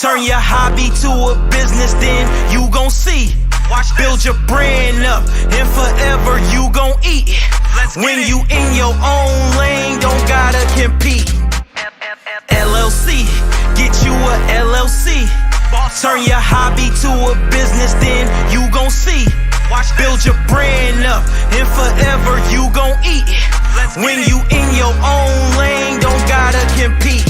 Turn your hobby to a business, then you gon' see. Build your brand up, and forever you gon' eat. When you in your own lane, don't gotta compete. LLC, get you a LLC. Turn your hobby to a business, then you gon' see. Build your brand up, and forever you gon' eat. When you in your own lane, don't gotta compete.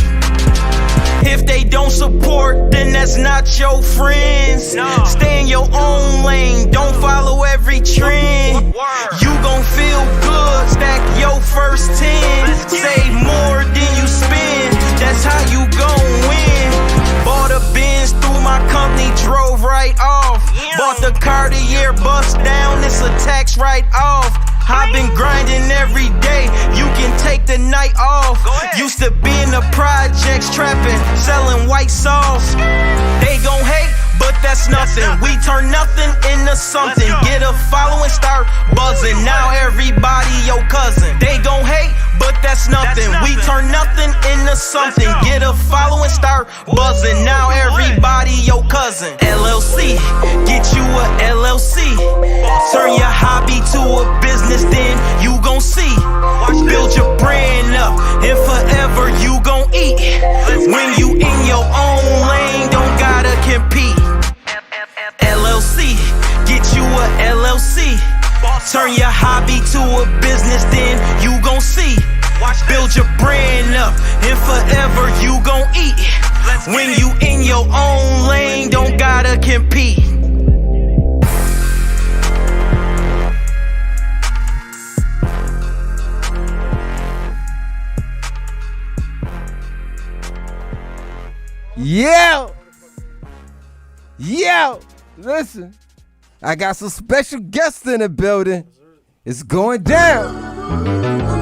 If they don't support, then that's not your friends. Stay in your own lane, don't follow every trend. You gon' feel good, stack your first 10. Save more than you spend, that's how you gon' win. Bought a Benz through my company, drove right off. Bought the Cartier, bust down, it's a tax write-off. I've been grinding every day, you can take the night off. Used to be in the projects, trapping, selling white sauce. They gon' hate, but that's nothing. We turn nothing into something. Get a following, start buzzing. Now everybody your cousin. They gon' hate, but that's nothing. We turn nothing into something. Get a following, start buzzing. Now everybody your cousin. LLC, get you a LLC. Turn your hobby to a business, then you gon' see. Build your brand up, and forever you gon' eat. When you in your own lane, don't gotta compete. LLC, get you a LLC. Turn your hobby to a business, then you gon' see. Build your brand up, and forever you gon' eat. When you in your own lane, don't gotta compete. Yo, listen, I got some special guests in the building. It's going down.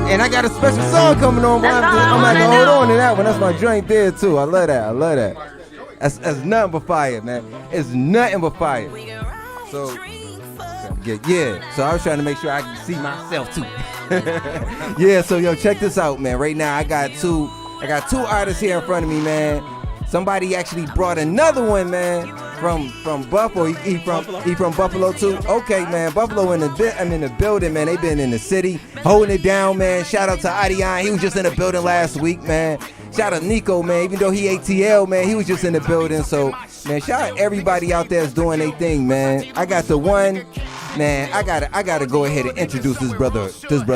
And I got a special song coming on. I'm gonna have to hold on to that one. That's my joint there too. I love that. That's nothing but fire, man. It's nothing but fire. So, yeah. So I was trying to make sure I can see myself too. Yeah, so yo, check this out, man. Right now I got two artists here in front of me, man. Somebody actually brought another one, man, from Buffalo. He from Buffalo too. Okay, man. Buffalo in the building, man. They been in the city holding it down, man. Shout out to Adion. He was just in the building last week, man. Shout out to Nico, man. Even though he ATL, man, he was just in the building. So, man, shout out everybody out there that's doing their thing, man. I got the one. Man, I gotta go ahead and introduce this brother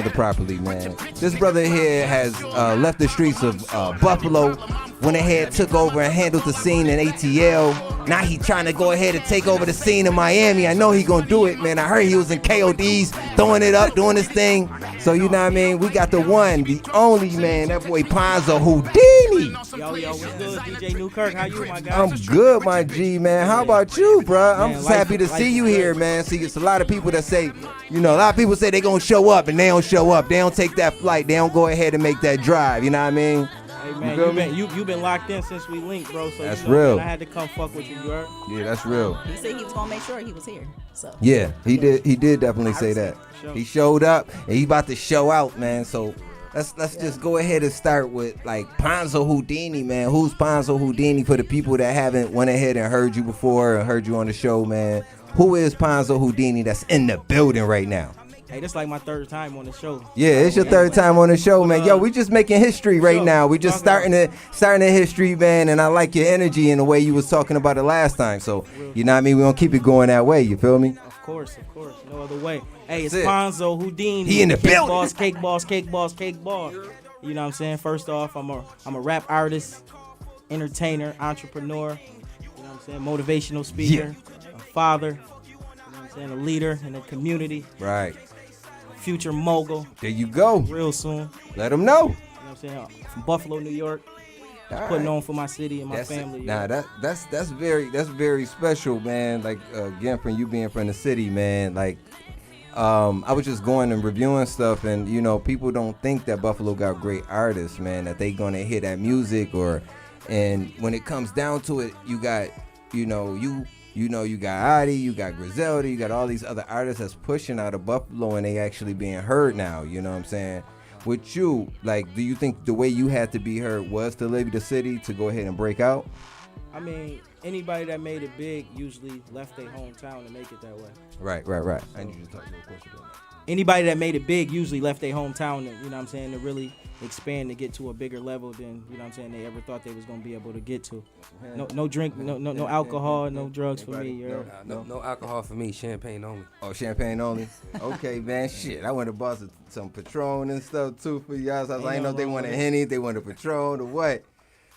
properly, man. This brother here has left the streets of Buffalo, went ahead, took over and handled the scene in ATL. Now he trying to go ahead and take over the scene in Miami. I know he gonna do it, man. I heard he was in KODs, throwing it up, doing his thing. So you know what I mean? We got the one, the only, man, that boy Ponzo Houdini. Yo, what's good, DJ Newkirk? How you, my guy? I'm good, my G, man. How about you, bro? I'm just happy to see you here, man. See, it's a lot of people that say, a lot of people say they gonna show up and they don't show up. They don't take that flight. They don't go ahead and make that drive. You know what I mean? Hey man, you been locked in since we linked, bro. So that's real. Man, I had to come fuck with you, heard? Yeah, that's real. He said he was gonna make sure he was here. So yeah, he did definitely say that. He showed up and he about to show out, man. So let's just go ahead and start with like Ponzo Houdini, man. Who's Ponzo Houdini for the people that haven't went ahead and heard you before or heard you on the show, man? Who is Ponzo Houdini that's in the building right now? Hey, this is like my third time on the show. Yeah, it's your third time on the show, man. Yo, we just making history right now. We just starting the history, man. And I like your energy and the way you was talking about it last time. So, you know what I mean? We gonna keep it going that way. You feel me? Of course. No other way. Hey, it's Ponzo Houdini. He in the building. Cake boss. You know what I'm saying? First off, I'm a rap artist, entertainer, entrepreneur. You know what I'm saying? Motivational speaker, a father. You know what I'm saying? A leader in the community. Right. Future mogul. There you go. Real soon. Let them know. You know what I'm saying? From Buffalo, New York. Putting on for my city and my family. Nah, that's very special, man. Like again, from you being from the city, man. Like I was just going and reviewing stuff, and people don't think that Buffalo got great artists, man. That they gonna hear that music and when it comes down to it, you got you got Adi, you got Griselda, you got all these other artists that's pushing out of Buffalo and they actually being heard now, you know what I'm saying? With you, like, do you think the way you had to be heard was to leave the city to go ahead and break out? I mean, anybody that made it big usually left their hometown to make it that way. Right. I need you to talk a little closer to that. Anybody that made it big usually left their hometown to, you know what I'm saying, to really expand to get to a bigger level than, you know what I'm saying, they ever thought they was gonna be able to get to. No drink, no alcohol, no drugs for me. No alcohol for me. Champagne only. Oh, champagne only? Okay, man. Shit, I went to bust some Patron and stuff too for y'all. So I didn't know if they wanted Henny, they wanted Patron or what.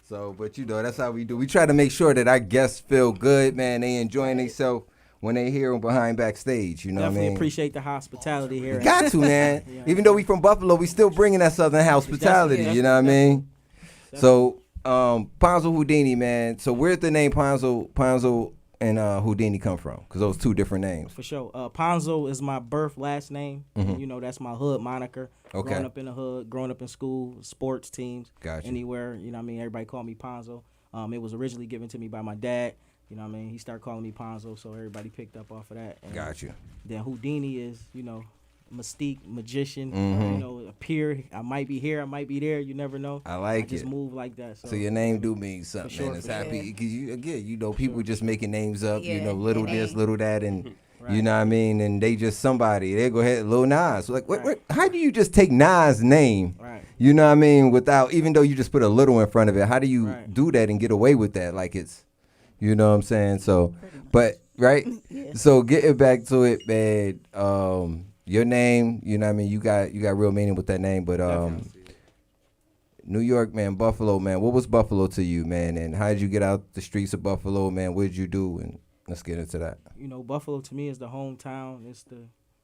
So, but you know, that's how we do. We try to make sure that our guests feel good, man. They enjoying themselves when they hear them behind Backstage. You know Definitely what I mean? Appreciate the hospitality here. We got to, man. Even though we from Buffalo, we still bringing that Southern hospitality. You know what I mean? So, Ponzo Houdini, man. So where's the name Ponzo and Houdini come from? Because those two different names. For sure. Ponzo is my birth last name. And, you know, that's my hood moniker. Okay. Growing up in the hood, growing up in school, sports teams, Gotcha. Anywhere. You know what I mean? Everybody called me Ponzo. It was originally given to me by my dad. You know what I mean? He started calling me Ponzo, so everybody picked up off of that. And Got you. then Houdini is, you know, mystique, magician. Mhm. You know, appear. I might be here, I might be there. You never know. I like just it. move like that. So your name do mean something, sure, man. It's for happy sure. because you again, you know, people just making names up. You Yeah, know, little it this, ain't. little that, and Right. you know what I mean. And they just somebody. They go ahead, Lil Nas. Like, Right. what? How do you just take Nas' name? Right. You know what I mean? Without, even though you just put a little in front of it, how do you Right. do that and get away with that? Like it's, you know what I'm saying? So, but right. So getting back to it, man. Your name, you know what I mean? You got real meaning with that name, but New York, man, Buffalo, man. What was Buffalo to you, man? And how did you get out the streets of Buffalo, man? What did you do? And let's get into that. You know, Buffalo to me is the hometown. It's the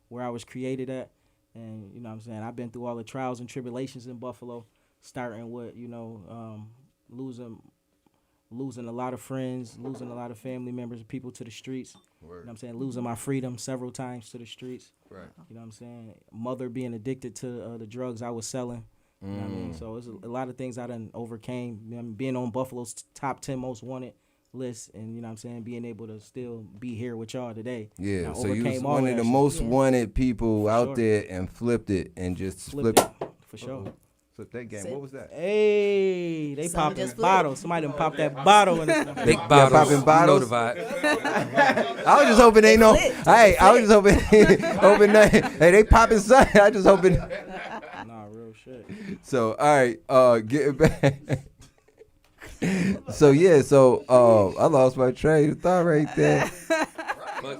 where I was created at. And, you know what I'm saying, I've been through all the trials and tribulations in Buffalo, starting with, you know, losing a lot of friends, losing a lot of family members, people to the streets. You know what I'm saying? Losing my freedom several times to the streets. Right. You know what I'm saying? Mother being addicted to the drugs I was selling. You know what I mean? So it's a lot of things I done overcame. You know what I mean? Being on Buffalo's top 10 most wanted list, and you know what I'm saying, being able to still be here with y'all today. Yeah, I so you was overcame all one of that the shit. most wanted people out sure. there and flipped it and just Flipped flipped it, for sure. Flip that game. Sit. What was that? Hey, they Something popping just flipped. bottles. Somebody done popped that bottle in the Big bottles. popping bottles? You know the vibe. I was just hoping they know. flipped. Hey, I was just hoping that. Hey, they popping something. I just hoping. Nah, real shit. So all right, getting back. So yeah, I lost my train of thought right there.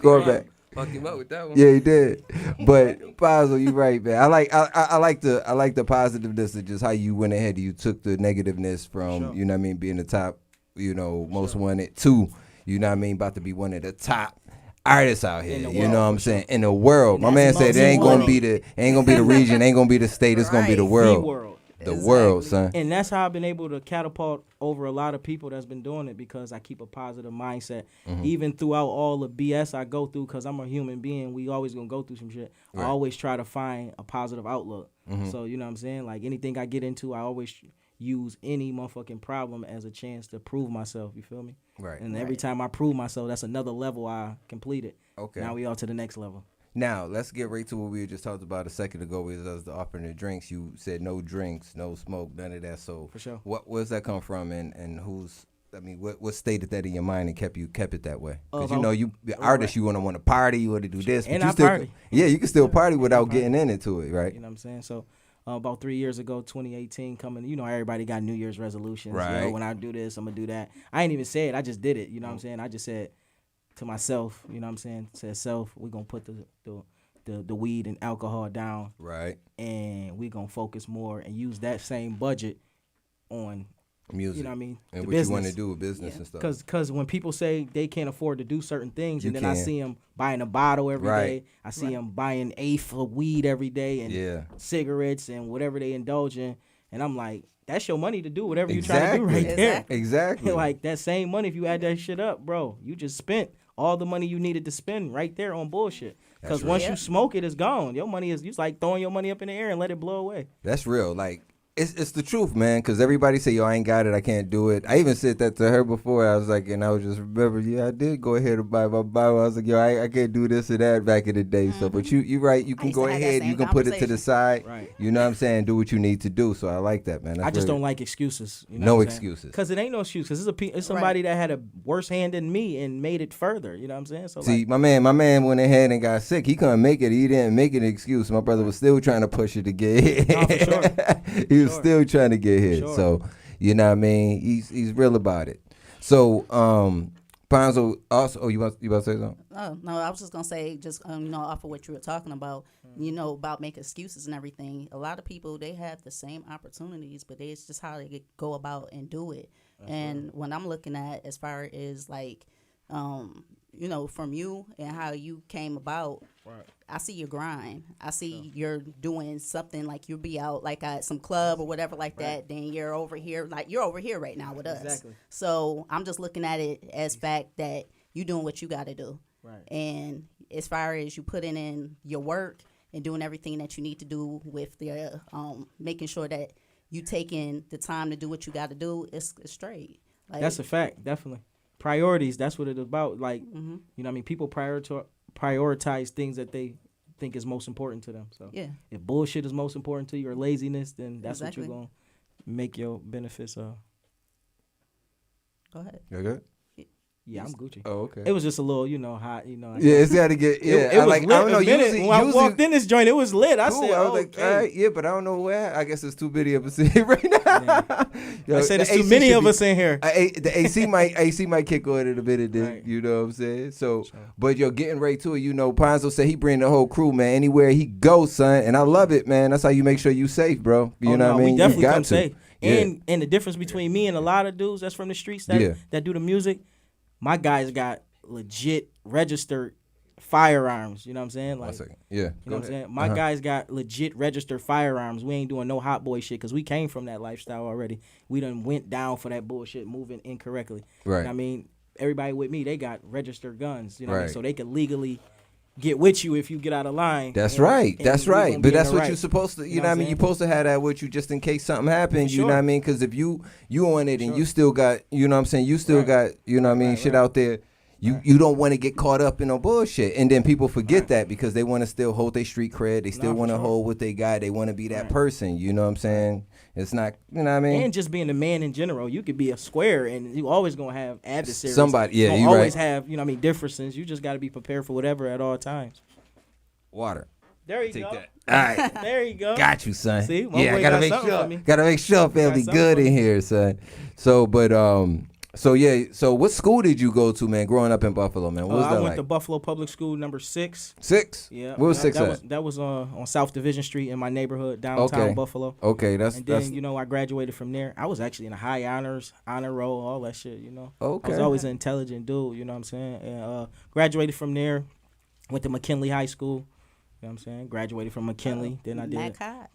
Going back. Fuck him up with that one. Yeah, he did. But Ponzo, you right, man. I like the positiveness of just how you went ahead and you took the negativeness from, Sure. you know what I mean, being the top, you know, most wanted to, you know what I mean, about to be one of the top artists out here. In the You world, know what I'm for saying? In the world. My And man that's the said it most ain't gonna be wanted. the region, ain't gonna be the state, it's gonna be the Right. world. The world. The world, Exactly. son. And that's how I've been able to catapult over a lot of people that's been doing it, because I keep a positive mindset. Mm-hmm. Even throughout all the BS I go through, because I'm a human being, we always going to go through some shit. Right. I always try to find a positive outlook. Mm-hmm. So, you know what I'm saying? Like anything I get into, I always use any motherfucking problem as a chance to prove myself. You feel me? Right. And every time I prove myself, that's another level I completed. Okay. Now we on to the next level. Now, let's get right to what we just talked about a second ago with us, the offering of drinks. You said no drinks, no smoke, none of that. So For sure. where's that come from, and what stated that in your mind and kept it that way? Because About- you the artist, you want to party, you want to do this, And but you I still party. Yeah, you can still party without party. getting into it, right? You know what I'm saying? So about 3 years ago, 2018 coming, you know, everybody got New Year's resolutions. Right. Yo, when I do this, I'm going to do that. I ain't even say it. I just did it. You know what I'm saying? I just said to myself, you know what I'm saying? Said, self, we're going to put the weed and alcohol down, Right. and we're going to focus more and use that same budget on, Music. you know what I mean, And the what you business. want to do with business and stuff. Cause when people say they can't afford to do certain things, You and then I can. see them buying a bottle every day, Right. I see them buying eighth of weed every day, and Yeah. cigarettes and whatever they indulge in, and I'm like, that's your money to do whatever you trying to do right Exactly. there. Exactly. Exactly. Like that same money, if you add that shit up, bro, you just spent all the money you needed to spend right there on bullshit. Because That's once real. you smoke it, it's gone. Your money is, you like throwing your money up in the air and let it blow away. That's real. Like It's the truth, man. Because everybody say, yo, I ain't got it, I can't do it. I even said that to her before. I was like, and I was just remember, yeah, I did go ahead and buy my Bible. I was like, yo, I can't do this or that back in the day. So, but you right, you can used go to have that ahead, same you can put it to the conversation. side. Right. You know what I'm saying? Do what you need to do. So I like that, man. I just don't like excuses. You know No what I'm saying? excuses. Because it ain't no excuse. Because it's somebody that had a worse hand than me and made it further. You know what I'm saying? So See, like, my man went ahead and got sick. He couldn't make it. He didn't make an excuse. My brother was still trying to push it to get hit. No, for sure. He was still trying to get hit. Sure. So, you know what I mean? He's real about it. So, Ponzo also, you about to say something? Oh, no, I was just going to say, just, off of what you were talking about, about making excuses and everything. A lot of people, they have the same opportunities, but it's just how they go about and do it. And when I'm looking at as far as like, from you and how you came about, I see your grind. I see you're doing something like you'll be out like at some club or whatever like that. Then you're over here right now with us. Exactly. So I'm just looking at it as fact that you doing what you got to do. Right. And as far as you putting in your work and doing everything that you need to do with the making sure that you taking the time to do what you got to do, it's straight. Like, that's a fact, definitely. Priorities, that's what it's about. Like, you know what I mean? People prioritize things that they think is most important to them. So yeah. if bullshit is most important to you or laziness, then that's Exactly. what you're going to make your benefits of. Go ahead. You good? Yeah, I'm Gucci. Oh, okay. It was just a little, hot, Yeah, it's got to get, yeah. It was like, lit. I don't know. A minute, Usually, when I walked in this joint, it was lit. I cool. said, I was like, all right, yeah, but I don't know where. I guess it's too many of us in here right now. Yo, I said the there's too AC many should of be- us in here. The AC might kick on in a minute, then, Right. you know what I'm saying? So, but yo, getting right to it, Ponzo said he bring the whole crew, man, anywhere he goes, son, and I love it, man. That's how you make sure you safe, bro. You know what I mean? We definitely you got come to. safe. Yeah. And the difference between me and a lot of dudes that's from the streets that do the music, my guys got legit registered firearms. You know what I'm saying? Like, 1 second. Yeah. you know what I'm saying? My guys got legit registered firearms. We ain't doing no hot boy shit because we came from that lifestyle already. We done went down for that bullshit, moving incorrectly. Right. You know what I mean, everybody with me, they got registered guns. You know what I mean? Right. So they could legally get with you if you get out of line. That's right. That's we right. gonna But be in that's the what right. you're supposed to, you know what what I I'm mean? saying? You're supposed to have that with you just in case something happens, you know sure. what I mean? Because if you on it and you still got, you know what I'm saying? You still got, you know what I mean, shit out there. You don't want to get caught up in no bullshit. And then people forget that because they want to still hold their street cred. They still want to hold what they got. They want to be that person. You know what I'm saying? It's not, you know what I mean? And just being a man in general, you could be a square and you always going to have adversaries. Somebody, yeah, you you always right. have, you know what I mean, differences. You just got to be prepared for whatever at all times. Water. There you Take go. that. All right. There you go. Got you, son. See? My Yeah, boy I gotta got make something sure. for me. Gotta make sure family something good for in me. here, son. So, but so yeah, so what school did you go to, man? Growing up in Buffalo, man, what was I that went like? to Buffalo Public School number 6. 6? Yeah. What was 6 at? That was on South Division Street in my neighborhood, downtown Okay. Buffalo. Okay, that's And then, I graduated from there. I was actually in a high honors, honor roll, all that shit, Okay. I was always an intelligent dude, you know what I'm saying? And graduated from there, went to McKinley High School, you know what I'm saying? Graduated from McKinley. Then I did Mac High.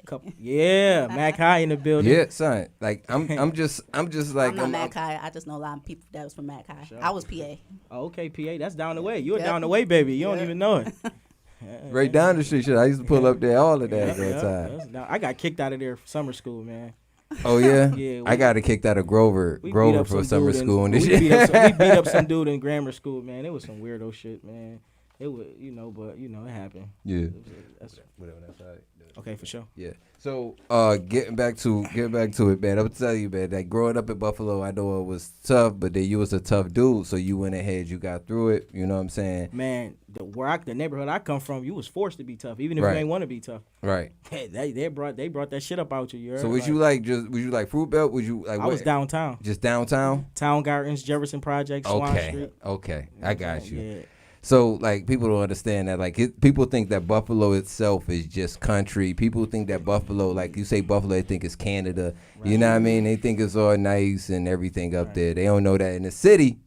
Mac High in the building. Yeah, son. Like I'm just like I'm not Mac High. I just know a lot of people that was from Mac High. I was PA. Oh, okay, PA, that's down the way. You're Yep. down the way, baby. You don't even know it. right down the street. Shit, I used to pull up there all of that Yeah, time. that's down- I got kicked out of there for summer school, man. Oh yeah, Yeah, I got kicked out of Grover We beat for up some summer dude school and this we shit. beat up some dude in grammar school, man. It was some weirdo shit, man. It was, but it happened. Yeah. That's Whatever. That's all right. okay for sure. Yeah. So, getting back to it, man. I'm tell you, man. That growing up in Buffalo, I know it was tough, but then you was a tough dude, so you went ahead, you got through it. You know what I'm saying? Man, the neighborhood I come from, you was forced to be tough, even if Right. you ain't want to be tough. Right. They brought that shit up out you. You heard? So was you like Fruit Belt? Was you like? I was downtown, Just downtown. Town Gardens, Jefferson Project, Swan Street. Okay. I got you. Yeah. So, like, people don't understand that. Like, people think that Buffalo itself is just country. People think that Buffalo, like you say Buffalo, they think it's Canada. Right. You know what I mean? They think it's all nice and everything up there. They don't know that in the city,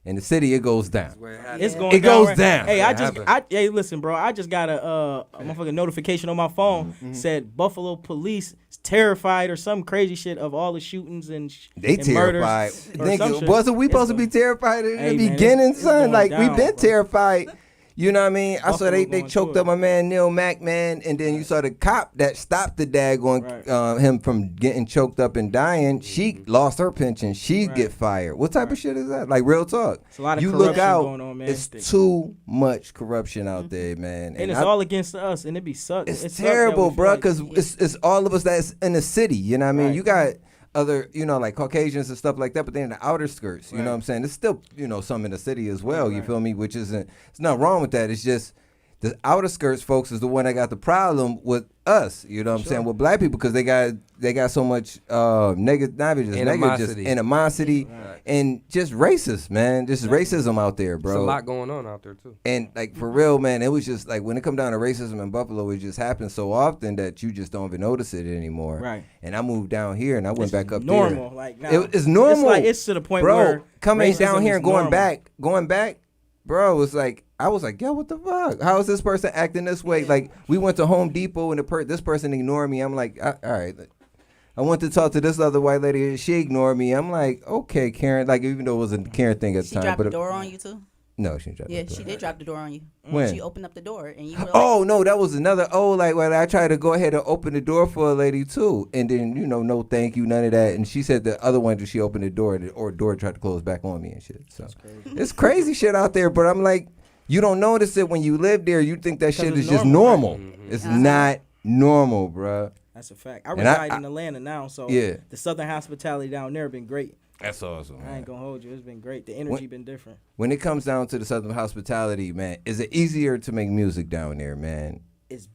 it goes down. It's going It down. goes down. Hey, hey, listen, bro. I just got a motherfucking notification on my phone said Buffalo police is terrified or some crazy shit of all the shootings and They and terrified. murders or some shit. Wasn't we supposed to be terrified in the beginning, son? Like, we've been terrified. You know what I mean? I saw they going choked through up my man Neil Mack, man, and then you saw the cop that stopped the daggone him from getting choked up and dying. She lost her pension. She get fired. What type of shit is that? Like real talk. It's a lot of you corruption look out, going on, man. it's too much corruption out there, man. And it's all against us, and it be suck. It's terrible, bro, because like, it's all of us that's in the city. You know what I mean? Right. You got other, like Caucasians and stuff like that, but they're in the outer skirts. You know what I'm saying? There's still, some in the city as well. You feel me? Which isn't, it's nothing wrong with that. It's just the outer skirts folks is the one that got the problem with us. You know what I'm saying? With black people, because they got so much animosity and just racist, man. Just racism out there, bro. There's a lot going on out there too. And like for real, man, it was just like when it come down to racism in Buffalo, it just happens so often that you just don't even notice it anymore. Right. And I moved down here and I went back up normal. there. Like now, it's normal. It's like it's to the point bro, where coming racism down here is and going normal. back, bro, it's like I was like, yo, what the fuck? How is this person acting this way? Like we went to Home Depot and this person ignored me. I'm like, all right. I went to talk to this other white lady and she ignored me. I'm like, okay, Karen. Like even though it was a Karen thing at the She time, dropped but the door on you too. no, she didn't drop Yeah, the door. she did drop the door on you. When? She opened up the door and you were like, Oh no, that was another. When I tried to go ahead and open the door for a lady too, and then no thank you, none of that. And she said the other one, she opened the door, or door tried to close back on me and shit. So it's crazy shit out there. But I'm like, you don't notice it when you live there. You think that shit is just normal. It's not normal, bruh. That's a fact. I reside in Atlanta now, so yeah. the Southern hospitality down there been great. That's awesome, man. I ain't gonna hold you. It's been great. The energy been different. When it comes down to the Southern hospitality, man, is it easier to make music down there, man? It's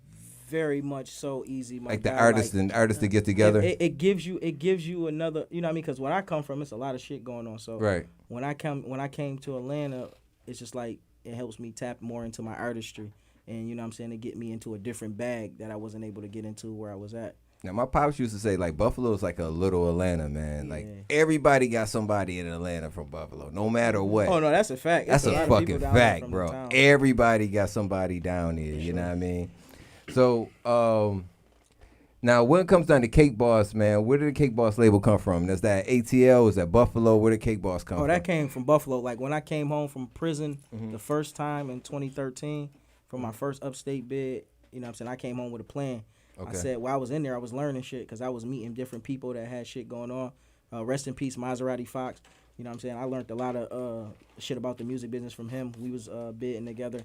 very much so easy. Like the artists to get together. It gives you another. You know what I mean? Because where I come from, it's a lot of shit going on. So right. When I came to Atlanta, it's just like it helps me tap more into my artistry, and you know what I'm saying, to get me into a different bag that I wasn't able to get into where I was at. Now, my pops used to say, like, Buffalo is like a little Atlanta, man. Yeah. Like, everybody got somebody in Atlanta from Buffalo, no matter what. Oh, no, that's a fact. That's a fucking fact, bro. Everybody got somebody down here, you know what I mean? So, now, when it comes down to Cake Boss, man, where did the Cake Boss label come from? Is that ATL? Is that Buffalo? Where did Cake Boss come from? Oh, that came from Buffalo. Like, when I came home from prison the first time in 2013 from my first upstate bid, you know what I'm saying, I came home with a plan. Okay. I said, while I was in there, I was learning shit because I was meeting different people that had shit going on. Rest in peace, Maserati Fox. You know what I'm saying? I learned a lot of shit about the music business from him. We was bidding together.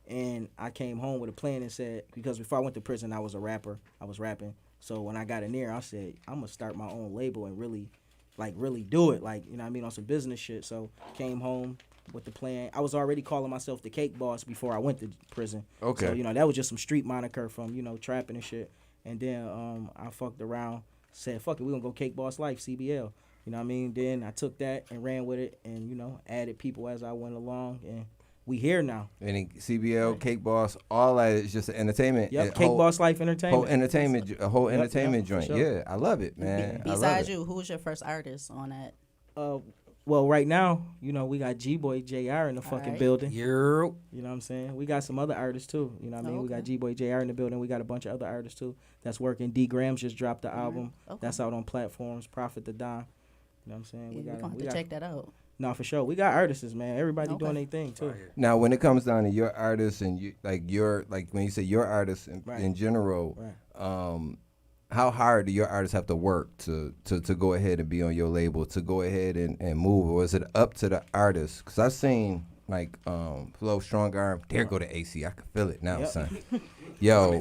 And I came home with a plan and said, because before I went to prison, I was a rapper. I was rapping. So when I got in there, I said, I'm going to start my own label and really do it. Like, you know what I mean, on some business shit. So came home with the plan. I was already calling myself the Cake Boss before I went to prison. Okay. So, that was just some street moniker from, trapping and shit. And then I fucked around, said, fuck it, we're going to go Cake Boss Life, CBL. You know what I mean? Then I took that and ran with it and, added people as I went along. And we here now. And CBL, right. Cake Boss, all that is just entertainment. Yep, Cake Boss Life Entertainment. A whole entertainment joint. Sure. Yeah, I love it, man. Besides you, who was your first artist on that? Well, right now, we got G-Boy JR in the fucking building. Yeah. You know what I'm saying? We got some other artists, too. You know what I mean? Okay. We got G-Boy JR in the building. We got a bunch of other artists, too, that's working. D. Grams just dropped the album. Okay. That's out on platforms. Prophet the Don. You know what I'm saying? Yeah, we're going to check that out. No, for sure. We got artists, man. Everybody doing their thing, too. Now, when it comes down to your artists and when you say your artists in general, how hard do your artists have to work to go ahead and be on your label, to go ahead and move? Or is it up to the artist? Because I've seen, Flow, Strong Arm. There go the AC. I can feel it now, son. Yo,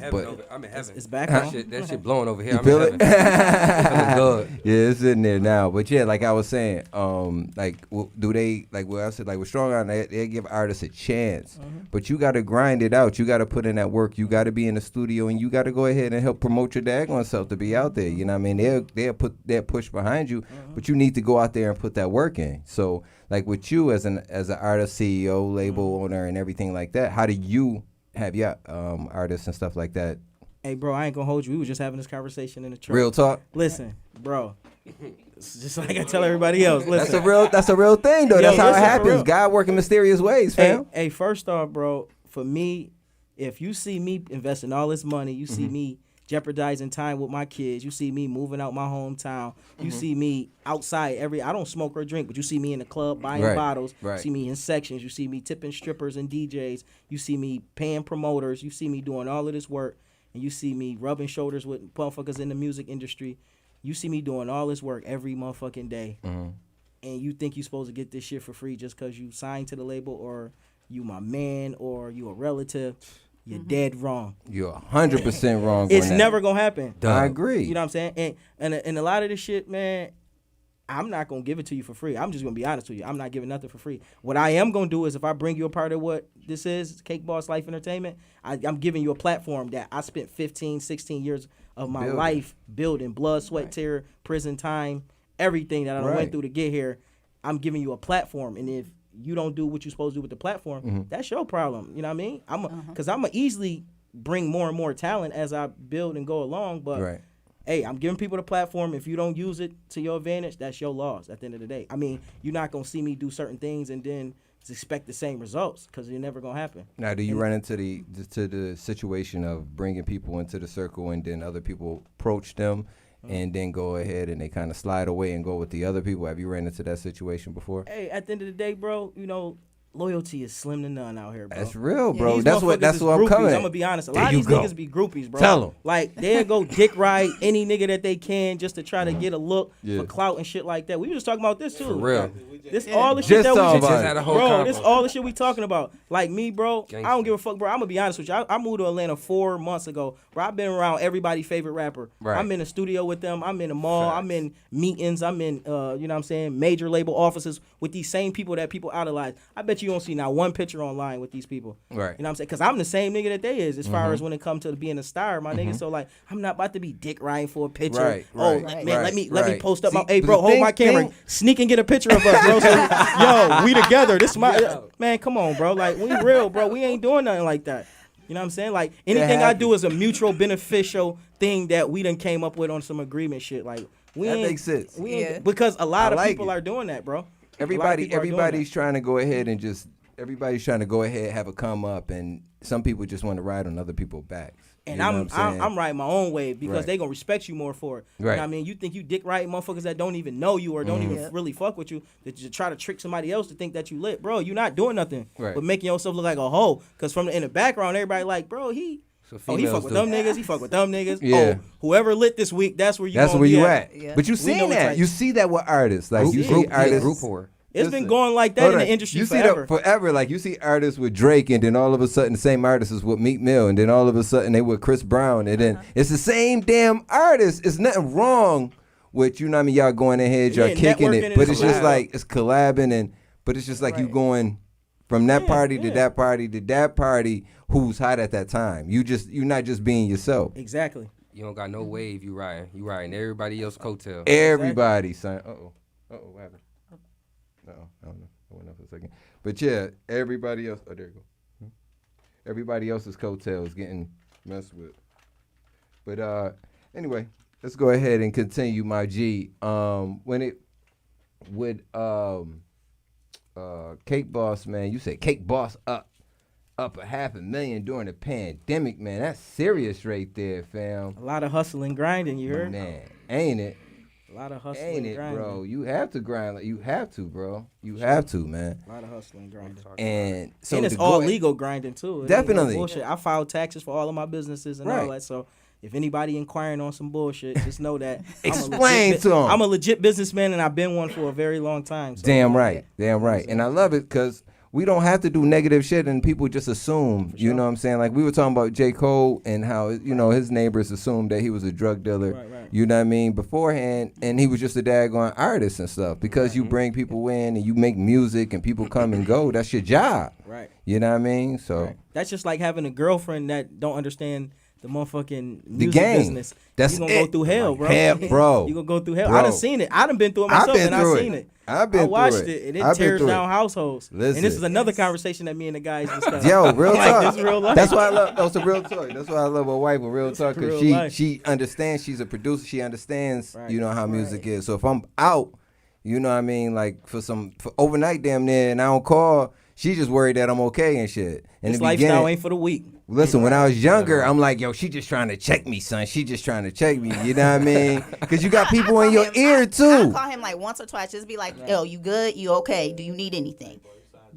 I'm in heaven. It's back on. That shit blowing over here. You feel it? Good. Yeah, it's in there now. But yeah, like I was saying, do they, what I said, with Strong Arm, they give artists a chance. But you got to grind it out. You got to put in that work. You got to be in the studio, and you got to go ahead and help promote your daggone self to be out there. You know what I mean? They'll put that push behind you, but you need to go out there and put that work in. So, with you as an artist, CEO, label owner, and everything like that, how do you have your artists and stuff like that? Hey, bro, I ain't gonna hold you. We was just having this conversation in the truck. Real talk. Listen, bro. It's just like I tell everybody else. Listen. That's a real thing, though. That's how it happens. God working mysterious ways, fam. Hey, first off, bro, for me, if you see me investing all this money, you see me jeopardizing time with my kids. You see me moving out my hometown. You see me outside I don't smoke or drink, but you see me in the club buying bottles. You see me in sections. You see me tipping strippers and DJs. You see me paying promoters. You see me doing all of this work. And you see me rubbing shoulders with motherfuckers in the music industry. You see me doing all this work every motherfucking day. And you think you're supposed to get this shit for free just because you signed to the label or you my man or you a relative. You're dead wrong. You're 100% wrong. It's never gonna happen. I agree. You know what I'm saying? And a lot of this shit, man, I'm not gonna give it to you for free. I'm just gonna be honest with you. I'm not giving nothing for free. What I am gonna do is if I bring you a part of what this is, Cake Boss Life Entertainment, I'm giving you a platform that I spent 15, 16 years of my life building, blood, sweat, tear, prison time, everything that I went through to get here. I'm giving you a platform, and if you don't do what you're supposed to do with the platform, that's your problem. You know what I mean? Because I'm going to easily bring more and more talent as I build and go along. But, hey, I'm giving people the platform. If you don't use it to your advantage, that's your loss at the end of the day. I mean, you're not going to see me do certain things and then expect the same results because they're never going to happen. Now, do you run into the situation of bringing people into the circle and then other people approach them and then go ahead and they kind of slide away and go with the other people? Have you ran into that situation before? Hey, at the end of the day, bro, you know, loyalty is slim to none out here, bro. That's real, bro. These That's what I'm coming. I'm gonna be honest. A lot of these niggas be groupies, bro. Tell them. Like they'll go dick ride any nigga that they can just to try to get a look for clout and shit like that. We was just talking about this too. For real. This all the shit that we just had a whole bro. combo. This all the shit we talking about. Like me, bro. I don't give a fuck, bro. I'm gonna be honest with you. I moved to Atlanta 4 months ago, bro. I've been around everybody's favorite rapper. Right. I'm in the studio with them. I'm in the mall. I'm in meetings. I'm in you know what I'm saying, major label offices with these same people that people idolize. I bet you don't see not one picture online with these people. Right. You know what I'm saying? Because I'm the same nigga that they is as far as when it comes to being a star, my nigga. So like, I'm not about to be dick riding for a picture. Let me post up my. Hey, bro, hold my camera. Sneak and get a picture of us, bro. So, yo, we together. This my man. Come on, bro. Like we real, bro. We ain't doing nothing like that. You know what I'm saying? Like anything I do is a mutual beneficial thing that we done came up with on some agreement shit. Like we That ain't, makes sense. We ain't, because a lot of like people it. are doing that, bro. Everybody's trying to go ahead and just. Everybody's trying to go ahead, have a come up, and some people just want to ride on other people's backs. And you know I'm riding my own way because they gonna respect you more for it. Right. You know what I mean? You think you dick riding motherfuckers that don't even know you or don't even really fuck with you, that you try to trick somebody else to think that you lit, bro. You're not doing nothing but making yourself look like a hoe. Because in the background, everybody like, bro, he fuck with them niggas. He fuck with them niggas. Yeah. Oh, whoever lit this week, that's where you. That's where you at. Yeah. But you see that. You see that with artists. Like you see artists. Group whore. It's been going like that in the industry forever. You see forever. Like you see artists with Drake, and then all of a sudden the same artist is with Meek Mill, and then all of a sudden they with Chris Brown, and then it's the same damn artist. It's nothing wrong with, you know what I mean, y'all going ahead, y'all kicking it, but it's just like it's collabing, but it's just like you going from that party to that party to that party. Who's hot at that time? You're not just being yourself. Exactly. You don't got no wave. You riding everybody else's coattail. Everybody, son. What happened? No, I don't know. I went up for a second. But yeah, everybody else. Oh, there you go. Everybody else's coattails getting messed with. But anyway, let's go ahead and continue, my G. When it with Cake Boss, man, you said Cake Boss up $500,000 during the pandemic, man. That's serious right there, fam. A lot of hustling, grinding. You heard? Man, ain't it? A lot of hustling, Ain't it, grinding. bro? You have to grind. You have to, bro. You have to, man. A lot of hustling, grinding. And so it's all legal grinding too. It Definitely. ain't no bullshit. I filed taxes for all of my businesses and all that. So if anybody inquiring on some bullshit, just know that explain to them. I'm a legit businessman and I've been one for a very long time. So. Damn right. And I love it because we don't have to do negative shit and people just assume, you know what I'm saying? Like we were talking about J. Cole and how, you know, his neighbors assumed that he was a drug dealer, right. You know what I mean, beforehand, and he was just a daggone artist and stuff. Because you bring people in and you make music and people come and go, that's your job. Right. You know what I mean? So that's just like having a girlfriend that don't understand the motherfucking music game. business. That's you gonna go through hell, bro. Bro. You gonna go through hell. Bro. I done seen it. I done been through it myself and I seen it. I watched it and it tears down households. Listen. And this is another conversation that me and the guys discussed. Yo, real talk. This is real life. That's why I love. That's a real talk. That's why I love my wife with real talk because real life. she understands. She's a producer. She understands. You know how music is. So if I'm out, you know what I mean, like for overnight damn near, and I don't call, she just worried that I'm okay and shit. And this lifestyle ain't for the weak. Listen, when I was younger, I'm like, yo, she just trying to check me, son. She just trying to check me. You know what I mean? Because you got people in your ear, I too. call him like once or twice. Just be like, yo, you good? You okay? Do you need anything?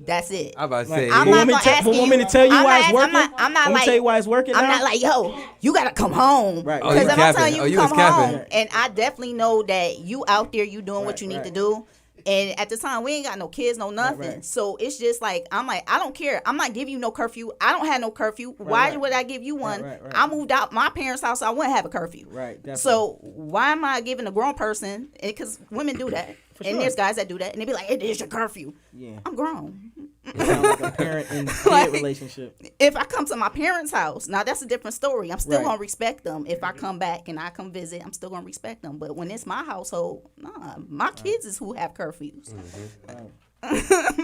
That's it. I'm about to say. I'm For not women gonna ask for you. women to tell you I'm why not- it's working. I'm not Let me like. tell you why it's working. I'm now. not like, yo, you gotta come home. Right. Oh, Because you if I'm capping. telling you, Oh, you come was capping. home, and I definitely know that you out there, you doing what you need to do. And at the time, we ain't got no kids, no nothing. Right. So it's just like, I'm like, I don't care. I'm not giving you no curfew. I don't have no curfew. Why would I give you one? Right. I moved out my parents' house, so I wouldn't have a curfew. Right, definitely. So why am I giving a grown person? Because women do that. sure. And there's guys that do that. And they be like, it is your curfew. Yeah. I'm grown. It sounds like a parent and kid Like, relationship. If I come to my parents' house, now that's a different story. I'm still Right. gonna respect them. If I come back and I come visit, I'm still gonna respect them. But when it's my household, nah, my kids is who have curfews.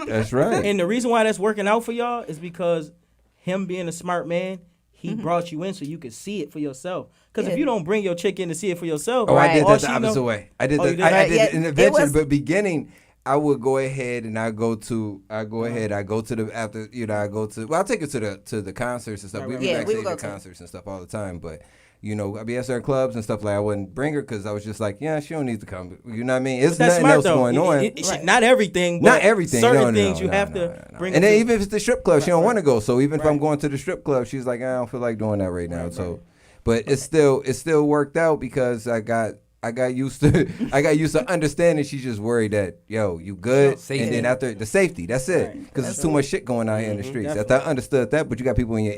That's right. And the reason why that's working out for y'all is because him being a smart man, he brought you in so you could see it for yourself. Because if Yeah. you don't bring your chick in to see it for yourself, Oh, I did all that she the know- opposite way. I did Oh, that. you did I that? did it in Yeah, the it venture, was- but beginning, I would go ahead and I go to the after I go to I'll take her to the concerts and stuff. Right, We right, be right. Yeah, we backstage would go at to- concerts and stuff all the time, but. I'd be at certain clubs and stuff like I wouldn't bring her because I was just like, yeah, she don't need to come. You know what I mean? It's That's nothing smart else though. going on. Not everything, but Not everything. certain No, things you no, have no, to no. bring. And her then to. even if it's the strip club, she don't want to go. So even if I'm Right. going to the strip club, she's like, I don't feel like doing that right now. So, but it still worked out because I got used to understanding. She's just worried that you good, Safety. and then after the safety, that's it. Right. Because there's too much shit going on here in the streets. definitely. After I understood that, but you got people in your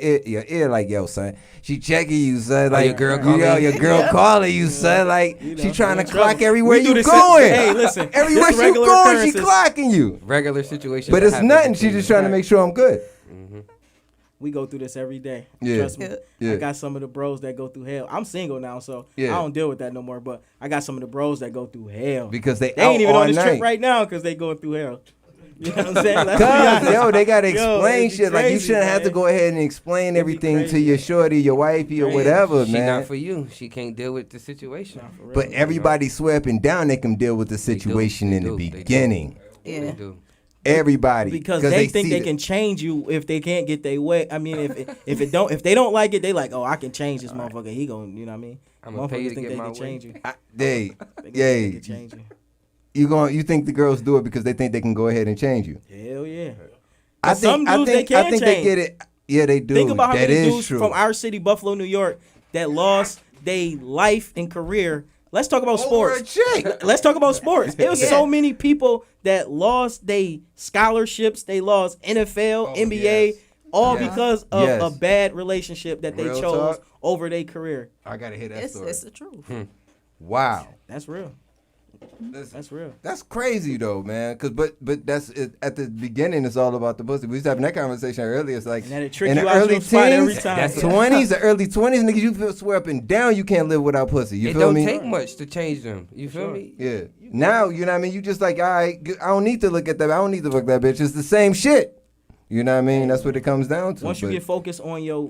ear like, yo, son, she checking you, son. Like your girl calling you. your girl calling you, son. Like she trying to in clock trouble. everywhere We do you this- going. Hey, listen, everywhere this she regular going, she occurrences. clocking you. Regular situation. But that it's happens nothing. between She's just you. trying to make sure I'm good. We go through this every day. Yeah. Trust me. Yeah. I got some of the bros that go through hell. I'm single now, so Yeah. I don't deal with that no more. But I got some of the bros that go through hell. Because they They out ain't even all on this night. trip right now because they going through hell. You know what I'm saying? Let's be Cause honest. they gotta Yo, explain it'd be shit. Like you crazy, shouldn't have to man. go ahead and explain be everything to crazy. your shorty, your wifey, or Crazy. whatever, She man. not for you. She can't deal with the situation. But everybody swear up and down they can deal with the situation in the They do. beginning. Yeah. They do. Everybody, Because they think see they the- can change you if they can't get their way. I mean, if they don't like it, they like, oh, I can change this motherfucker. He gon', you know what I mean? I'ma pay you Motherfuckers to think get they my can way. change you. They They can change you. you think the girls do it because they think they can go ahead and change you? Hell yeah. I some think dudes, they can I think change. they get it. Yeah, they do. Think about how That many is dudes true. from our city, Buffalo, New York, that lost their life and career. Let's talk about Over a sports. chick. Let's talk about sports. It was so many people that lost their scholarships. They lost NFL, NBA, yes. all Yes. because of Yes. a bad relationship that they Real chose talk. over their career. I gotta hear that It's story. the truth. Wow. That's real. That's real. That's crazy though, man. But that's it, at the beginning. It's all about the pussy. We was having that conversation earlier. It's like And that'll trick in you the out early your spot every teens, time. that's 20s, the early 20s, niggas. You feel swear up and down. You can't live without pussy. You It feel don't me? take much to change them. You feel me? Yeah. Now you know what I mean. You just like, all right, I don't need to look at that. I don't need to fuck that bitch. It's the same shit. You know what I mean? That's what it comes down to. Once you but- get focused on your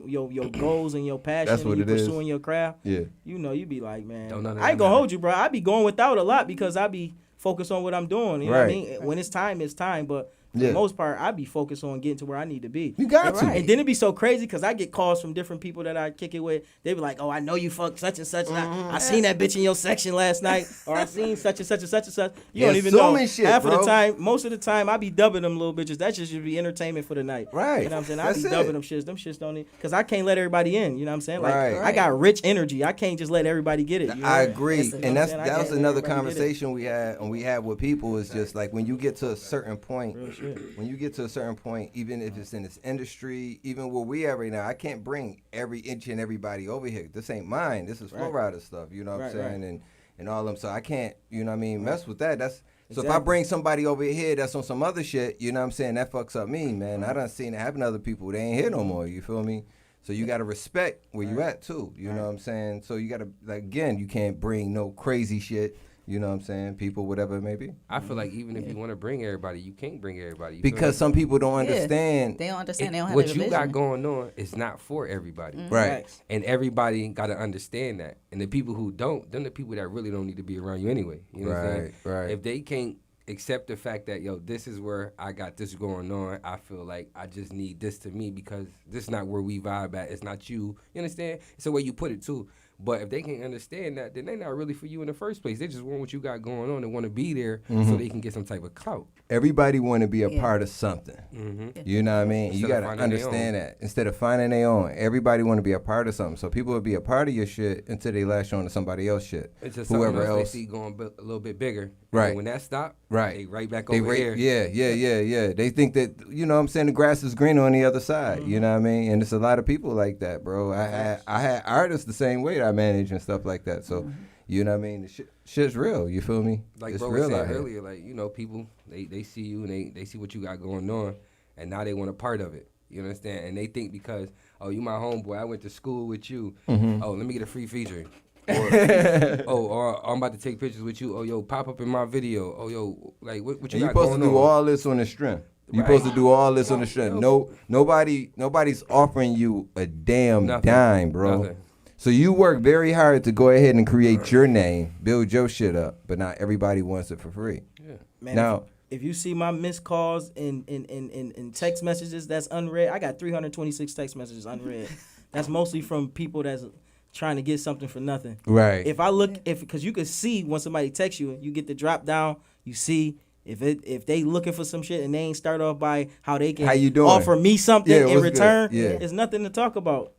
goals and your passion, That's what and you it is. pursuing your craft, Yeah. you know, you be like, man, Don't none of I ain't that gonna matter. hold you, bro. I be going without a lot because I be focused on what I'm doing. You know what I Right. mean? When it's time, it's time. But for Yeah. the most part, I be focused on getting to where I need to be. You got to. And then it be so crazy because I get calls from different people that I kick it with. They be like, oh, I know you fuck such and such. And I seen that bitch in your section last night. Or I seen such and such and such and such. You don't even know. Assuming shit, Half of bro. the time, most of the time, I be dubbing them little bitches. That just should be entertainment for the night. Right. You know what I'm saying? I That's be it. dubbing them shits. Them shits don't need, because I can't let everybody in. You know what I'm saying? Like, Right. I got rich energy. I can't just let everybody get it. You know? I agree, You know what and I'm that's saying? I that was can't let another everybody get it. conversation we had with people. Is just like when you get to a certain point, Real shit. when you get to a certain point, even if it's in this industry, even where we at right now, I can't bring every inch and everybody over here. This ain't mine. This is Flow Rider stuff. You know what I'm Right, saying? And all them. So I can't, you know what I mean, mess with that. That's so if I Exactly. bring somebody over here that's on some other shit, you know what I'm saying, that fucks up me, man. I done seen it happen to other people. They ain't here no more. You feel me? So you gotta respect where you at too. You know what I'm saying? So you gotta, like, again, you can't bring no crazy shit. You know what I'm saying? People, whatever it may be. I feel like even if you want to bring everybody, you can't bring everybody. You feel Because me? some people don't Yeah. understand. They don't understand. It- They don't have what the you got vision. going on is not for everybody. Right. Facts. And everybody got to understand that. And the people who don't, them the people that really don't need to be around you anyway. You know what I'm saying? Right, right. If they can't accept the fact that, yo, this is where I got this going on. I feel like I just need this to me because this is not where we vibe at. It's not you. You understand? It's the way you put it, too. But if they can understand that, then they're not really for you in the first place. They just want what you got going on and want to be there so they can get some type of clout. Everybody want to be a part of something. You know what I mean? You got to understand that. Instead of finding their own, everybody want to be a part of something. So people will be a part of your shit until they latch on to somebody else's shit. It's just whoever else else they see going a little bit bigger. Right. And when that stop, right. they right back over here. Yeah. They think that, you know what I'm saying, the grass is greener on the other side. You know what I mean? And it's a lot of people like that, bro. I had artists the same way that I manage and stuff like that. So, you know what I mean? The shit's real. You feel me? Like it's bro real was saying out here. earlier, like, you know, people, they see you and they see what you got going on, and now they want a part of it. You understand? And they think because, oh, you my homeboy, I went to school with you. Oh, let me get a free feature. Or I'm about to take pictures with you. Oh, yo, pop up in my video. Oh, yo, like, what you And got you're supposed going to do on? all this on the strength. You're supposed to do all this on the strength. Nobody's offering you a damn dime, bro. Nothing. So you work very hard to go ahead and create your name, build your shit up, but not everybody wants it for free. Yeah. Man, Now, if you see my missed calls and text messages that's unread, I got 326 text messages unread. That's mostly from people that's trying to get something for nothing. right. If I look, because you can see when somebody texts you, you get the drop down, you see if they looking for some shit and they ain't start off by how they can How you doing? offer me something Yeah, in what's return, good? Yeah. it's nothing to talk about.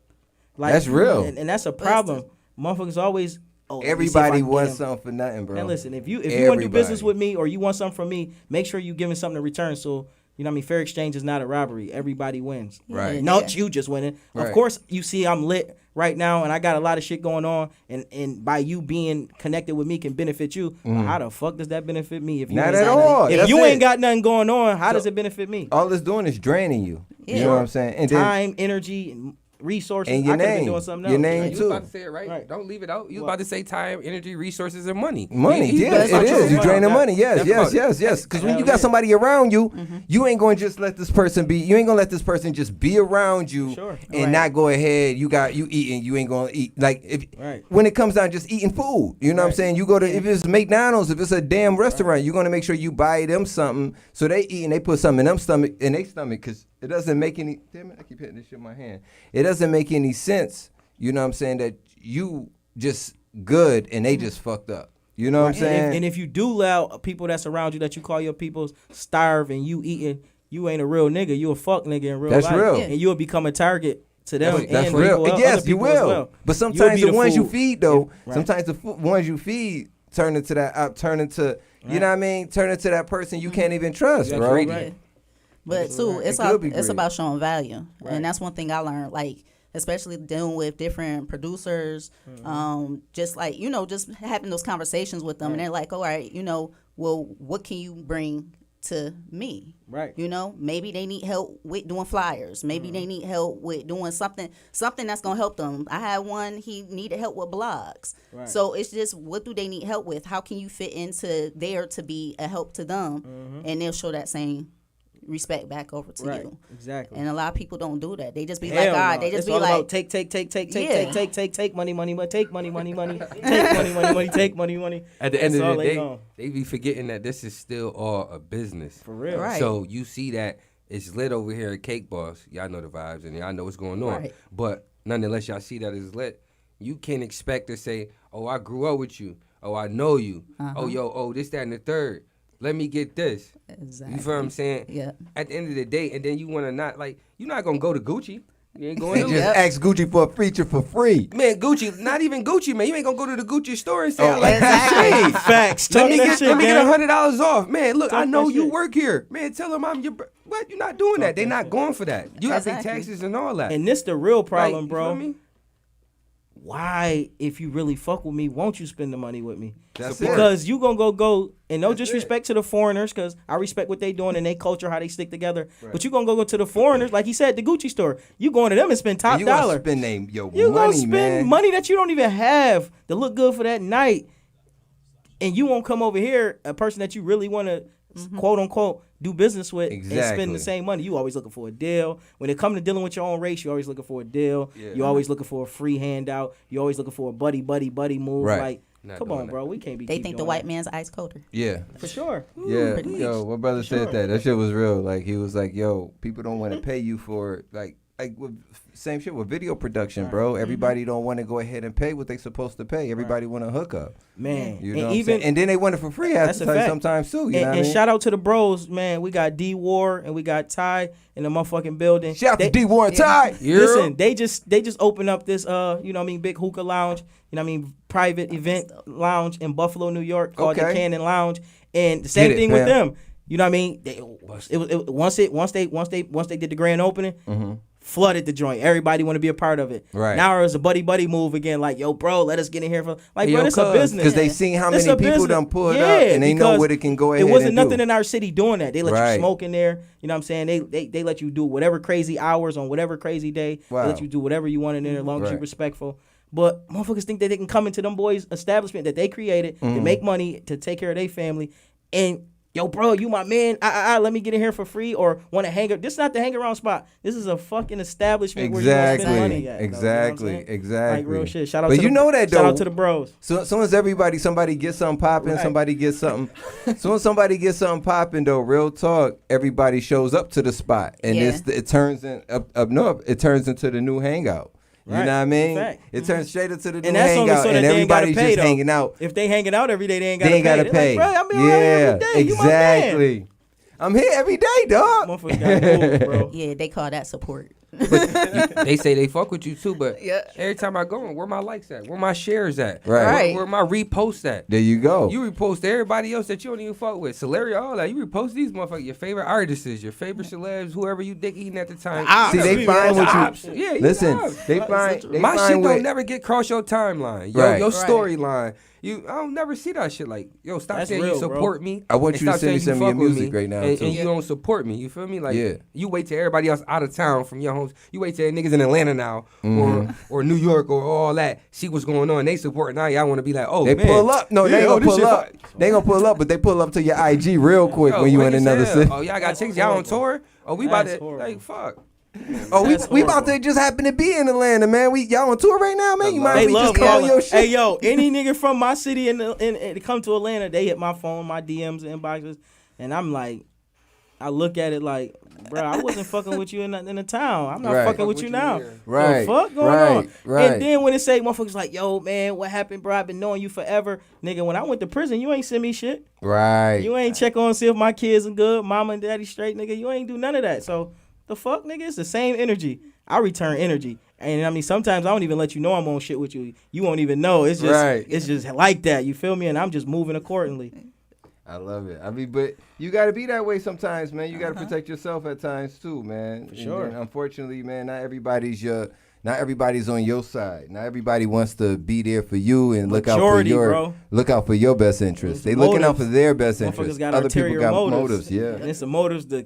Like, That's real. and that's a problem. Motherfuckers always. Oh, let me see if I Everybody can get wants him. something for nothing, bro. Now listen, if you want to do business Everybody. with me or you want something from me, make sure you giving something in return. So you know what I mean. Fair exchange is not a robbery. Everybody wins. Right. Not you just winning. Right. Of course, you see I'm lit right now, and I got a lot of shit going on. And by you being connected with me can benefit you. How the fuck does that benefit me? If you Not ain't at got all. nothing- If That's you it. ain't got nothing going on, how does it benefit me? All it's doing is draining you. You Yeah. know what I'm saying? And then, Time, energy, and resources. And your I could have been name. doing something else. Your name You was too. about to say it right. Right. Don't leave it out. You was about to say time, energy, resources, and money. Money, He- yeah, he- it is. You money. drain the money. Yes, That's yes, about yes. Because when Hell you got yeah. somebody around you, you ain't going to just let this person be. You ain't going to let this person just be around you Sure. and Right. not go ahead. You eating. You ain't going to eat. Like if Right. when it comes down just eating food, you know what I'm Right. saying? You go to if it's McDonald's, if it's a damn restaurant, you're going to make sure you buy them something so they eat and they put something in their stomach because it doesn't make any. Damn it! I keep hitting this shit in my hand. It doesn't make any sense. You know what I'm saying? That you just good and they just fucked up. You know what I'm saying? And if you do allow people that's around you that you call your peoples starve and you eating, you ain't a real nigga. You a fuck nigga in real That's life. real. And you'll become a target to them That's and real. people, other Yes, you people as will. well. But You'll sometimes be the ones you fool. feed, though, Right. sometimes the ones you feed turn into you know what I mean? Turn into that person you can't even trust, That's bro. right. Yeah. But too, It could be it's great. about showing value, Right. and that's one thing I learned. Like, especially dealing with different producers, just like just having those conversations with them, and they're like, "All right, well, what can you bring to me?" Right. Maybe they need help with doing flyers. Maybe they need help with doing something that's gonna help them. I had one; he needed help with blogs. Right. So it's just, what do they need help with? How can you fit into there to be a help to them, and they'll show that same respect back over to Right. you. Exactly. And a lot of people don't do that. They just be Hell like, God, no. they just It's be all like, about take, Yeah. take money, take money, take money, take money. At the end That's of all the they day, know. they be forgetting that this is still all a business. For real. Right. So you see that it's lit over here at Cake Boss. Y'all know the vibes and y'all know what's going on. Right. But nonetheless, y'all see that it's lit. You can't expect to say, oh, I grew up with you. Oh, I know you. Oh, yo, this, that, and the third. Let me get this. Exactly. You feel what I'm saying? Yeah. At the end of the day, and then you want to not, like, you're not going to go to Gucci. You ain't going And to just ask Gucci for a feature for free. Man, Gucci, not even Gucci, man. You ain't gonna go to the Gucci store and say, Oh, I like exactly. this shade. Facts. Let Talk me that get shit, gang. $100 off. Man, look, I Talk know that you shit. work here. Man, tell them I'm your what? You're not doing that. They that not shit. going for that. You got to pay Exactly. taxes and all that. And this the real Like, problem, you bro. feel me? Why, if you really fuck with me, won't you spend the money with me? That's it. Because you gonna go, and no disrespect to the foreigners, because I respect what they doing and they culture, how they stick together. But you gonna go to the foreigners, like he said, the Gucci store. You going to them and spend top And you gonna dollar. spend your You gonna money, spend man. money that you don't even have to look good for that night, and you won't come over here, a person that you really want to quote unquote do business with, and spend Exactly. the same money. You always looking for a deal. When it comes to dealing with your own race, you always looking for a deal. Yeah. You always looking for a free handout. You always looking for a buddy move. Right. Like, Not Come doing on, that. bro. We can't be. They keep think the doing white that. man's ice colder. Yeah. For sure. Yeah, pretty much. yo, my brother said Sure. that. That shit was real. Like he was like, yo, people don't want to pay you for like with same shit with video production, bro. Everybody don't want to go ahead and pay what they supposed to pay. Everybody want to hook up. Man, You and know what I'm even saying? And then they want it for free half That's the a time fact. sometimes too. You know and, what I and mean? shout out to the bros, man. We got D War and we got Ty in the motherfucking building. Shout out to They- D War and Ty. Listen, they just opened up this you know what I mean, big hookah lounge, you know what I mean, private event lounge in Buffalo, New York called the Okay. Cannon Lounge. And the same Get it, thing with fam. them. You know what I mean? Once they did the grand opening, flooded the joint. Everybody want to be a part of it. Right. Now it's a buddy move again. Like, yo, bro, let us get in here for like, Hey, bro, yo, it's a cuz, business. Because they seen how It's many a people business. done pulled Yeah, up and they know because what it can go ahead It wasn't and nothing do. in our city doing that. They let Right. you smoke in there. You know what I'm saying? They let you do whatever crazy hours on whatever crazy day. Wow. They let you do whatever you want in there as long as you're Right. respectful. But motherfuckers think that they can come into them boys' establishment that they created to make money, to take care of their family. And, yo, bro, you my man. Let me get in here for free or want to hang. This is not the hang around spot. This is a fucking establishment where you want to spend money at. Exactly. Like real shit. Shout out But to you know that, Shout though. out to the bros. So soon as somebody gets something popping, Right. somebody gets something. Soon as somebody gets something popping, though, real talk, everybody shows up to the spot, and Yeah. it turns in up north. It turns into the new hangout. You Right. know what I mean? Fact. It turns straight into the new And that's only hangout, so that and they ain't gotta everybody's pay, just though. hanging out. If they hanging out every day, they ain't They ain't gotta They're pay. Like, bro, I mean, every day. You my man. exactly. I'm here every day, dog. Motherfuckers got moves, bro. Yeah, they call that support. They say they fuck with you too, but Yeah. every time I go, where my likes at? Where my shares at? Right. Where my reposts at? There you go. You repost everybody else that you don't even fuck with. Celeria, all that. You repost these motherfuckers, your favorite artists, your favorite celebs, whoever you dick eating at the time. See, they find what you. Yeah, you Listen, know. they find My find shit what- don't never get cross your timeline. Right. Your Right. storyline. I don't never see that shit. Like, yo, stop That's saying real, you support bro. me. I want and you to stop send me saying some of you your fuck with music me, right now, and too. you don't support me. You feel me? Like, Yeah. you wait till everybody else out of town from your homes. You wait till niggas in Atlanta now, or New York, or all that. See what's going on. They support now. Y'all want to be like, oh, They man. pull up. No, they Yeah, ain't oh, gonna this pull shit up. fire. They ain't gonna pull up, but they pull up to your IG real quick Yo, when you quick in as another hell. city. Oh, y'all got tickets. Y'all on tour? Oh, we about That's to horrible. like fuck. Oh, That's we about horrible. to just happen to be in Atlanta, man. Y'all on tour right now, man. You might They be love just calling calling. your shit. Hey, yo, any nigga from my city and to come to Atlanta, they hit my phone, my DMs, and inboxes, and I'm like, I look at it like, bro, I wasn't fucking with you in the town. I'm not Right. fucking with you now. Right, The fuck going right, on? right. And then when it say motherfuckers like, yo, man, what happened, bro? I've been knowing you forever, nigga. When I went to prison, you ain't send me shit. Right. You ain't check on see if my kids are good, mama and daddy straight, nigga. You ain't do none of that. So the fuck, nigga, it's the same energy. I return energy. And I mean, sometimes I don't even let you know I'm on shit with you. You won't even know. It's just Right. it's just like that. You feel me? And I'm just moving accordingly. I love it. I mean, but you got to be that way sometimes, man. You got to protect yourself at times too, man. For sure. Unfortunately, man, not everybody's on your side. Not everybody wants to be there for you and look Majority, bro. out for your best interest. They looking out for Motives. their best Motherfuckers interest. got Other people ulterior got motives. Yeah. And it's the motives the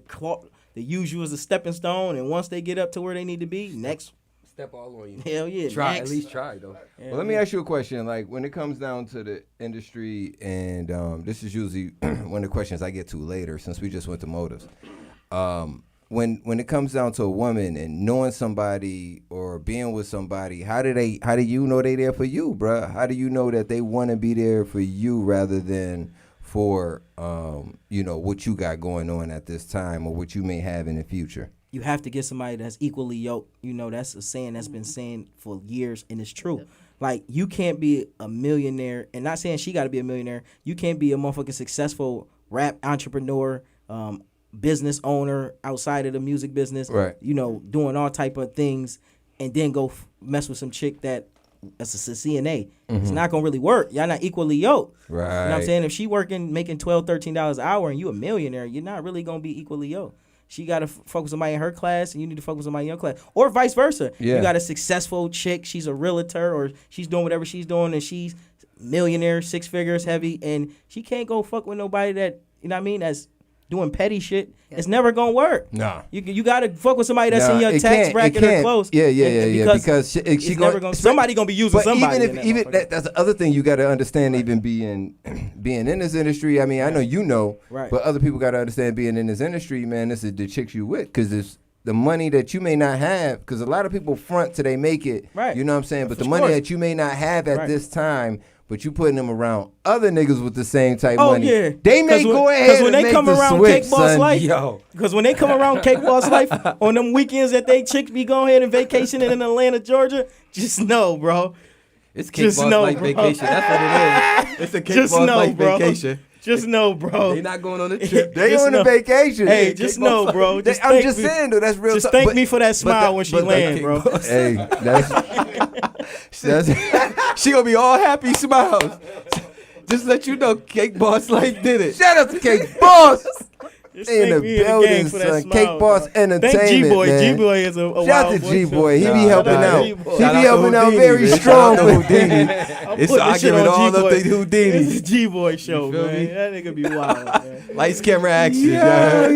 use you as a stepping stone. And once they get up to where they need to be, next, Step all on you. hell yeah, Try, next. at least try though. Well, let me ask you a question. Like, when it comes down to the industry, and this is usually one of the questions I get to later, since we just went to motives. When it comes down to a woman and knowing somebody or being with somebody, how do you know they there for you, bruh? How do you know that they want to be there for you rather than for what you got going on at this time or what you may have in the future? You have to get somebody that's equally yoked. You know, that's a saying that's been saying for years, and it's true. Like, you can't be a millionaire, and not saying she got to be a millionaire. You can't be a motherfucking successful rap entrepreneur, business owner outside of the music business, Right. you know, doing all type of things, and then go mess with some chick that's a CNA. It's not going to really work. Y'all not equally yoked. Right. You know what I'm saying? If she making $12, $13 an hour and you a millionaire, you're not really going to be equally yoked. She got to focus on somebody in her class, and you need to focus on somebody in your class. Or vice versa. Yeah. You got a successful chick, she's a realtor, or she's doing whatever she's doing, and she's millionaire, 6 figures heavy, and she can't go fuck with nobody that, you know what I mean, that's doing petty shit. It's never going to work. Nah. You got to fuck with somebody that's Nah, in your it tax can't, bracket it or can't. close. Yeah. Because she it's gonna, never gonna, somebody going to be using But somebody. even that's the other thing you got to understand. Even being in this industry, I mean, I know you know, Right. but other people got to understand being in this industry, man. This is the chicks you with, because it's the money that you may not have, because a lot of people front till they make it. Right. You know what I'm saying? But For the money sure. that you may not have at Right. this time, but you putting them around other niggas with the same type Oh money. yeah, They may go ahead when and they make come the around switch, Cake Boss son. Life, Yo. because when they come around Cake Boss Life on them weekends that they chicks be going ahead and vacationing in Atlanta, Georgia, just know, bro. It's Cake Just Boss know, like bro. vacation. That's what it is. It's a Cake Just Boss know, like bro. vacation. Just know, bro. They not going on a trip. They Just on a know. vacation. Hey, just know, bro. They- Just I'm thank just me. saying though, that's real. Just talk. thank But- me for that smile when she but land, bro. Hey, that's She gonna be all happy smiles. Just let you know, Cake Boss Life did it. shout out to Cake Boss. Just In thank the me and building, gang for that son. smile, Cake Boss bro. Entertainment, Thank G-Boy. man. G-Boy is a Shout out wild to boy, G-Boy. He too. be Nah, helping nah, out. G-Boy. He Shout be out to helping out Houdini, very man. strong. Shout out to Houdini. I'm It's putting this shit argument on all G-Boy. up to Houdini. It's a G-Boy show, feel man. me? That nigga be wild, man. Lights, camera, action. Yeah,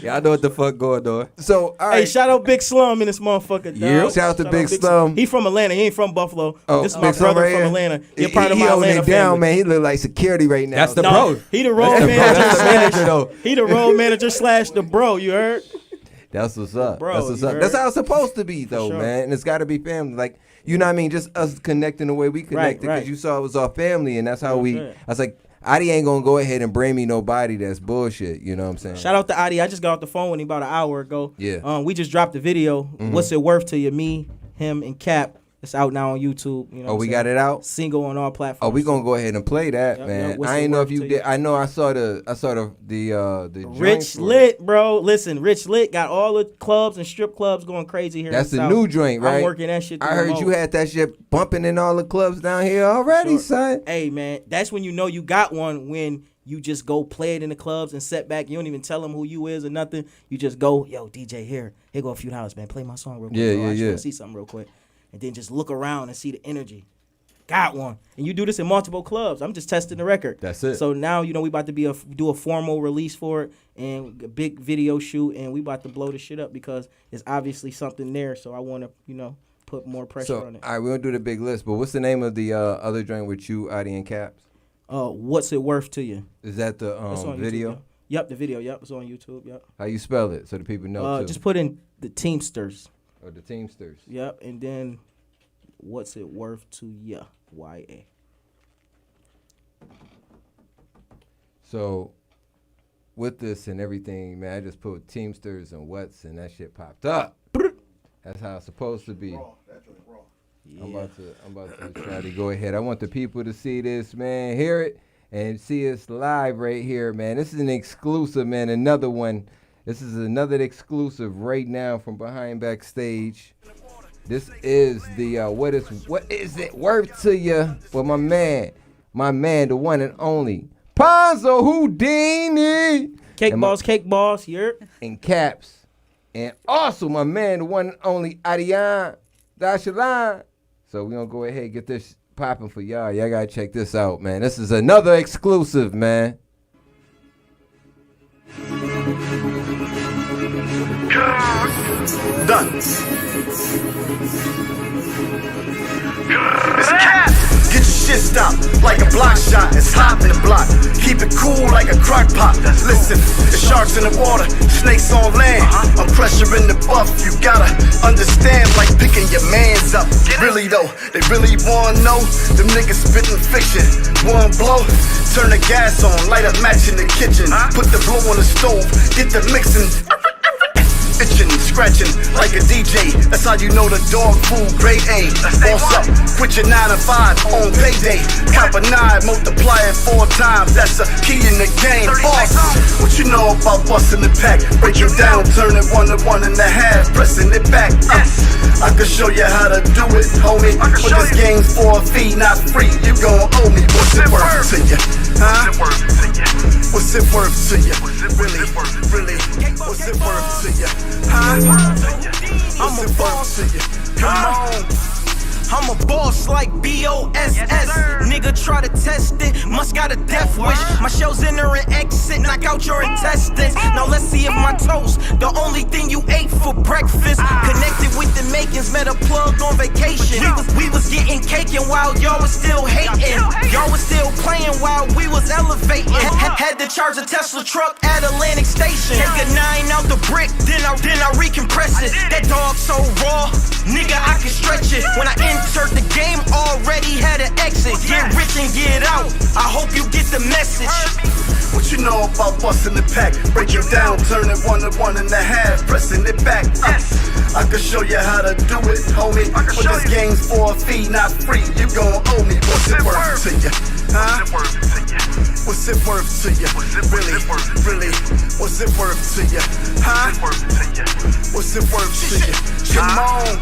Y'all know what the fuck going on. So, all right. Hey, shout out Big Slum in this motherfucker, dog. Yeah. Shout out to Big Slum. He from Atlanta. He ain't from Buffalo. Oh, This is my Big Slum brother right from here. Atlanta. You're part of He my holding Atlanta it down, family. man. He look like security right now. That's the No, bro. he the road That's the manager. manager, though. He the road manager / the bro. You heard? That's what's up. Bro, That's what's you up. heard? That's how it's supposed to be, though, sure. man. And it's got to be family. Like, you know what I mean? Just us connecting the way we connected because right. you saw it was our family, and that's how we. right. I was like, Adi ain't gonna go ahead and bring me nobody that's bullshit. You know what I'm saying? Shout out to Adi. I just got off the phone with him about an hour ago. Yeah. We just dropped the video. What's it worth to you? Me, him, and Cap. It's out now on YouTube. You know Oh, what we I'm got saying? it out. Single on all platforms. Oh, we gonna go ahead and play that, Yep, man. yep. What's I it ain't know if worth you to did. you? I know I saw the joint Rich for it. Lit, bro. Listen, Rich Lit got all the clubs and strip clubs going crazy here. That's in the South. new joint, right? I'm working that shit. I through heard the you most. had that shit bumping in all the clubs down here already, Sure. son. Hey man, that's when you know you got one when you just go play it in the clubs and set back. You don't even tell them who you is or nothing. You just go, yo, DJ, here go a few dollars, man. Play my song real quick. Yeah, bro. I yeah, just yeah. wanna see something real quick, and then just look around and see the energy. Got one, and you do this in multiple clubs. I'm just testing the record. That's it. So now you know we about to do a formal release for it and a big video shoot, and we about to blow the shit up because there's obviously something there. So I want to put more pressure So, on it. all right, we're gonna do the big list. But what's the name of the other joint with you, Adi, and Caps? What's it worth to you? Is that the It's on video? YouTube, yeah. Yep, the video. Yep, it's on YouTube. Yep. How you spell it so the people know too? Just put in the Teamsters. Or the Teamsters. Yep, and then what's it worth to ya? YA. So with this and everything, man, I just put Teamsters and what's and that shit popped up. That's how it's supposed to be. I'm about to try to go ahead. I want the people to see this, man, hear it, and see us live right here, man. This is an exclusive, man. Another one. This is another exclusive right now from behind Backstage. This is the what is it worth to you for my man, the one and only Ponzo Houdini. Cake And boss, you're and Caps. And also my man, the one and only Adian Dashalan. So we're gonna go ahead and get this popping for y'all. Y'all gotta check this out, man. This is another exclusive, man. Done. Get your shit stopped like a block shot. It's hot in the block. Keep it cool like a crock pot. Listen, the sharks in the water, snakes on land. I'm pressure in the buff. You gotta understand, like picking your mans up. Really though, they really wanna know. Them niggas spitting fiction. One blow, turn the gas on, light a match in the kitchen. Put the blow on the stove, get the mixing. Itching, scratching like a DJ. That's how you know the dog food grade A. Boss up, quit your 9 to 5 on payday. Cop a 9, multiply it 4 times. That's a key in the game. Boss, what you know about busting the pack? Break it down, turn it 1 to 1.5, pressing it back. I can show you how to do it, homie. But this game's for a fee, not free. You gon' owe me. What's it worth to you? Huh? What's it worth to you? Really? What's it worth to you? Huh? What's it worth to you? Come on. I'm a boss like B-O-S-S. Nigga try to test it, must got a death wish. My shell's enter and exit, knock out your intestines. Now let's see if my toast, the only thing you ate for breakfast. Connected with the makings, met a plug on vacation. We was getting caking while y'all was still hating. Y'all was still playing while we was elevating. Had to charge a Tesla truck at Atlantic Station. Take a 9 out the brick, then I recompress it. That dog so raw, nigga I can stretch it. When I entered the game, already had an exit. Get rich and get out. I hope you get the message. What you know about busting the pack? Break it down, turning 1 to 1.5, pressing it back. I can show you how to do it, homie. But this game's for a fee, not free. You gon' owe me. What's it worth to you? Huh? What's it worth to you? Really? What's it worth to you? Huh? What's it worth to you? Come on.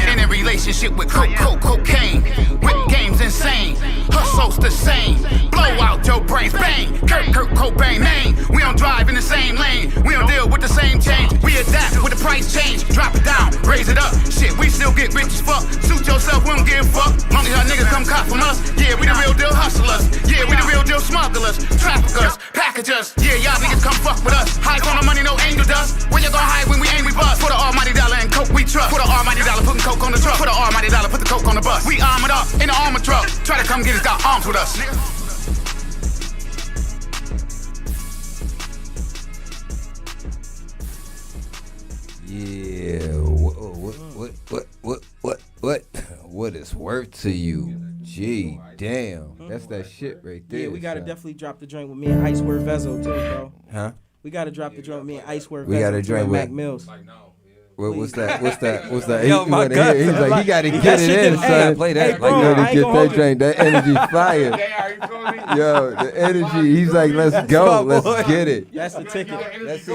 In a relationship with cocaine. Whip game's insane. Hustle's the same. Blow out your brains, bang. Kurt Cobain name. We don't drive in the same lane. We don't deal with the same change. We adapt with the price change. Drop it down, raise it up. Shit, we still get rich as fuck. Suit yourself, we don't give a fuck. Long as y'all niggas come cop from us. Yeah, we the real deal hustlers. Yeah, we the real deal smugglers. Traffickers, packagers. Yeah, y'all niggas come fuck with us. Hide on the money, no angel dust. Where you gonna hide when we aim, we bust? For the almighty dollar and coke we trust. For the almighty dollar, putting coke on the truck. For the almighty dollar, put the coke on the bus. We armored up in the armor truck. Try to come get us, got arms with us. Yeah, what is worth to you? Gee, damn, that's that shit right there. Yeah, we gotta son. definitely drop the joint with me and Icewear Vezo too, bro. Huh? We gotta drop the joint with me and Icewear Vezo. We gotta too, drink and with Mac Mills. What's that? Yo, He my wanna God. hear it. He's like, he gotta That get it shit in, did- son. hey, play that. hey, bro, You I gotta ain't get gonna that hold you. drink, that energy fire. Yo, the energy. He's like, let's go, my boy. let's get it. That's the ticket. Let's see.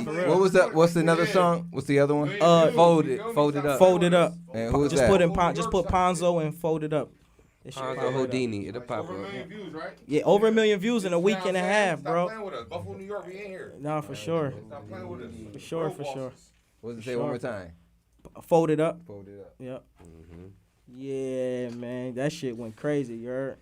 for real. What was that? What's another song? What's the other one? Fold it up. Fold it up. And who was Just that? just put Ponzo and fold it up. That shit Ponzo fire up. Houdini, it'll pop up. Views, right? Yeah, over 1 million views in a week and a half, Stop bro. playing with us. Buffalo, New York, we ain't here. Nah, for sure. Stop playing with us. For sure, for sure. What's it say one more time? Fold it up. Fold it up. Yep. Yeah, man. That shit went crazy, you heard?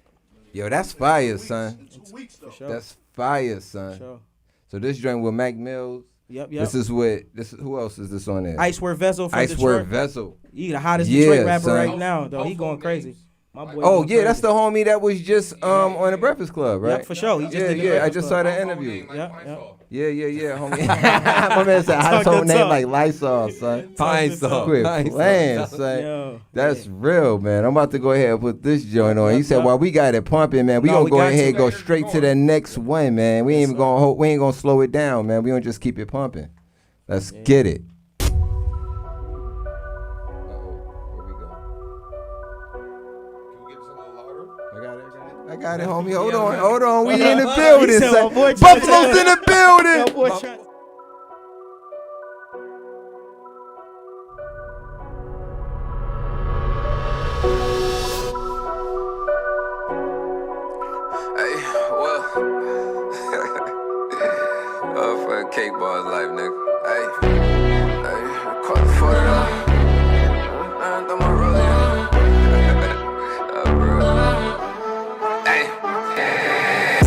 Yo, that's fire, son. 2 weeks, though. For sure. That's fire, For son. sure. So this joint with Mac Mills. Yep. This is who else is this on there? Icewear Vezo from Icewear Detroit. Vessel. He the hottest Yeah, Detroit rapper son. right now, though. He going crazy. My boy. Oh going yeah, that's crazy. the homie that was just on the Breakfast Club, right? Yep, for sure. He just Yeah, did the yeah. I Breakfast just Club. saw the interview. Yep. Yeah, homie. My man said I Talk whole good name talk. like Lysol, son. Pine Sol. Quit Pine Sol. playing, son. Yo, That's real, man. I'm about to go ahead and put this joint on. He said, Yep. "Well, we got it pumping, man. We No, gonna we go got ahead to. and go straight to the next one, man. We ain't even gonna we ain't gonna slow it down, man. We gonna just keep it pumping. Let's get it." I got it, homie. Hold on. We in the building, He said, son. my boy Buffalo's in the building. Yo, boy, try- Hey, well, for cake bars life, nigga. Hey, caught the photo. Throw my roll Hey,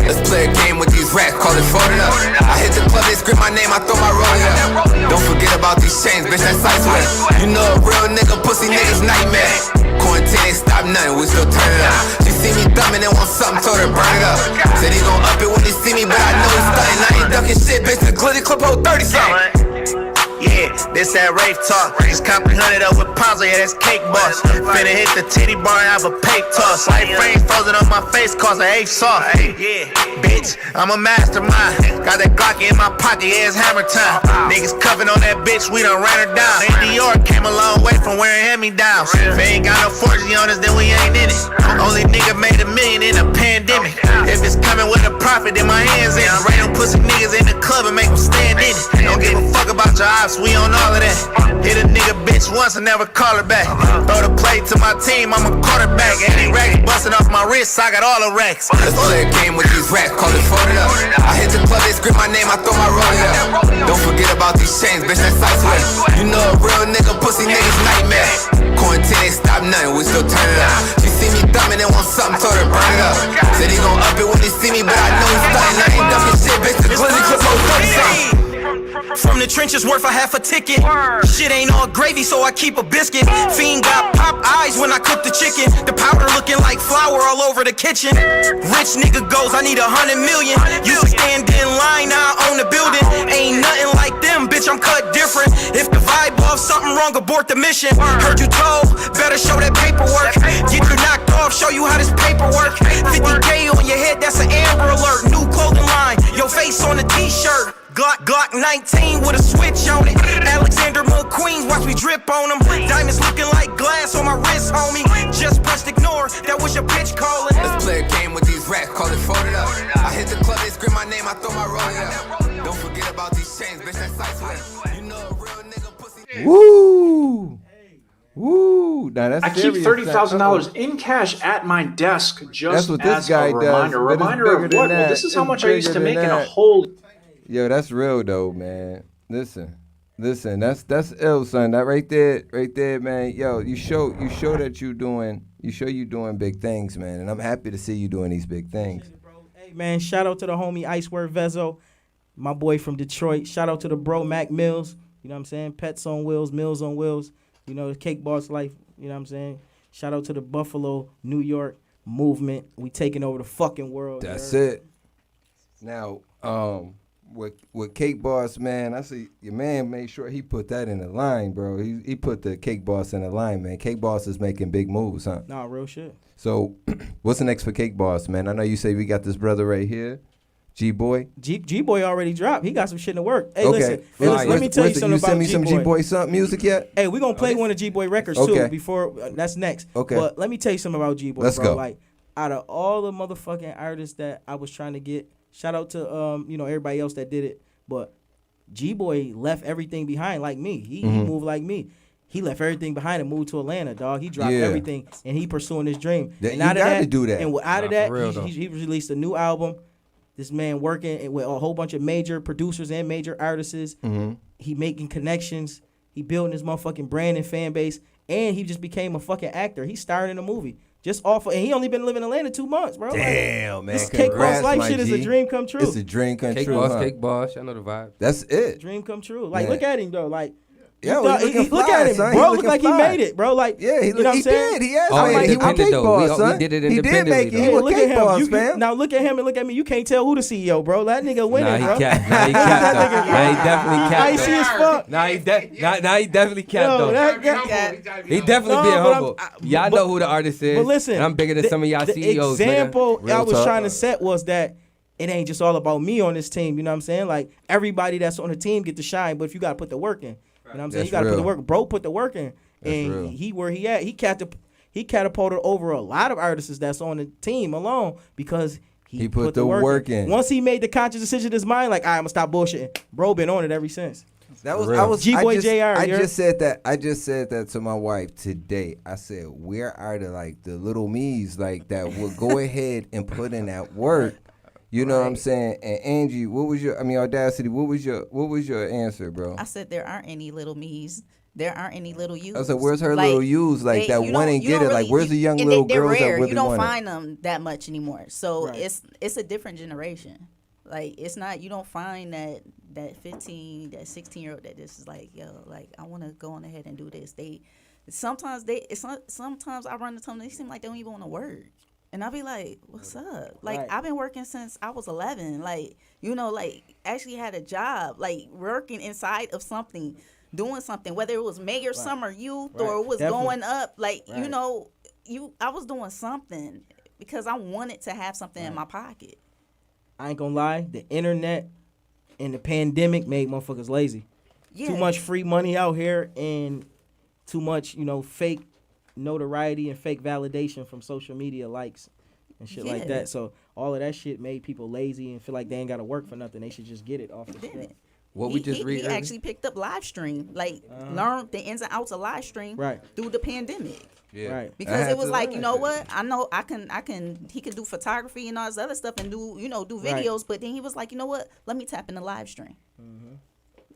let's play a game with these rats, call it folded up. I hit the club, they scream my name, I throw my roll up. Don't forget about these chains, bitch, that's ice. You know a real nigga, pussy niggas nightmare. Quarantine ain't stop nothing, we still turn it up. She see me thumbing and want something, told her burn it up. Said he gon' up it when he see me, but I know he's stunning. I ain't ducking shit, bitch, the glitty clip hold 30 something. Yeah, this that rave talk. Just comprehended up with Ponzo, yeah, that's cake boss. Finna hit the titty bar and have a pay toss. Like frames frozen on my face, cause I ate soft. Yeah, bitch, I'm a mastermind. Got that Glock in my pocket, yeah, it's hammer time. Niggas cuffing on that bitch, we done ran her down. In New York, came a long way from wearing hand-me-downs. If we ain't got no fortune on us, then we ain't in it. Only nigga made $1 million in a pandemic. If it's coming with a profit, then my hands in. I rate them pussy niggas in the club and make them stand in it. Don't give a fuck about your ops, we on all of that. Hit a nigga bitch once and never call her back. Throw the plate to my team, I'm a quarterback. Any rack busting off my wrist, I got all the racks. Let's play a game with these rats, call it folded up. I hit the club, they scream my name, I throw my roll up. Don't forget about these chains, bitch, that's ice. You know a real nigga, pussy niggas nightmare. Quarantine ain't stop nothing, we still turn it up. She see me thumbing and want something, told her burn it up. Said he gon' up it when he see me, but I know he's stunning. I ain't ducking shit, bitch, the glizzy clip hold 30 something. From the trenches worth a half a ticket. Shit ain't all gravy, so I keep a biscuit. Fiend got pop eyes when I cook the chicken. The powder looking like flour all over the kitchen. Rich nigga goes, I need 100 million. Used to stand in line, now I own the building. Ain't nothing like them, bitch, I'm cut different. If the vibe off, something wrong, abort the mission. Heard you told, better show that paperwork. Get you knocked off, show you 19 with a switch on it. Alexander McQueen, watch me drip on them. Diamonds looking like glass on my wrist, homie. Just pressed ignore, that was your bitch calling. Let's play a game with these racks, call it folded up. I hit the club, they scream my name, I throw my rollie up. Don't forget about these chains, bitch, that's ice sweat. You know a real nigga pussy. Woo! Woo! Now that's I keep $30,000 in cash at my desk just That's what this as guy a does, reminder. but it's Reminder bigger of than what? Well, that. this is how It's much I used bigger to than make in a that. whole. Yo, that's real though, man. Listen, that's ill, son. That right there, man. Yo, you show that you doing big things, man. And I'm happy to see you doing these big things. Hey, man, shout out to the homie Icewear Vezo, my boy from Detroit. Shout out to the bro Mac Mills. You know what I'm saying? Pets on Wheels, Mills on Wheels. You know, the Cake Boss Life. You know what I'm saying? Shout out to the Buffalo, New York movement. We taking over the fucking world. That's it. Now, with Cake Boss, man, I see your man made sure he put that in the line, bro. He put the Cake Boss in the line, man. Cake Boss is making big moves, huh? Nah, real shit. So, what's the next for Cake Boss, man? I know you say we got this brother right here, G-Boy. G-Boy already dropped. He got some shit in the work. Hey, Okay. listen. Hey, listen, let me tell you something You about send me some G-Boy. G-Boy music yet? Hey, we're going to play one of G-Boy records, Okay. too, before, that's next. Okay. But let me tell you something about G-Boy, Let's bro. go. Like, out of all the motherfucking artists that I was trying to get, shout out to, everybody else that did it, but G-Boy left everything behind like me. He moved like me. He left everything behind and moved to Atlanta, dog. He dropped everything, and he pursuing his dream. Yeah, and you gotta do that. And out of Nah, that, for real, though. he released a new album. This man working with a whole bunch of major producers and major artists. He making connections. He building his motherfucking brand and fan base. And he just became a fucking actor. He starred in a movie. Just off of, and he only been living in Atlanta 2 months, bro. Damn, man. This Cake Boss Congrats, Life my shit is a G. dream come true. It's a dream come Cake true, Boss, huh? Cake Boss. Y'all know the vibe. That's it. Dream come true. Like, Man. look at him, though. Like, Yo, he he looking look fly, at him, son. bro. He Look looking like fly. he made it, bro. Like, Yeah, you know what I'm saying? did. He has Oh, made it. He was independent, Cake though. Boss, We son. did it He did independently, make it. though. He Yeah, was look Cake at Boss, him. fam. Now look at him and look at me. You can't tell who the CEO, bro. That nigga winning, Nah, he bro. capped. Nah, he capped. though. Nah, he definitely capped. I ain't see though. his fuck. Nah, he definitely capped Yo, though. that guy. He definitely No, being but humble. I'm- Y'all but- know who the artist is. But listen, and I'm bigger than some of y'all the CEOs. example Real I was talk. trying to set was that it ain't just all about me on this team. You know what I'm saying? Like, everybody that's on the team get to shine, but if you got to put the work in. You know what I'm saying? That's You got to put the real. work. Bro put the work in. And real. he where he at. He catapulted over a lot of artists that's on the team alone because He put the work in. Once he made the conscious decision in his mind, like, all right, I'm going to stop bullshitting. Bro been on it ever since. That was real. I was G-Boy I just, JR, I you're- just said that. I just said that to my wife today. I said, where are the little me's like that will go ahead and put in that work? You know what I'm saying? And Angie, Audacity, what was your answer, bro? I said there aren't any little me's. There aren't any little yous. I said, where's her little yous like that you want don't- and you get don't it? Like, where's the young and little they're girls rare. that really You don't want find it? them that much anymore. So Right. it's a different generation. Like, it's not, you don't find that 15, that 16-year-old that this is like, yo, like, I want to go on ahead and do this. Sometimes I run into them, they seem like they don't even want to work. And I'll be like, what's up? Like, Right. I've been working since I was 11. Like, actually had a job, like, working inside of something, doing something, whether it was mayor, summer youth, Right. or it was Definitely. going up. Like, Right. I was doing something because I wanted to have something in my pocket. I ain't going to lie. The internet and the pandemic made motherfuckers lazy. Yeah. Too much free money out here and too much, fake notoriety and fake validation from social media likes and shit like Yeah. that. So all of that shit made people lazy and feel like they ain't got to work for nothing. They should just get it off the Didn't strip. it? What we just read He earlier? actually picked up live stream, like learned the ins and outs of live stream Right. through the pandemic. Yeah. Right. I Because had it was to like, learn you know that. what? I know he can do photography and all this other stuff and do Right. videos, but then he was like, you know what? Let me tap in the live stream.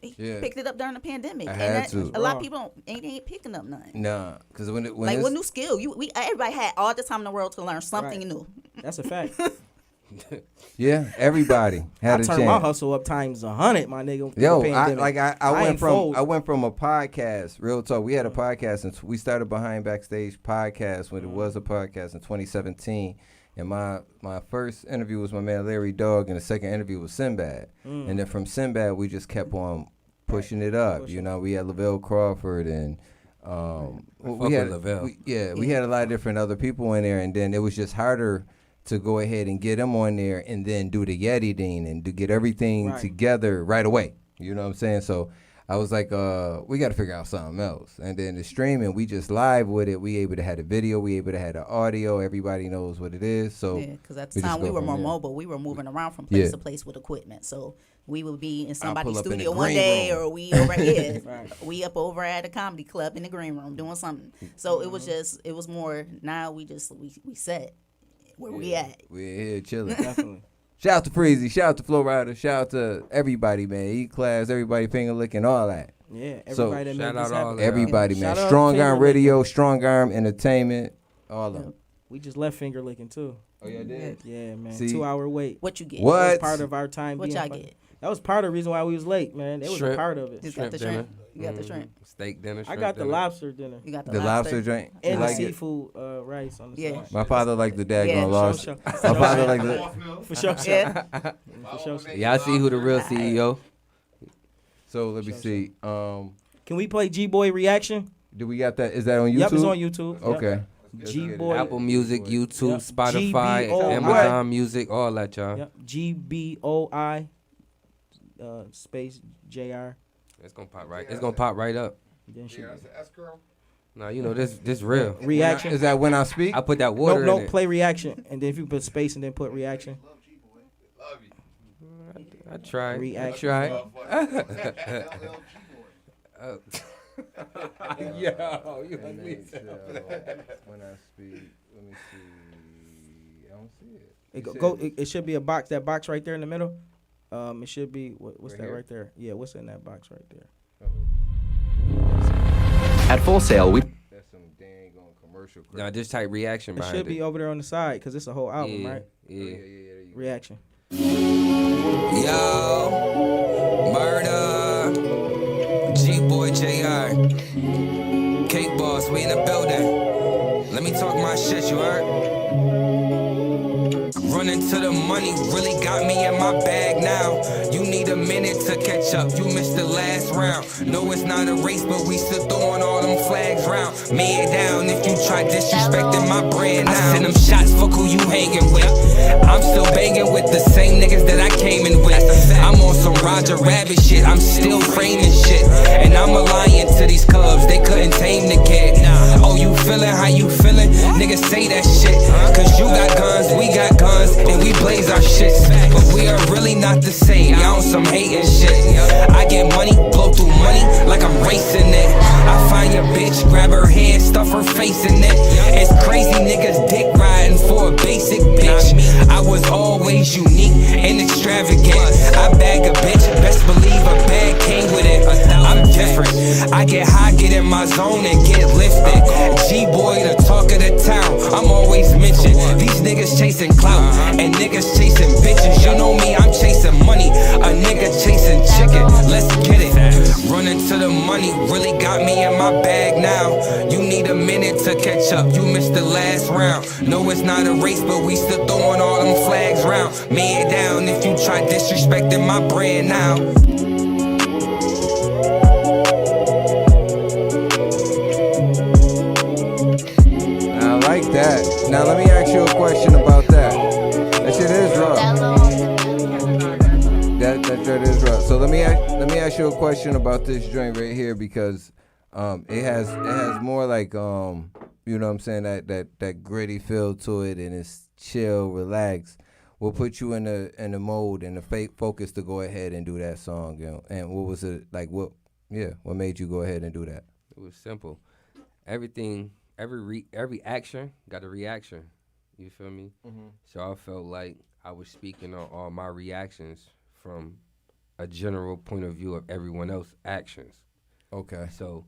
He Yeah. picked it up during the pandemic. I and had that, to. a lot of people ain't picking up nothing. Nah, because when Like, it's, what new skill? Everybody had all the time in the world to learn something Right. new. That's a fact. yeah, everybody I had a turned my chance. hustle up times 100, my nigga. through Yo, the pandemic. I ain't fold. went from a podcast, real talk. We had a podcast, and we started behind Backstage podcast when it was a podcast in 2017. And my first interview was my man Larry Dog, and the second interview was Sinbad. And then from Sinbad, we just kept on pushing it up. You know, we had Lavelle Crawford and we had Lavelle. we had a lot of different other people in there, and then it was just harder to go ahead and get them on there and then do the editing and to get everything Right. together right away. You know what I'm saying? So I was like, we got to figure out something else. And then the streaming, we just live with it. We able to have the video. We able to have the audio. Everybody knows what it is. So yeah, because at the time we were more mobile. We were moving around from place to place with equipment. So we would be in somebody's studio one day, or we over we up over at a comedy club in the green room doing something. So it was more. Now we set where we at. We're here chilling. Definitely. Shout out to Freezy. Shout out to Flow Rider. Shout out to everybody, man. E-Class, everybody finger licking, all that. Yeah, everybody So, that made shout this out all happen. that. Everybody, man. Shout out Strong Finger Arm Licking. Radio, Strong Arm Entertainment, all of them. We just left finger licking too. Oh, yeah, did? Yeah, man. See? 2-hour wait. What you get? That was What? part of our time. What being y'all fun. get? That was part of the reason why we was late, man. They was a Shrimp. part of it. You got the dinner. shrimp. You got the shrimp. Steak dinner. I shrimp got the dinner. lobster dinner You got The lobster joint. You and the like it? seafood rice on the Yeah. side. My father liked the daggone Yeah, lobster. sure. My father liked the. For sure. Yeah. For sure. Y'all see who the real CEO? So let me see. Can we play G-Boy reaction? Do we got that? Is that on YouTube? Yep, it's on YouTube. Yep. Okay. G-Boy. Apple Music, YouTube, Yep. Spotify, GBOI. Amazon Music, all that, y'all. Yep. GBOI space JR. It's gonna pop right. It's gonna pop right up. Then she That's girl. Nah, you know this real. reaction. Is that when I speak? I put that water No, in it. play reaction, and then if you put space and then put reaction. I tried. Reaction. I tried. Yo, you when I speak, let me see. I don't see it. It should be a box. That box right there in the middle. It should be what's Right that here? right there? Yeah, what's in that box right there? At Full Sail, we That's some dang on commercial. crap. Nah, just type reaction It behind should be over there on the side because it's a whole album, yeah, right? Yeah. There you go. Reaction. Yo, murder. G-Boy JR. Cake Boss, we in the building. Let me talk my shit, you heard? Running to the money really got me in my bag now. You need a minute to catch up, you missed the last round. No, it's not a race, but we still throwing all them flags round. Man down if you try disrespecting my brand now. I send them shots, fuck who you hanging with. I'm still banging with the same niggas that I came in with. I'm on some Roger Rabbit shit, I'm still framing shit. And I'm a lion to these cubs, they couldn't tame the kid. Oh, you feeling how you feeling? Niggas say that shit. Cause you got guns, we got guns, and we blaze our shit. But we are really not the same, y'all on some hating shit. I get money, blow through money like I'm racing it. I find your bitch, grab her hand, stuff her face in it. It's crazy niggas dick riding for a basic bitch. I was always unique and extravagant. I bag a bitch, best believe a bag came with it. I'm different, I get high, get in my zone and get lifted. G-Boy, the talk of the town, I'm always mentioned. These niggas chasing clout and niggas chasing bitches. You know me, I'm chasing money, a nigga chasing chicken. Let's get it. Running to the money really got me in my bag now. You need a minute to catch up, you missed the last round. No, it's not a race, but we still throwing all them flags round. Man down if you try disrespecting my brand now. I like that. Now let me ask you a question about that. That shit is rough. That shit is rough. So let me ask you a question about this joint right here because it has more like you know what I'm saying, that gritty feel to it, and it's chill, relaxed. Will put you in the mode and the focus to go ahead and do that song, you know. And what was it like? What made you go ahead and do that? It was simple. Everything, every action got a reaction. You feel me? Mm-hmm. So I felt like I was speaking on all my reactions from a general point of view of everyone else's actions. Okay. So,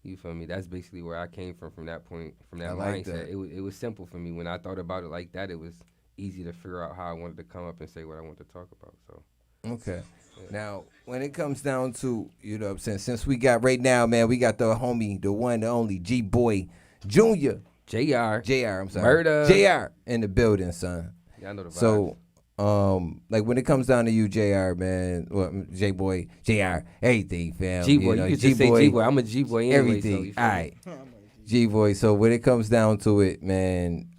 you feel me? That's basically where I came from that point, from that I like mindset. that. It was simple for me. When I thought about it like that, it was easy to figure out how I wanted to come up and say what I wanted to talk about. So. Okay. Now, when it comes down to, you know what I'm saying, since we got right now, man, we got the homie, the one, the only G-Boy Jr. JR, I'm sorry. Murder. JR in the building, son. Yeah, I know the vibes. So, like when it comes down to you, JR, man, well, J-Boy, JR, everything, fam. G-Boy, you know, could just say G-Boy. I'm a G-Boy anyway. Everything. So All right. G-Boy, so when it comes down to it, man,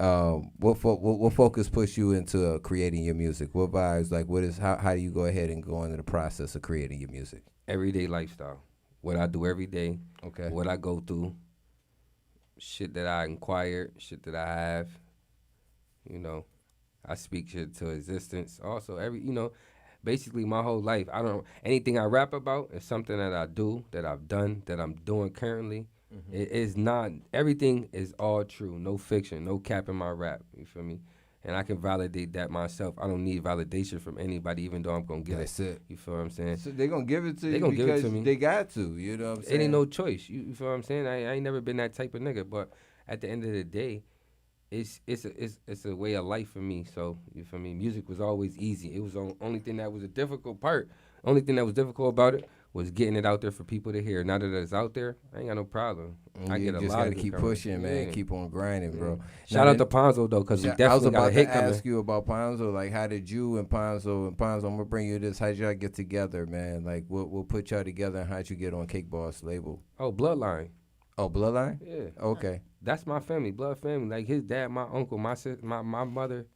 what focus push you into creating your music? What vibes, like, how do you go ahead and go into the process of creating your music? Everyday lifestyle. What I do every day. Okay. What I go through. Shit that I acquired. Shit that I have. You know, I speak shit to existence. Also, basically my whole life. Anything I rap about is something that I do, that I've done, that I'm doing currently. Mm-hmm. It is not, everything is all true. No fiction, no cap in my rap. You feel me? And I can validate that myself. I don't need validation from anybody, even though I'm going to get it. You feel what I'm saying? So they're going to give it to you gonna give it to me. They got to, you know what I'm saying? It ain't no choice. You feel what I'm saying? I ain't never been that type of nigga. But at the end of the day, it's a way of life for me. So, you feel me? Music was always easy. It was the only thing that was a difficult part. Only thing that was difficult about it was getting it out there for people to hear. Now that it's out there, I ain't got no problem. I get a just lot gotta of keep pushing, man. Keep on grinding, bro. Shout out to Ponzo though, because we definitely got a hit coming. I was about to ask you about Ponzo. Like, how did you and Ponzo, I'm gonna bring you this. How'd y'all get together, man? Like, we'll put y'all together, and how'd you get on Cake Boss label? Oh, Bloodline. Oh, Bloodline? Yeah. Okay. That's my family, blood family. Like his dad, my uncle, my sister, my mother.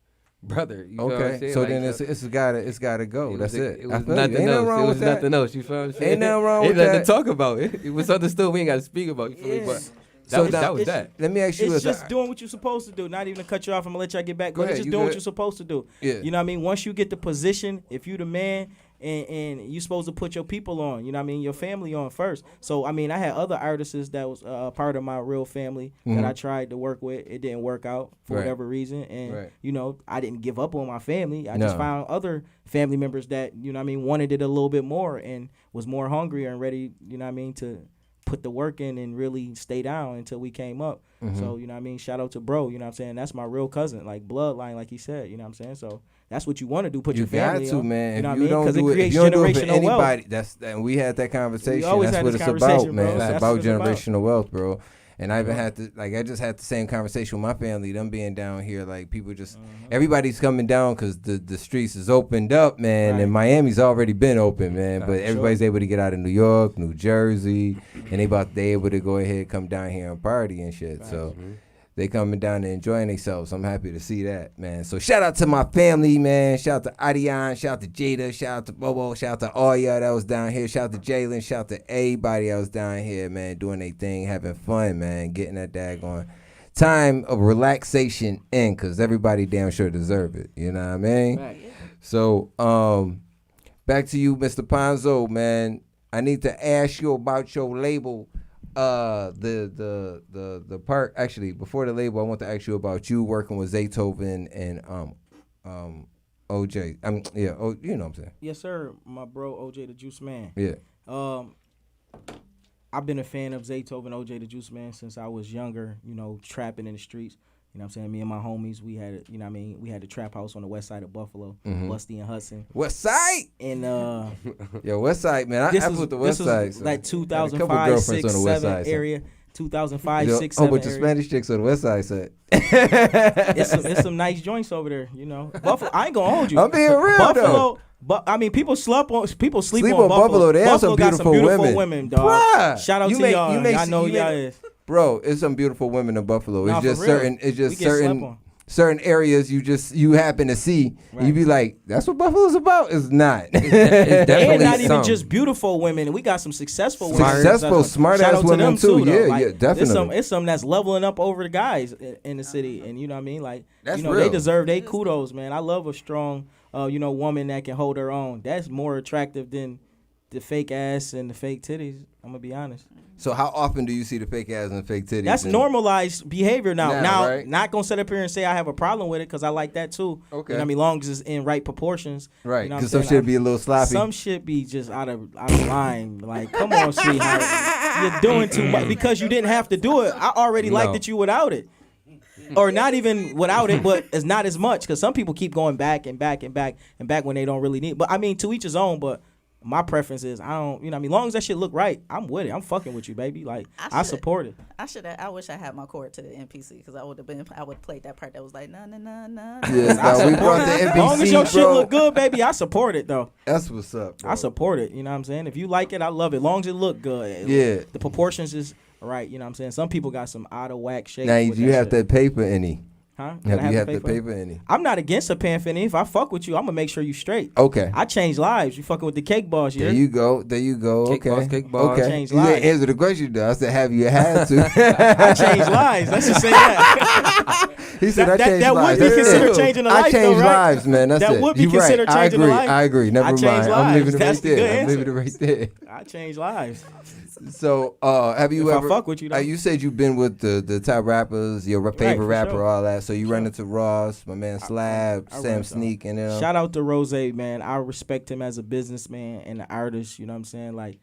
Brother, you know what I'm saying? So like, then it's gotta go. That's it. It was nothing else. It was nothing else. You feel what I'm saying? Ain't nothing wrong with that. Ain't nothing to talk about. It was understood. We ain't got to speak about. You feel me? But that was that. Let me ask you. It's just doing what you're supposed to do. Not even to cut you off. I'm gonna let y'all get back. Go ahead, just doing what you're supposed to do. Yeah. You know what I mean? Once you get the position, if you the man. And you supposed to put your people on, you know what I mean, your family on first. So, I mean, I had other artists that was part of my real family that I tried to work with. It didn't work out for whatever reason. And, you know, I didn't give up on my family. I just found other family members that, you know what I mean, wanted it a little bit more and was more hungry and ready, you know what I mean, to put the work in and really stay down until we came up. So, you know what I mean, shout out to bro, you know what I'm saying? That's my real cousin, like bloodline, like he said, you know what I'm saying? So that's what you want to do, put your family on. Man. You know if what I mean? Because it creates generational anybody, wealth. And we had that conversation. That's what it's about, man. It's about generational wealth, bro. And I even had to, like, I just had the same conversation with my family, them being down here. Like, people just, everybody's coming down because the streets is opened up, man. And Miami's already been open, man. But everybody's able to get out of New York, New Jersey, and they able to go ahead and come down here and party and shit. So they coming down and enjoying themselves. I'm happy to see that, man. So shout out to my family, man. Shout out to Adion. Shout out to Jada. Shout out to Bobo. Shout out to all y'all that was down here. Shout out to Jalen. Shout out to everybody that was down here, man, doing their thing, having fun, man, getting that daggone time of relaxation in, because everybody damn sure deserve it. You know what I mean? Right. So back to you, Mr. Ponzo, man. I need to ask you about your label. The part, actually, before the label, I want to ask you about you working with Zaytoven and OJ. You know what I'm saying? Yes, sir. My bro OJ the Juice Man. Yeah. I've been a fan of Zaytoven OJ the Juice Man since I was younger, you know, trapping in the streets. You know what I'm saying? Me and my homies, we had you know what I mean, we had the trap house on the west side of Buffalo, Busty and Hudson. West side? And yo, west side, man. I put the west side. So like 2005, 6, 7 area. 2005, 6, 7 Oh, but the Spanish chicks on the west side said. It's some nice joints over there, you know. Buffalo, I ain't gonna hold you. I'm being real, Buffalo, though. But I mean, people sleep on Buffalo. They have some got some beautiful women, dog. Bruh. Shout out to y'all. I know y'all is. Bro, it's some beautiful women in Buffalo. Nah, it's just for real. certain. It's just We get slept certain. on. Certain areas you happen to see, and you be like, "That's what Buffalo's about." It's not. It's And not even some. just beautiful women. We got some successful women. Successful, smart Shout ass out to women them too. though. Yeah, Like, yeah, definitely. It's some that's leveling up over the guys in the city, and you know what I mean. Like, That's you know, real. they deserve their kudos, man. I love a strong, woman that can hold her own. That's more attractive than the fake ass and the fake titties. I'm gonna be honest. So how often do you see the fake ass and fake titties? That's normalized behavior now. Now, right? not gonna sit up here and say I have a problem with it because I like that too. Okay. You know what I mean? Long as it's in right proportions. Right. You know what Because I'm some saying? shit be a little sloppy. Some shit be just out of line. Like, come on, sweetheart. You're doing too much because you didn't have to do it. I already liked it you without it. Or not even without it, but it's not as much because some people keep going back and back and back and back when they don't really need it. But I mean, to each his own, but my preference is I don't, you know what I mean? Long as that shit look right, I'm with it. I'm fucking with you, baby. Like, I support it. I wish I had my chord to the NPC because I would have played that part that was like, nah. Yeah, we brought the NPC, As long as your bro. shit look good, baby, I support it, though. That's what's up, bro. I support it. You know what I'm saying? If you like it, I love it. As long as it look good. Yeah. The proportions is right. You know what I'm saying? Some people got some out of whack shapes. Now, with you that have shit. to pay for any. Huh? Have you have to pay for any? I'm not against a paying for any. If I fuck with you, I'm gonna make sure you straight. Okay. I change lives. You fucking with the cake boss. There you go. There you go. Cake Okay. boss, cake boss. Okay. Change You didn't lives. answer the question though. I said, have you had to? I change lives. Let's just say that. He said, I That- changed that would lives. be That's considered it. changing a I life, though, changed right? lives, man. That's That it. would be You right. considered I changing a agree. life. I agree. Never I mind. changed I'm leaving lives. it That's right the good there. I'm answer. leaving it right there. I change lives. So, have you If I ever? fuck with you, though. You said you've been with the top rappers, your favorite for rapper, sure. all that. So you run into Ross, my man Slab, I run Sam into Sneak, and Shout out to Rose, man. I respect him as a businessman and an artist. You know what I'm saying? Like,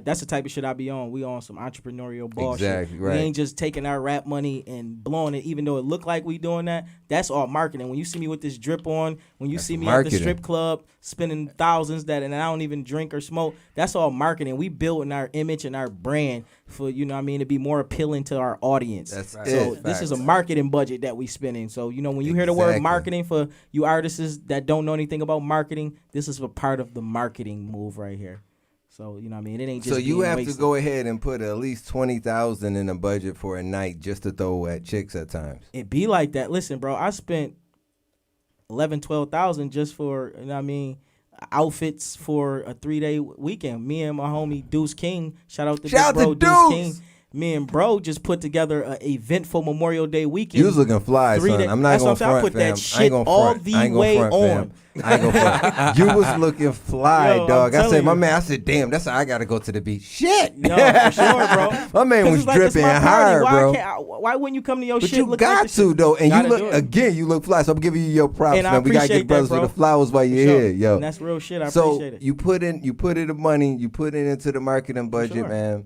that's the type of shit I be on. We on some entrepreneurial bullshit. Exactly, right. We ain't just taking our rap money and blowing it, even though it look like we doing that. That's all marketing. When you see me with this drip on, when you see me at marketing. the strip club spending thousands and I don't even drink or smoke, that's all marketing. We building our image and our brand for, you know what I mean, to be more appealing to our audience. That's so it. this is a Facts. marketing budget that we spending. So, you know, when you hear the Exactly. word marketing for you artists that don't know anything about marketing, this is a part of the marketing move right here. So, you know what I mean? It ain't just So you being have to wasted. go ahead and put at least 20,000 in a budget for a night just to throw at chicks at times. It be like that. Listen, bro, I spent 12,000 just for, you know what I mean, outfits for a 3-day weekend. Me and my homie Deuce King, shout out to Shout big out bro to Deuce Deuce. King. Me and bro just put together an eventful Memorial Day weekend. You was looking fly, 3 son. days. I'm not That's gonna what I'm saying. I front, put that fam. I shit ain't gonna all front. the I ain't gonna way front, on. fam. I ain't gonna front. You was looking fly, Yo, I'm dog. I said, telling my you. man. I said, damn. That's how I gotta go to the beach. Shit. No, for sure, bro. My man 'Cause was it's like, it's dripping my party. hard, Why bro. why wouldn't you come to your But shit? you looking got like this to shit? though, and you Gotta do look it. again. You look fly, so I'm giving you your props, And I man. We gotta appreciate give brothers that, with bro. the flowers while For you're sure. here, yo. And that's real shit. I So appreciate it. you put in the money, you put it into the marketing budget, sure. man.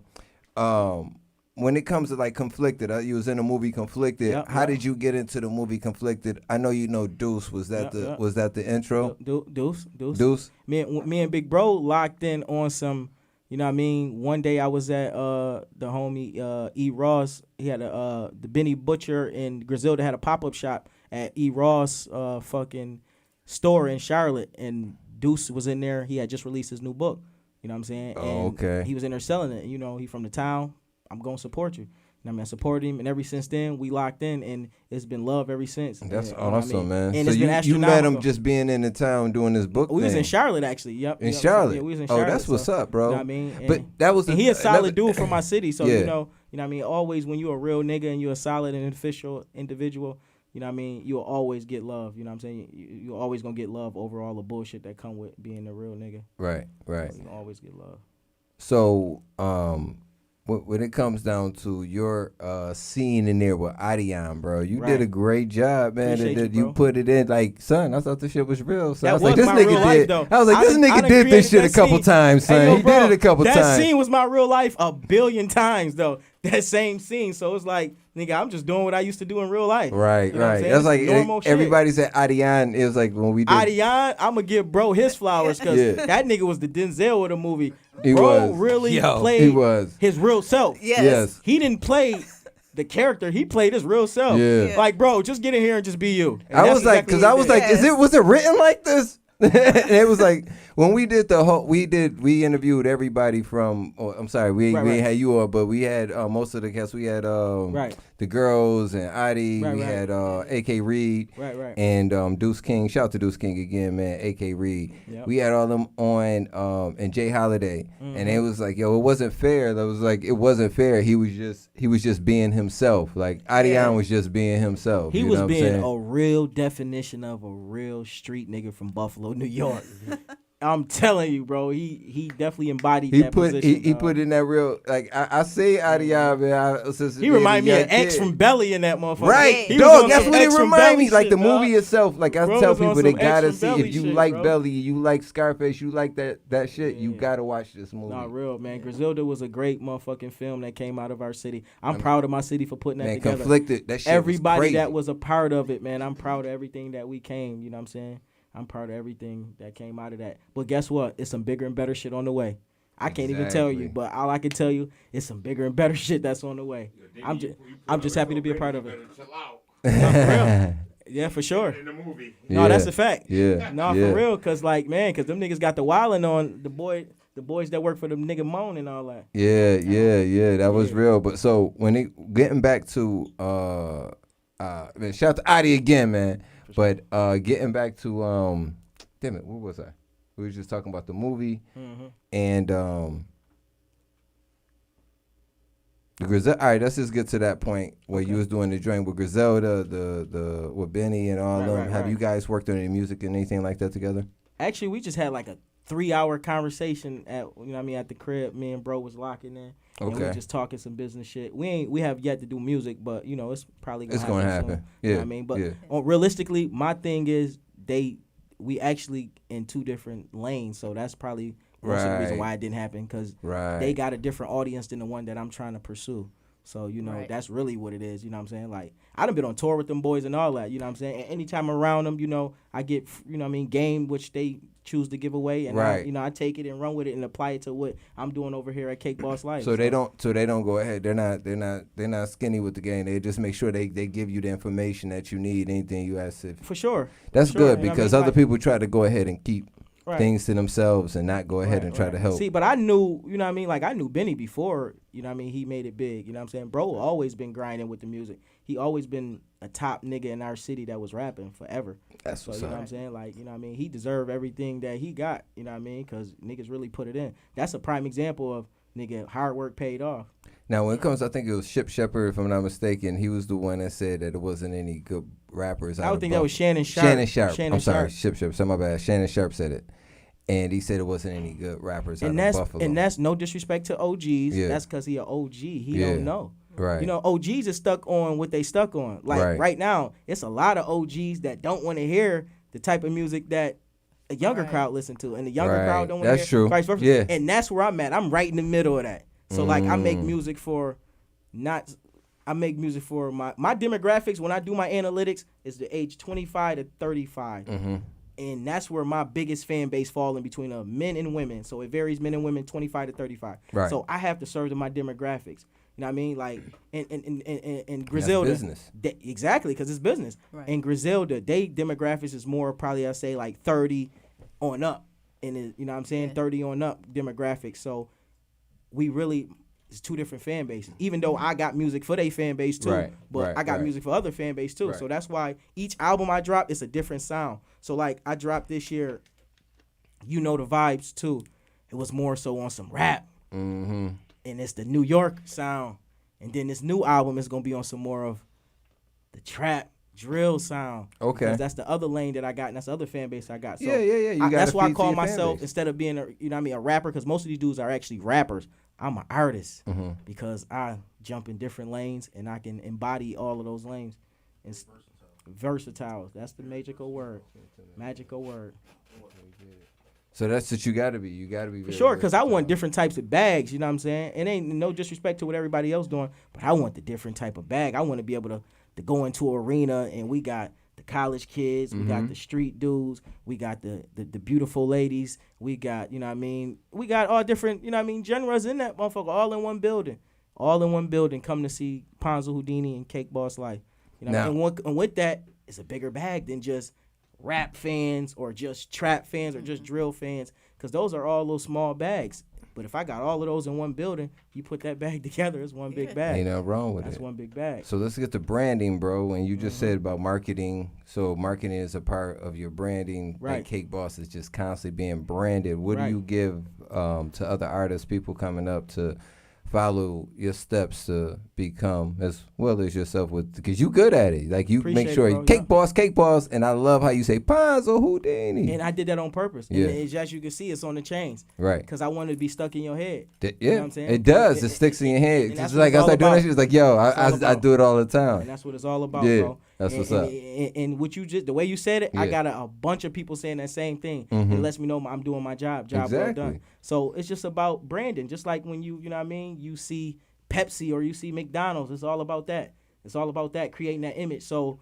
When it comes to like Conflicted, you was in the movie Conflicted. Yep, How yep. did you get into the movie Conflicted? I know you know Deuce. Was that Yep, was that the intro? Deuce. Deuce. Me and Big Bro locked in on some, you know what I mean? One day I was at the homie E. Ross. He had the Benny Butcher in Griselda had a pop-up shop at E. Ross fucking store in Charlotte, and Deuce was in there. He had just released his new book. You know what I'm saying? Oh, And okay. he was in there selling it. You know, he from the town. I'm gonna support you. You know what I mean? I supported him, and ever since then we locked in, and it's been love ever since. That's You know what I awesome, mean? man. And So it's been you met him astronomical. just being in the town doing this book We was thing. in Charlotte actually. Yep. In yep. Charlotte? Yeah, we was in Oh, Charlotte. that's what's up, bro. You know what I mean? But that was and the- he a solid another- dude from my city. So Yeah. you know what I mean. Always when you a real nigga and you a solid and official individual, you know what I mean. You'll always get love. You know what I'm saying. You're always gonna get love over all the bullshit that come with being a real nigga. Right. You always get love. So, when it comes down to your scene in there with Adion, bro, you did Right. a great job, man. Appreciate And you, you bro. put it in like, son. I thought this shit was real. So I That was like, was this my nigga real did. life, though. I was like, this done- nigga done did this created shit a that couple scene. times, son. Hey, yo, He bro, did it a couple that times. scene was my real life a billion times though. That same scene. So it's like, nigga, I'm just doing what I used to do in real life. Right, You know what I'm right. saying? That's It's like normal shit. everybody said Adion. It was like when we did. Adion, I'm gonna give bro his flowers because Yeah. that nigga was the Denzel of the movie. He Bro was. really Yo. played He was. his real self. Yes. He didn't play the character. He played his real self. Yeah. Like, bro, just get in here and just be you. And I that's was like, exactly because what I he was did. like, was it written like this? And it was like when we did we interviewed everybody from. Oh, I'm sorry, we Right. had you on, but we had most of the cast. We had Right. the girls and Adi. Right, we right. had AK Reed. Right. And Deuce King. Shout out to Deuce King again, man. AK Reed. Yep. We had all them on and Jay Holiday, and Mm-hmm. it was like, yo, it wasn't fair. That was like, it wasn't fair. He was just being himself. Like Adion was just being himself. He you was know what I'm being saying? a real definition of a real street nigga from Buffalo, New York. I'm telling you, bro. He definitely embodied He that put position. he dog. put in that real, like I say Adion, man. He remind me of X from Belly in that motherfucker. Right, He was dog. on That's some what it X from remind me. Belly Like the shit, dog. movie itself. Like I Bro tell was on people, they some X gotta from see Belly if you shit, like bro. Belly, you like Scarface, you like that shit. You gotta watch this movie. Nah, real, man. Griselda was a great motherfucking film that came out of our city. I'm proud of my city for putting that Man, together. Conflicted. That shit Everybody was crazy. that was a part of it, man. I'm proud of everything that we came. You know what I'm saying? I'm proud of everything that came out of that. But guess what? It's some bigger and better shit on the way. I can't even tell you, Exactly. but all I can tell you is some bigger and better shit that's on the way. I'm just happy to be a part of it. No, for real. Yeah, for sure. In the movie. No, that's a fact. Yeah. No, yeah. for real, cause like, man, cause them niggas got the wildin' on the boy. the boys that work for the nigga Moan and all that. Yeah. That was real. But so getting back to man, shout out to Adi again, man. But getting back to damn it, what was I? We were just talking about the movie and the Griselda. All right, let's just get to that point where you was doing the joint with Griselda, the with Benny and all them. Have you guys worked on any music and anything like that together? Actually, we just had like a 3-hour conversation at at the crib. Me and bro was locking in. And we just talking some business shit. We have yet to do music, but it's probably gonna happen. Soon. Yeah. You know what I mean? But realistically, my thing is we actually in 2 different lanes, so that's probably most of the reason why it didn't happen, because they got a different audience than the one that I'm trying to pursue. So, that's really what it is, you know what I'm saying? Like, I done been on tour with them boys and all that, you know what I'm saying? And anytime around them, I get, game which they choose to give away, and I take it and run with it and apply it to what I'm doing over here at Cake Boss Life. So they don't go ahead. They're not skinny with the game. They just make sure they give you the information that you need, anything you ask it. For sure. That's good, because other people try to go ahead and keep things to themselves and not go ahead and try to help. See, but I knew, like I knew Benny before, he made it big, Bro always been grinding with the music. He always been a top nigga in our city that was rapping forever. That's what's up. You know what I'm saying? Like, he deserved everything that he got, because niggas really put it in. That's a prime example of nigga hard work paid off. Now, when it comes, I think it was Ship Shepherd, if I'm not mistaken. He was the one that said that there wasn't any good rappers. I would think that was Shannon Sharp. I'm sorry, Ship Shepherd. So my bad. Shannon Sharp said it. And he said it wasn't any good rappers out of Buffalo. And that's no disrespect to OGs. Yeah. That's because he an OG. He don't know. Right. OGs is stuck on what they stuck on. Like right now, it's a lot of OGs that don't want to hear the type of music that a younger crowd listen to, and the younger crowd don't want to hear. That's true. Vice versa. Yeah. And that's where I'm at. I'm right in the middle of that. So like I make music for my demographics. When I do my analytics, is the age 25 to 35. And that's where my biggest fan base fall in between men and women. So it varies, men and women, 25 to 35. Right. So I have to serve to my demographics. You know what I mean? Like, and Griselda. That's business. Exactly, because it's business. Right. And Griselda, they demographics is more probably, I'd say, like 30 on up. And you know what I'm saying? 30 on up demographics. So we really, it's 2 different fan bases. Even though I got music for their fan base too, but I got music for other fan base too. So that's why each album I drop is a different sound. So like I dropped this year, the vibes too. It was more so on some rap, and it's the New York sound. And then this new album is gonna be on some more of the trap drill sound. Okay, because that's the other lane that I got, and that's the other fan base I got. So yeah. That's why I call myself, instead of being a rapper, because most of these dudes are actually rappers. I'm an artist because I jump in different lanes and I can embody all of those lanes. It's versatile. That's the magical word. So that's what you gotta be. You gotta be for sure, because I want different types of bags. You know what I'm saying? It ain't no disrespect to what everybody else doing, but I want the different type of bag. I want to be able to go into an arena, and we got the college kids, we got the street dudes, we got the beautiful ladies, we got, we got all different, genres in that motherfucker, all in one building, come to see Ponzo Houdini and Cake Boss Life. And with that, it's a bigger bag than just rap fans or just trap fans or just drill fans, because those are all little small bags. But if I got all of those in one building, you put that bag together, it's one big bag. Ain't nothing wrong with That's one big bag. So let's get to branding, bro. And you just said about marketing. So marketing is a part of your branding. Right. And Cake Boss is just constantly being branded. What do you give to other artists, people coming up, to follow your steps to become as well as yourself because you good at it. Like you Appreciate make sure it, bro, Cake Boss, and I love how you say Ponzo Houdini. And I did that on purpose. Yeah. And as you can see, it's on the chains. Right. Because I wanted to be stuck in your head. Yeah. You know what I'm saying? It does. It sticks in your head. And that's It's what like it's I all start doing about. that shit. It's like, yo, I do it all the time. And that's what it's all about, Yeah. bro. That's what's up. And what you just, the way you said it, I got a bunch of people saying that same thing. It lets me know I'm doing my job well done. So it's just about branding. Just like when you know what I mean, you see Pepsi or you see McDonald's, it's all about that. It's all about that, creating that image. So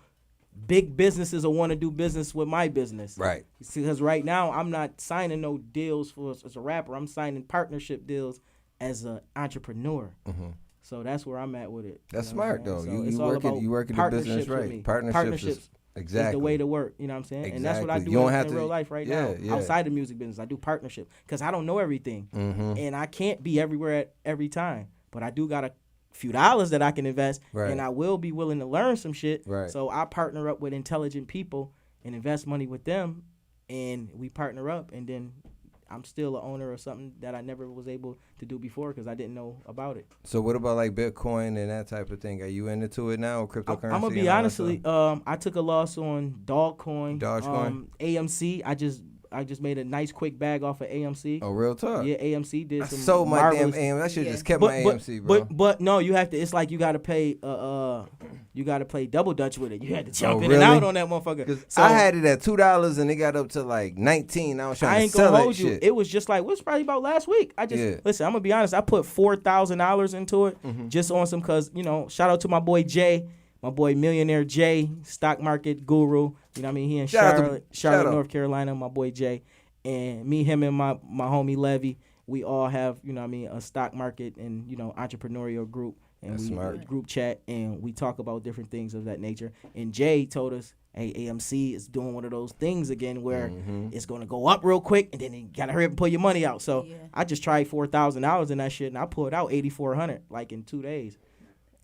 big businesses will want to do business with my business. Right. Because right now I'm not signing no deals as a rapper. I'm signing partnership deals as an entrepreneur. So that's where I'm at with it. That's smart though. So you working the business right. Partnerships is Exactly. the way to work. You know what I'm saying? And that's what I Exactly. do You don't in have to- real life right yeah, now. yeah. Outside the music business, I do partnership because I don't know everything, Mm-hmm. and I can't be everywhere at every time. But I do got a few dollars that I can invest, Right. and I will be willing to learn some shit. Right. So I partner up with intelligent people and invest money with them, and we partner up, and then I'm still an owner of something that I never was able to do before because I didn't know about it. So what about like Bitcoin and that type of thing? Are you into it now, or cryptocurrency? I'm gonna be and all that honestly, stuff? I took a loss on Dogecoin. Dogecoin? AMC. I just made a nice quick bag off of AMC. Oh, real talk. Yeah, AMC did I some sold my damn marvelous. AMC. I should Yeah. just kept my AMC, bro. But no, you have to. It's like you got to pay. You got to play double dutch with it. You had to jump in really? and out on that motherfucker. 'Cause So I had it at $2 and it got up to like 19. I was trying I to ain't sell gonna that hold you. shit. It was just like it was probably about last week. I just Yeah. listen. I'm gonna be honest. I put $4,000 into it just on some cause shout out to my boy Jay, my boy Millionaire Jay, stock market guru. You know what I mean? He in Shout out to- Charlotte, shout out. North Carolina. My boy Jay, and me, him, and my homie Levy. We all have a stock market and entrepreneurial group. And That's we smart. group chat and we talk about different things of that nature. And Jay told us, hey, AMC is doing one of those things again where it's gonna go up real quick and then you gotta hurry up and pull your money out. So Yeah. I just tried $4,000 in that shit and I pulled out $8,400 like in 2 days.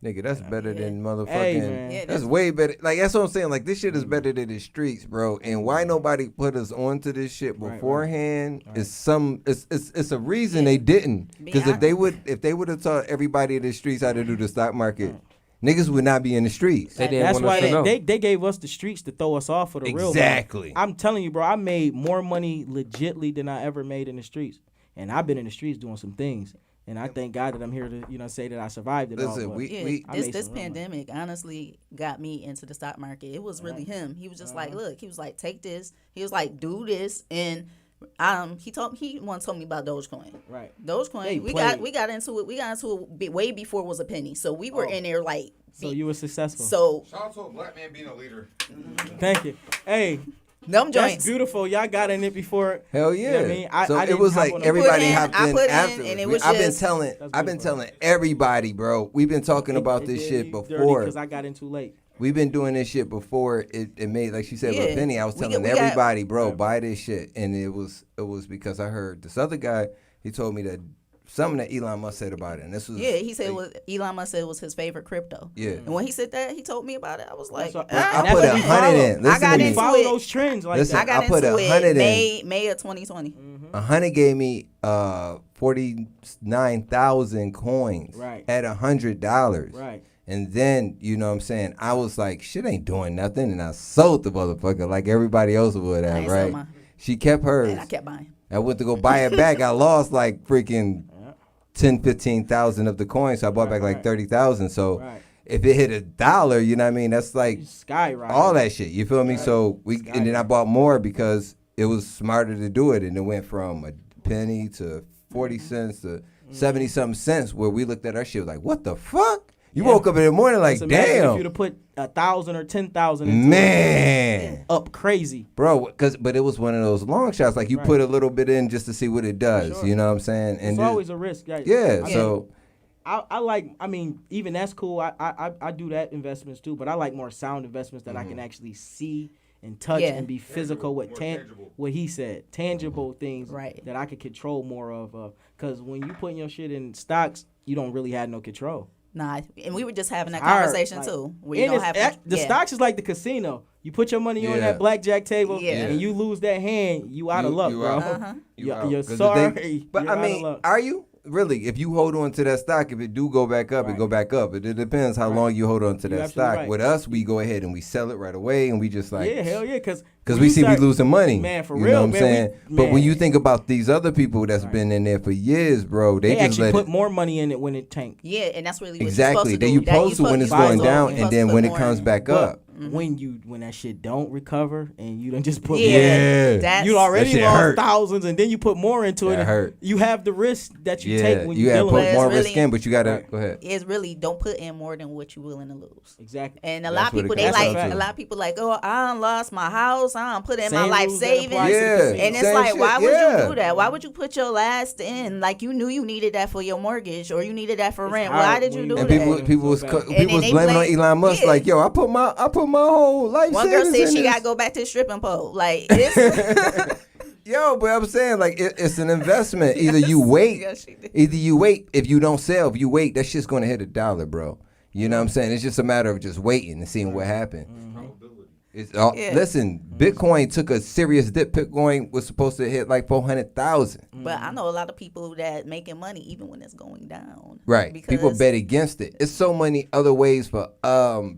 Nigga, that's better than motherfucking. Hey, man. Yeah, that's that's- way better. Like that's what I'm saying. Like this shit is better than the streets, bro. And why nobody put us onto this shit Right, beforehand is some. It's a reason they didn't. Be Because if they would have taught everybody in the streets how to do the stock market, niggas would not be in the streets. They didn't That's want why us to know. they gave us the streets to throw us off for the real money. Exactly. I'm telling you, bro, I made more money legitly than I ever made in the streets. And I've been in the streets doing some things. And I thank God that I'm here to say that I survived it all. Listen, but- we Yeah, I this made this some real money. pandemic honestly got me into the stock market. It was really him. He was just like, look, he was like, take this. He was like, do this, and he once told me about Dogecoin. Right. Dogecoin, They we played. got into it. We got into it way before it was a penny. So we were in there like. So you were successful. So Shout out to a black man being a leader. Thank you. Hey, them that's joints. beautiful. Y'all got in it before. Hell You yeah. know what I mean? I So it didn't was hop like on the- everybody I hopped put in in, after. and it us. was I've been just- telling That's I've been beautiful. telling everybody, bro. We've been talking about this shit before. Because I got in too late. We've been doing this shit before it made, like she said, Yeah. a penny. I was We telling got- everybody, bro, buy this shit. And it was because I heard this other guy, he told me that something that Elon Musk said about it. And this was Yeah, he said Elon Musk said it was his favorite crypto. Yeah. And when he said that, he told me about it. I was like, That's what- I that's put what we 100 in. follow. Listen I got to me. We into follow it. those trends like Listen, that. I got I put into 100 it in. May of 2020. 100 gave me 49,000 coins Right. at $100. Right. And then, you know what I'm saying, I was like, shit ain't doing nothing. And I sold the motherfucker like everybody else would I have, ain't sold right? mine. She kept hers. And I kept buying. I went to go buy it back. I lost like freaking 10, 15,000 of the coins. So I bought back like 30,000. So Right. if it hit $1, you know what I mean? That's like Skyrocket. all that shit. You feel me? So and then I bought more because it was smarter to do it. And it went from a penny to 40 cents to 70 something cents, where we looked at our shit like, what the fuck? You woke up in the morning like, Just imagine if damn, you'd have put 1,000 or 10,000 into it, man. up crazy. Bro, but it was one of those long shots. Like you Right. put a little bit in just to see what it does. Sure. You know what I'm saying? And It's just- always a risk. yeah. I So mean, even that's cool. I do that investments too, but I like more sound investments that I can actually see and touch Yeah. and be physical with tangible. what he said, tangible things Right. that I could control more of. Because when you putting your shit in stocks, you don't really have no control. Nah, and we were just having that Hard, conversation like- too. Where you And don't it's have the stocks is like the casino. You put your money on Yeah. that blackjack table, Yeah. and you lose that hand, you out of luck, you bro. out. Uh-huh. You're 'Cause the sorry. thing- but You're I out of mean, luck. are you really? If you hold on to that stock, if it do go back up, it go back up. It depends how long you hold on to You're that absolutely stock. right. With us, we go ahead and we sell it right away, and we just like Yeah, hell yeah, because we see we losing money. Man, for you real, know what I'm man, saying? we- But when man. you think about these other people that's been in there for years, bro, they just actually let put it. more money in it when it tanked. Yeah, and that's really what Exactly. you're They supposed to do. supposed to when it's supposed going to- down, you're and supposed then to when put it more comes in. back But up. when that shit don't recover and you done just put Yeah. That's, you already That shit lost hurt. thousands and then you put more into it. That and hurt. You have the risk that you Yeah, take when you you're gotta dealing put with more It's risk really- in, but you gotta Right. go ahead. It's really don't put in more than what you're willing to lose. Exactly. And a That's lot of what it people, they comes like down to. a lot of people like, oh, I done lost my house, I done put in my Same life rules that apply savings, to the Yeah. casino. and it's Same like, shit, why would yeah. you do that? Why would you put your last in? Like you knew you needed that for your mortgage or you needed that for rent. hard Why did when you you- do And that? people was So bad. people was they blaming on blame- Elon Musk yeah. like, yo, I put my whole life. One girl savings said in she got this. to go back to the stripping pole. Like, it's. Yo, but I'm saying like it's an investment. Either you wait, Yes, she did. either you wait. If you don't sell, if you wait, that shit's gonna hit $1, bro. You know what I'm saying? It's just a matter of just waiting and seeing what happens. It's all, Yeah. Listen, Bitcoin took a serious dip. Bitcoin was supposed to hit like 400,000. But I know a lot of people that making money even when it's going down. Right. Because People bet against it. It's so many other ways for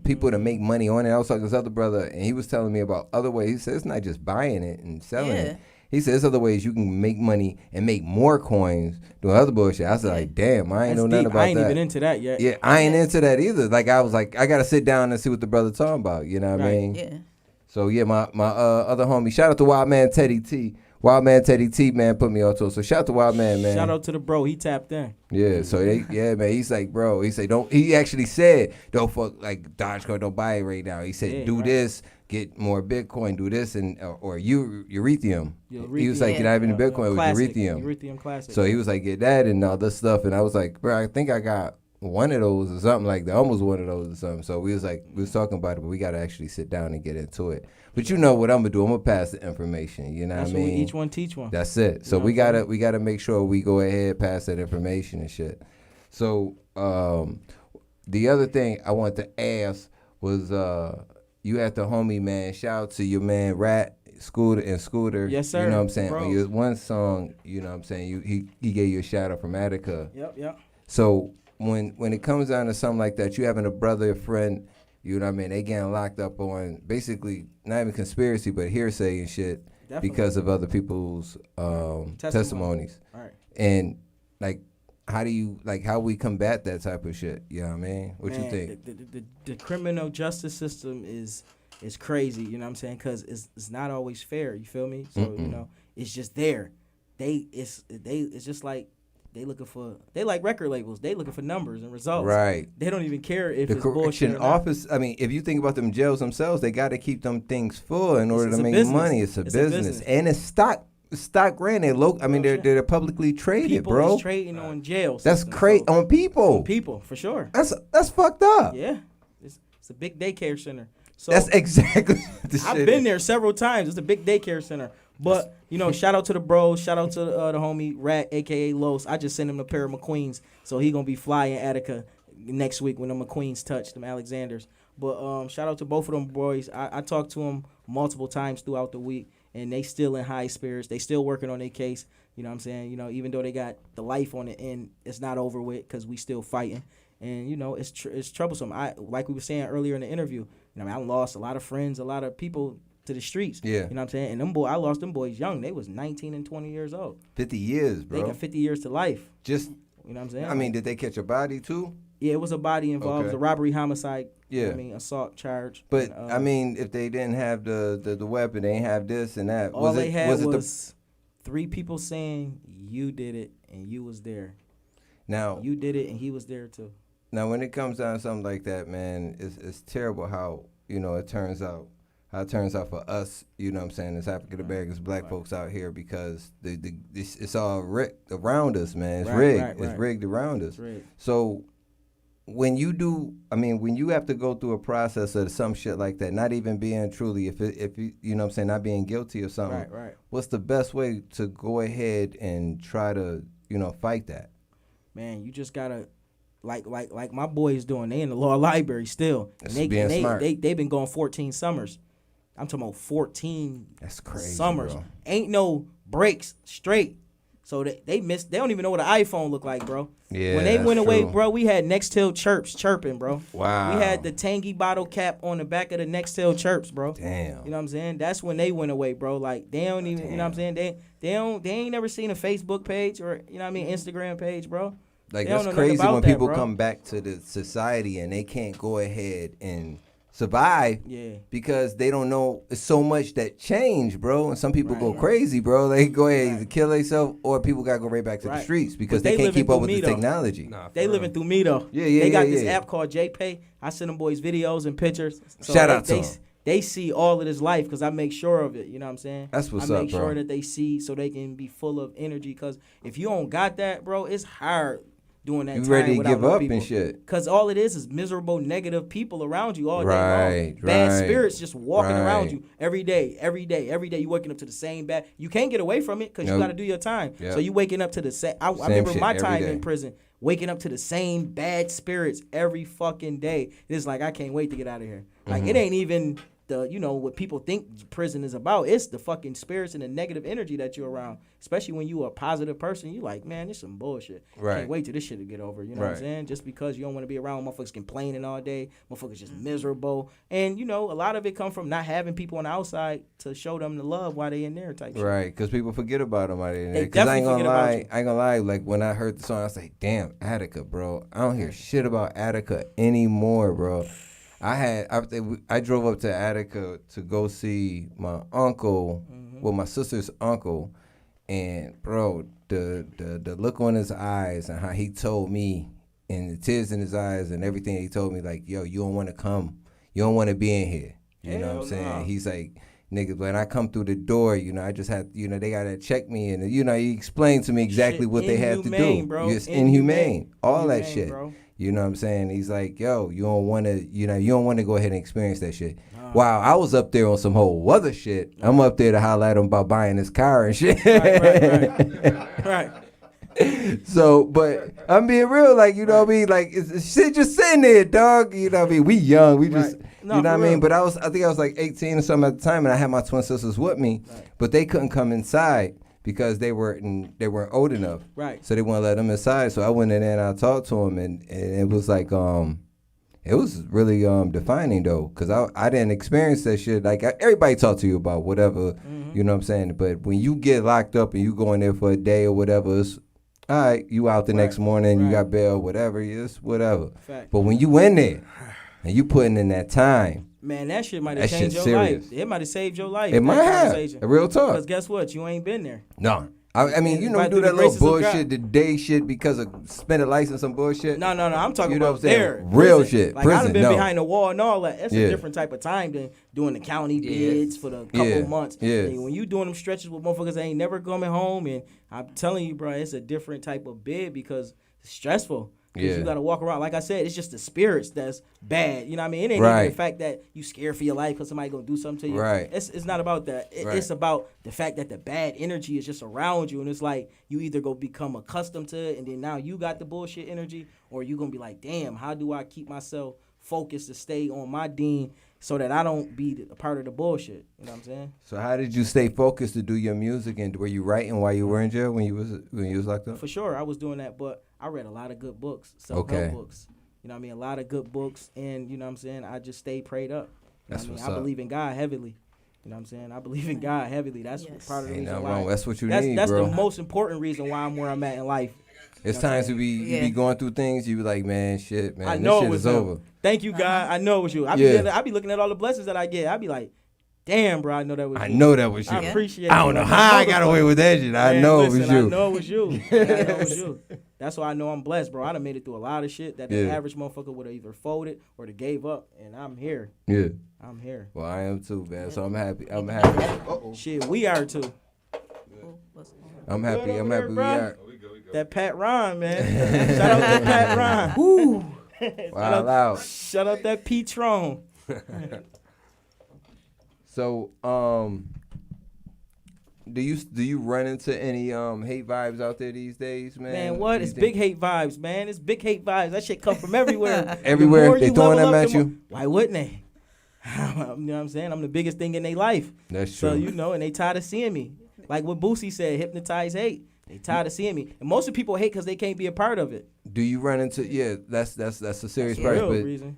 people to make money on it. I was talking to this other brother, and he was telling me about other ways. He said it's not just buying it and selling it. He said there's other ways you can make money and make more coins doing other bullshit. I was like, damn, I ain't know nothing about that. I ain't even into that yet. Yeah, I ain't into that either. Like, I was like, I got to sit down and see what the brother talking about. You know what I mean? Yeah. So, yeah, my other homie, shout out to Wild Man Teddy T. Wild Man Teddy T, man, put me on to it. So, shout out to Wild Man, man. Shout out to the bro. He tapped in. Yeah, so man, he's like, bro, he said, he actually said, don't fuck, like, Dogecoin, don't buy it right now. He said, do this, get more Bitcoin, do this, and or Eurythium. He was like, not even Bitcoin, it was Eurythium. Eurythium Classic. So he was like, get that and all this stuff. And I was like, bro, I think I got one of those or something like that, almost one of those or something. So we was talking about it, but we got to actually sit down and get into it. But you know what I'm gonna do? I'm gonna pass the information. You know what I mean? Each one teach one. That's it. So we gotta make sure we go ahead, pass that information and shit. So the other thing I want to ask was you had the homie, man. Shout out to your man Rat Scooter. Yes, sir. You know what I'm saying? Bro. On your one song, you know what I'm saying? He gave you a shout out from Attica. Yep. So when it comes down to something like that, you having a brother, a friend, you know what I mean? They getting locked up on basically not even conspiracy, but hearsay and shit. Definitely. Because of other people's testimonies. Right. And like, how we combat that type of shit? You know what I mean? What you think? The criminal justice system is crazy. You know what I'm saying? Because it's not always fair. You feel me? So you know, it's just there. It's just like. They like record labels. They looking for numbers and results. Right. They don't even care if the it's bullshit correction or not. office. I mean, if you think about them jails themselves, they got to keep them things full in order to make business. money. It's a business, and it's stock brand. They're publicly traded, people bro. Is trading on jails. That's crazy on people. On people for sure. That's fucked up. Yeah, it's a big daycare center. So that's exactly. I've been there several times. It's a big daycare center. But, you know, shout out to the bros. Shout out to the homie Rat, a.k.a. Los. I just sent him a pair of McQueens. So he going to be flying Attica next week when the McQueens touch, them Alexanders. But shout out to both of them boys. I talked to them multiple times throughout the week, and they still in high spirits. They still working on their case. You know what I'm saying? You know, even though they got the life on the end, it's not over with because we still fighting. And, you know, it's troublesome. Like we were saying earlier in the interview, you know, I lost a lot of friends, a lot of people to the streets. Yeah. You know what I'm saying? And I lost them boys young. They was 19 and 20 years old. 50 years, bro. They got 50 years to life. Just, you know what I'm saying? I mean, did they catch a body too? Yeah, it was a body involved. It was a robbery, homicide. Yeah. You know what I mean, assault charge. But, and, I mean, if they didn't have the weapon, they ain't have this and that. All they had was 3 people saying you did it and you was there. Now you did it and he was there too. Now, when it comes down to something like that, man, it's terrible how, you know, it turns out for us, you know what I'm saying, as African Americans, black folks out here, because it's all rigged around us, man. It's rigged. It's rigged around us. So when you have to go through a process of some shit like that, not even being truly, if you know what I'm saying, not being guilty of something, what's the best way to go ahead and try to, you know, fight that? Man, you just gotta, like my boys doing, they in the law library still. That's being smart. They've been going 14 summers. I'm talking about 14 That's crazy, summers. bro. Ain't no breaks straight. So they don't even know what an iPhone look like, bro. Yeah, when they went away, true. bro, we had Nextel chirps chirping, bro. Wow. We had the tangy bottle cap on the back of the Nextel chirps, bro. Damn. You know what I'm saying? That's when they went away, bro. Like they don't even, you know what I'm saying? They ain't never seen a Facebook page or, you know what I mean, Instagram page, bro. Like, they that's crazy when people come back to the society and they can't go ahead and survive because they don't know it's so much that changed, bro. And some people go crazy, bro. They go ahead either kill themselves or people got to go right back to the streets because they can't keep up with the technology. They living through me, though. They got this app called JPay. I send them boys videos and pictures. So shout out to them. They see all of this life because I make sure of it. You know what I'm saying? That's what's up, up, I make bro. sure that they see so they can be full of energy because if you don't got that, bro, it's hard doing that You time ready to without give no up people. and shit. Cause all it is miserable, negative people around you all day Right, long. Bad right, spirits just walking around right. you every day. You waking up to the same bad. You can't get away from it because you Nope. got to do your time. Yep. So you waking up to the same. I Same remember shit my every time day. in prison, waking up to the same bad spirits every fucking day. It's like I can't wait to get out of here. Like it ain't even the what people think prison is about. It's the fucking spirits and the negative energy that you're around. Especially when you a positive person, you like, man, this some bullshit. Right. Can't wait till this shit to get over. You know what I'm Right. saying? Just because you don't want to be around motherfuckers complaining all day, motherfuckers just miserable. And a lot of it come from not having people on the outside to show them the love while they in there type shit. Right, because people forget about them out there. They Because I ain't definitely gonna forget about lie, you. I ain't gonna lie. Like when I heard the song, I was like, "Damn, Attica, bro. I don't hear shit about Attica anymore, bro." I drove up to Attica to go see my uncle, well, my sister's uncle, and bro, the look on his eyes and how he told me, and the tears in his eyes and everything he told me, like, yo, you don't want to come, you don't want to be in here. You know what I'm saying? no. He's like, nigga, when I come through the door, I just have, they gotta check me, and he explained to me exactly Shit what they have to inhumane, do. bro. It's inhumane, all that Inhumane, shit. bro. You know what I'm saying? He's like, yo, you don't want to, you don't want to go ahead and experience that shit. Wow, I was up there on some whole other shit. I'm up there to highlight him about buying his car and shit. Right. So, but I'm being real, like, you know what I mean? Like, it's shit just sitting there, dog. You know what I mean? We young, we just, No, you know for what I mean? real. But I think I was like 18 or something at the time, and I had my twin sisters with me, but they couldn't come inside because they weren't old enough. Right. So they wouldn't let them inside. So I went in there and I talked to them, and it was like, it was really defining though, because I didn't experience that shit. Like everybody talk to you about whatever, you know what I'm saying? But when you get locked up and you go in there for a day or whatever, it's all right, you out the next morning, you got bail, whatever, it's whatever. Fact. But when you in there and you putting in that time, Man, that shit might have That changed shit your serious. life. It might have saved your life. it might that have. conversation. A real talk. Because guess what? You ain't been there. No. I mean, And we by do through that the little graces of God. bullshit, the day shit because of spending license and bullshit. No. I'm talking You know about what I'm saying? there. Real prison. shit. Like, I Prison, done been no. behind the wall and all that. That's Yeah. a different type of time than doing the county bids for the couple Yeah. months. Yeah. And when you doing them stretches with motherfuckers that ain't never coming home, and I'm telling you, bro, it's a different type of bid because it's stressful. Because Yeah. you got to walk around. Like I said, it's just the spirits that's bad. You know what I mean? It ain't even Right. the fact that you scared for your life because somebody going to do something to you. Right. It's not about that. Right. It's about the fact that the bad energy is just around you. And it's like you either go become accustomed to it and then now you got the bullshit energy, or you going to be like, damn, how do I keep myself focused to stay on my dean so that I don't be a part of the bullshit? You know what I'm saying? So how did you stay focused to do your music, and were you writing while you were in jail when you was locked up? For sure, I was doing that, but I read a lot of good books, self-help Okay. books. You know what I mean? A lot of good books, and you know what I'm saying? I just stayed prayed up. You know That's what I mean? what's I up. believe in God heavily. You know what I'm saying? I believe in God heavily. That's Yes. part of the Ain't reason nothing why. wrong. That's what you that's, need, That's bro. the most important reason why I'm where I'm at in life. It's You know what I'm times you Yeah. be going through things, you be like, man, shit, man, I this know shit it was is him. over. Thank you, God. I know it was you. Yeah. I be looking at all the blessings that I get. I be like, damn, bro, I know that was I you. know that was you. I appreciate I don't you know like how a I got away motherfucker. with that shit. I Man, know listen, it was you. I know it was you. I know it was you. That's why I know I'm blessed, bro. I done made it through a lot of shit that the Yeah. average motherfucker would have either folded or they gave up, and I'm here. Yeah. I'm here. Well, I am too, man. So I'm happy. I'm happy. Shit, we are too. I'm happy. I'm over happy there, we bro? are. That Pat Ron, man. Shout out to Pat Ron. Woo. Wow, loud. Shout out that P-Tron. So, do you run into any hate vibes out there these days, man? Man, what? Do you It's think- big hate vibes, man. It's big hate vibes. That shit come from everywhere. Everywhere? The more They you throwing level them up, at the you? more- Why wouldn't they? You know what I'm saying? I'm the biggest thing in their life. That's So, true. you know, and they tired of seeing me. Like what Boosie said, hypnotize hate. They tired of seeing me. And most of the people hate because they can't be a part of it. Do you run into? Yeah, that's a serious That's the part. real But reason.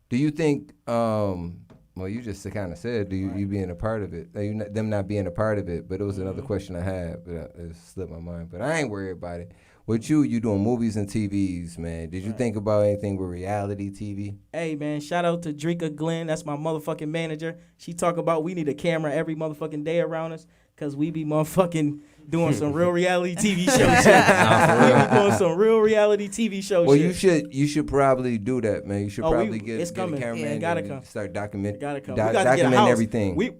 do you think? Well, you just kind of said, do you being a part of it? Them not being a part of it, but it was another question I had, but it slipped my mind. But I ain't worried about it. With you doing movies and TVs, man. Did you think about anything with reality TV? Hey, man, shout out to Drika Glenn. That's my motherfucking manager. She talk about we need a camera every motherfucking day around us because we be motherfucking doing some real reality TV show shit. We be doing some real reality TV show Well, shit. you should probably do that, man. You should Oh, probably it's get a coming. cameraman Yeah, gotta and come. start documenting Gotta come. We gotta get a document house. everything.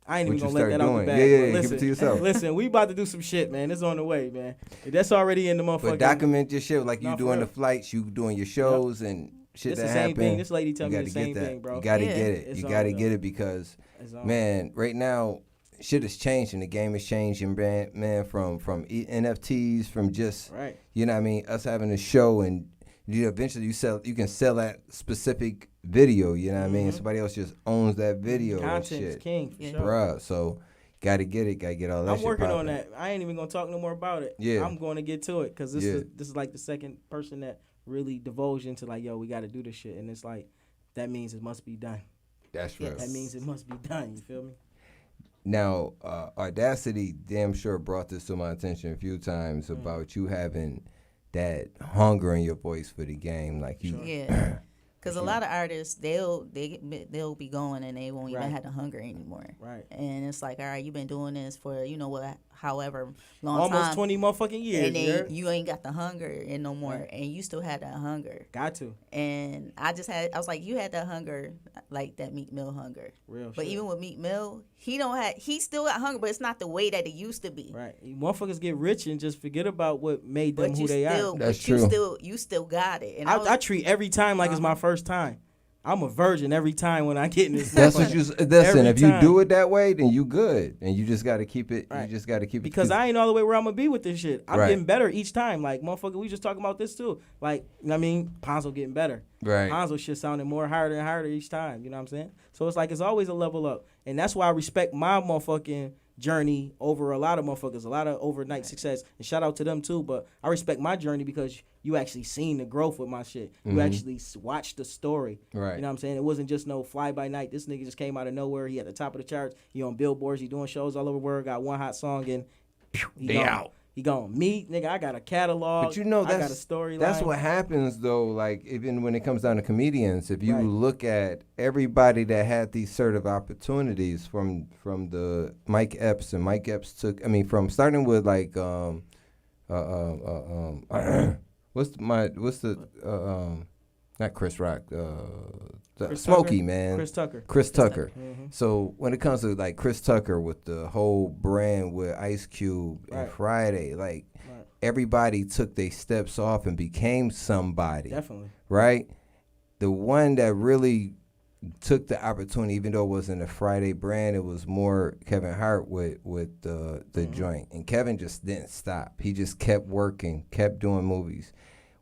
I ain't what even you gonna let start that out doing. the bag. Yeah, but give listen, it to yourself. Listen, we about to do some shit, man. It's on the way, man. That's already in the motherfucking. But document your shit like you Nah, for doing the real. flights, you doing your shows and shit It's that the same happen. thing. This lady tell you me the gotta get same that. thing, bro. You gotta Yeah. get it. It's You on, gotta though. get it because, It's on. man, right now, shit is changing. The game is changing, man. From NFTs, from just Right. you know what I mean, us having a show and eventually you can sell that specific video. You know what I mean? Somebody else just owns that video. and Content is shit. king, for Yeah. sure. Bruh, so gotta get all that I'm shit working on poppin'. that. I ain't even gonna talk no more about it. Yeah. I'm going to get to it because this Yeah. is like the second person that really divulged into like, yo, we got to do this shit, and it's like that means it must be done. That's real. That means it must be done. You feel me? Now, Audacity damn sure brought this to my attention a few times Mm. about you having that hunger in your voice for the game. Like you, Yeah. Because a lot of artists, they'll be going and they won't even Right. have the hunger anymore. Right. And it's like, all right, you've been doing this for, you know what, however long Almost time. 20 motherfucking years. And you then heard? you ain't got the hunger in no more. Right. And you still had that hunger. Got to. And I was like, you had that hunger, like that Meek Mill hunger. Real But shit. even with Meek Mill, he still got hunger, but it's not the way that it used to be. Right. You motherfuckers get rich and just forget about what made them But who you they still, are. That's but true. you still got it. And I treat every time like it's my first time. I'm a virgin every time when I get in this. that's what you listen. Every If you time. do it that way, then you good, and you just got to keep it. Right. You just got to keep it Because I ain't all the way where I'm gonna be with this shit. I'm Right. getting better each time. Like motherfucker, we just talking about this too. Like, you know what I mean? Ponzo getting better. Right. Ponzo shit sounding more harder and harder each time. You know what I'm saying? So it's like it's always a level up. And that's why I respect my motherfucking journey over a lot of motherfuckers, a lot of overnight success. And shout out to them too. But I respect my journey because you actually seen the growth with my shit. You actually watched the story. Right. You know what I'm saying? It wasn't just no fly by night. This nigga just came out of nowhere. He at the top of the charts. He on billboards. He doing shows all over the world. Got one hot song and he They gone. out. He gone. Me, nigga, I got a catalog. But you know, I got a that's storyline. That's what happens though. Like even when it comes down to comedians, if you Right. look at everybody that had these sort of opportunities from the Mike Epps, and Mike Epps took. I mean, from starting with like not Chris Rock, Chris Smokey, Tucker? man. Chris Tucker. So when it comes to like Chris Tucker with the whole brand with Ice Cube and Right. Friday, like Right. everybody took their steps off and became somebody, Definitely. right? The one that really took the opportunity, even though it wasn't a Friday brand, it was more Kevin Hart with the joint. And Kevin just didn't stop. He just kept working, kept doing movies.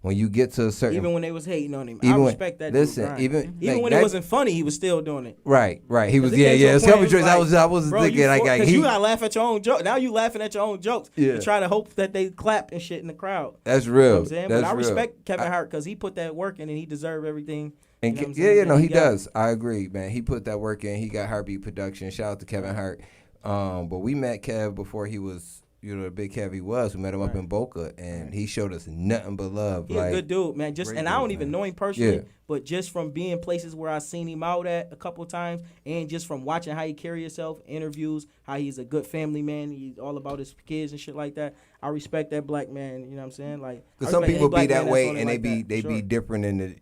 When you get to a certain, Even when they was hating on him. I Even when- respect that. listen, dude, even like when that- it wasn't funny, he was still doing it. right. He was, It came to a It's point, couple it joints. like, I was bro, thinking like because he. you gotta laugh at your own joke. Now you laughing at your own jokes. Yeah. To try to hope that they clap and shit in the crowd. That's You know real. what I'm saying? That's But I real. respect Kevin Hart because he put that work in and he deserved everything. And you know what I'm yeah, saying, no, that he got. does. I agree, man. He put that work in. He got Heartbeat Production. Shout out to Kevin Hart. But we met Kev before he was, the big Kev he was. We met him up in Boca, and he showed us nothing but love. He's a good dude, man. Just great and I dude, don't even man. know him personally, Yeah. but just from being places where I seen him out at a couple times, and just from watching how he carry himself, interviews, how he's a good family man. He's all about his kids and shit like that. I respect that black man. You know what I'm saying? Like, I Because some respect people any black be that man that's way, on it and like that. they be Sure. different in the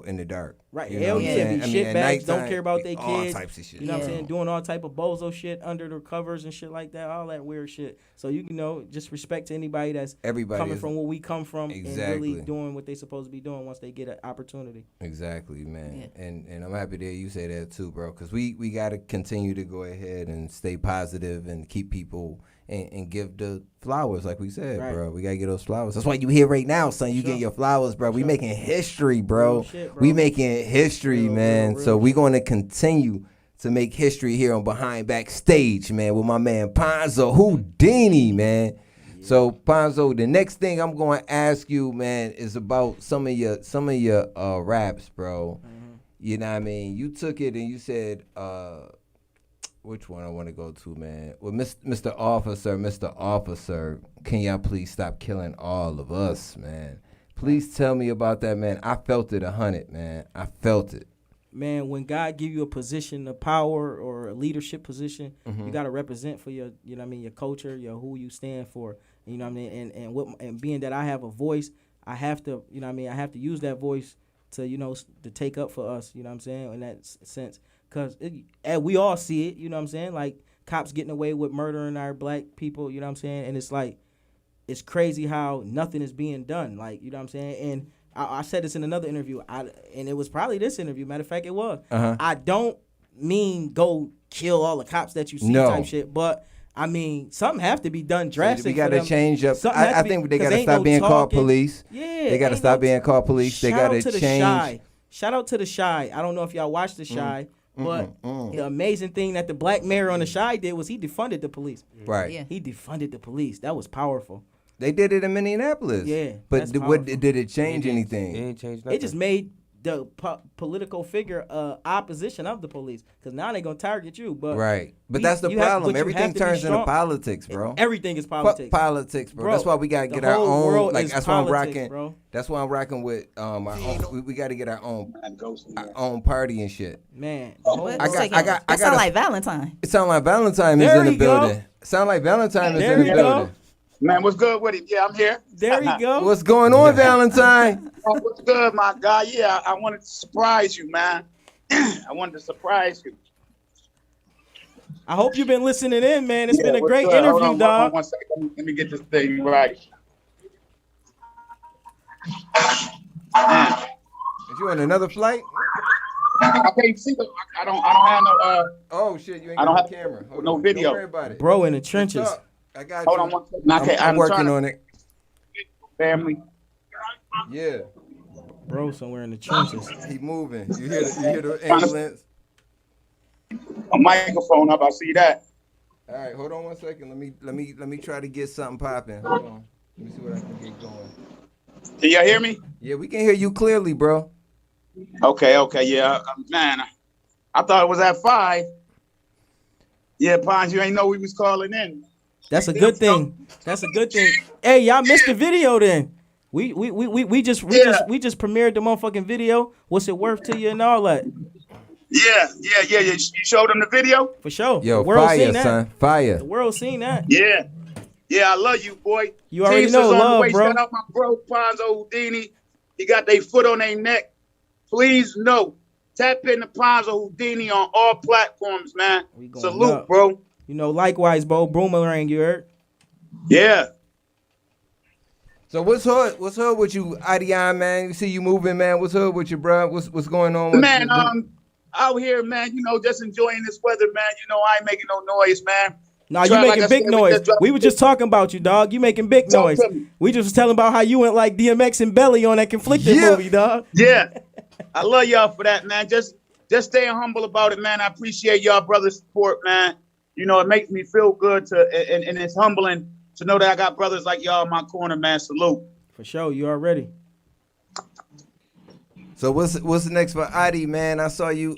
in the dark. Right, You know hell what I'm yeah, saying? be I mean, shit at bags, don't nighttime, care about their all kids. types of shit. You know what I'm Yeah. saying? Doing all type of bozo shit under the covers and shit like that, all that weird shit. So you know, just respect to anybody that's Everybody coming is- from where we come from and Exactly. really doing what they supposed to be doing once they get an opportunity. Exactly, man. Yeah. And I'm happy that you say that too, bro. Because we got to continue to go ahead and stay positive and keep people and give the flowers, like we said, Right. bro. We got to get those flowers. That's why you here right now, son. You Sure. getting your flowers, bro. We Sure. making history, bro. Real shit, bro. We making history, Real, man. real So we shit. going to continue to make history here on Behind Backstage, man, with my man Ponzo Houdini, man. So Ponzo, the next thing I'm going to ask you, man, is about some of your raps, bro. You know what I mean? You took it and you said, which one I want to go to, man? Well, Mr. Officer, can y'all please stop killing all of us, man? Please tell me about that, man. I felt it 100, man. I felt it. Man, when God give you a position of power or a leadership position, you got to represent for your, you know what I mean, your culture, your who you stand for. You know what I mean? And being that I have a voice, I have to, you know what I mean, I have to use that voice to, to take up for us, you know what I'm saying, in that sense. Because we all see it, you know what I'm saying? Like, cops getting away with murdering our black people, you know what I'm saying? And it's like, it's crazy how nothing is being done, like, you know what I'm saying? And I said this in another interview, and it was probably this interview, matter of fact, it was. I don't mean go kill all the cops that you see type shit, but I mean, something have to be done drastic. We got to change up. I think they got to stop being called police. Yeah, they got to stop being called police. They got to change. Shout out to the Shy. I don't know if y'all watched the Shy, but the amazing thing that the black mayor on the Shy did was he defunded the police. Right. Yeah. He defunded the police. That was powerful. They did it in Minneapolis. Yeah, but did it change anything? It ain't changed nothing. It just made the political figure opposition of the police, because now they're gonna target you. But right, but that's the problem. Everything turns into politics, bro. Everything is politics. Politics, bro. That's why we gotta get our own. Like that's why I'm rocking. Bro. That's why I'm rocking with our own. We gotta get our own party and shit. Man, That sound like Valentine. It sound like Valentine is in the building. Sound like Valentine is in the building. Man, what's good with it? Yeah, I'm here. There you go. What's going on, Valentine? What's good, my guy? Yeah, I wanted to surprise you, man. I wanted to surprise you. I hope you've been listening in, man. It's been a great good? interview, dog. One second. Let me get this thing right. Is you on another flight? I can't see the. I don't have no. Oh shit! You ain't I don't got have no camera. Hold no on. video. Don't worry about it. Bro in the trenches. I got Hold you. on one second. I'm working on it. Family. Yeah. Bro somewhere in the trenches. He moving. You hear the ambulance. A microphone up. I see that. All right, hold on one second. Let me try to get something popping. Hold on. Let me see what I can get going. Can y'all hear me? Yeah, we can hear you clearly, bro. Okay, yeah. Man, I thought it was at 5. Yeah, Pons, you ain't know we was calling in. That's a good thing. That's a good thing. Hey, y'all missed the video then. We just premiered the motherfucking video. What's it worth to you and all that? Yeah. You showed them the video? For sure. Yo, the world fire, seen that. son. Fire. The world seen that. Yeah, I love you, boy. You already Teams know is on love, the way. bro. Shout out my bro, Ponzo Houdini. He got their foot on their neck. Please know, tap into Ponzo Houdini on all platforms, man. Salute, up. bro. You know, likewise, bro. Boomerang, you heard? Yeah. So what's hood with you, Adion, man? You see you moving, man. What's hood with you, bro? What's going on with Man, you? out here, man, just enjoying this weather, man. I ain't making no noise, man. Nah, you making big noise. We were just talking about you, dog. You making big noise. We just was telling about how you went like DMX and Belly on that Conflicted movie, dog. Yeah. I love y'all for that, man. Just staying humble about it, man. I appreciate y'all brother support, man. It makes me feel good and it's humbling to know that I got brothers like y'all in my corner, man. Salute. For sure, you already. So what's next for Adi, man? I saw you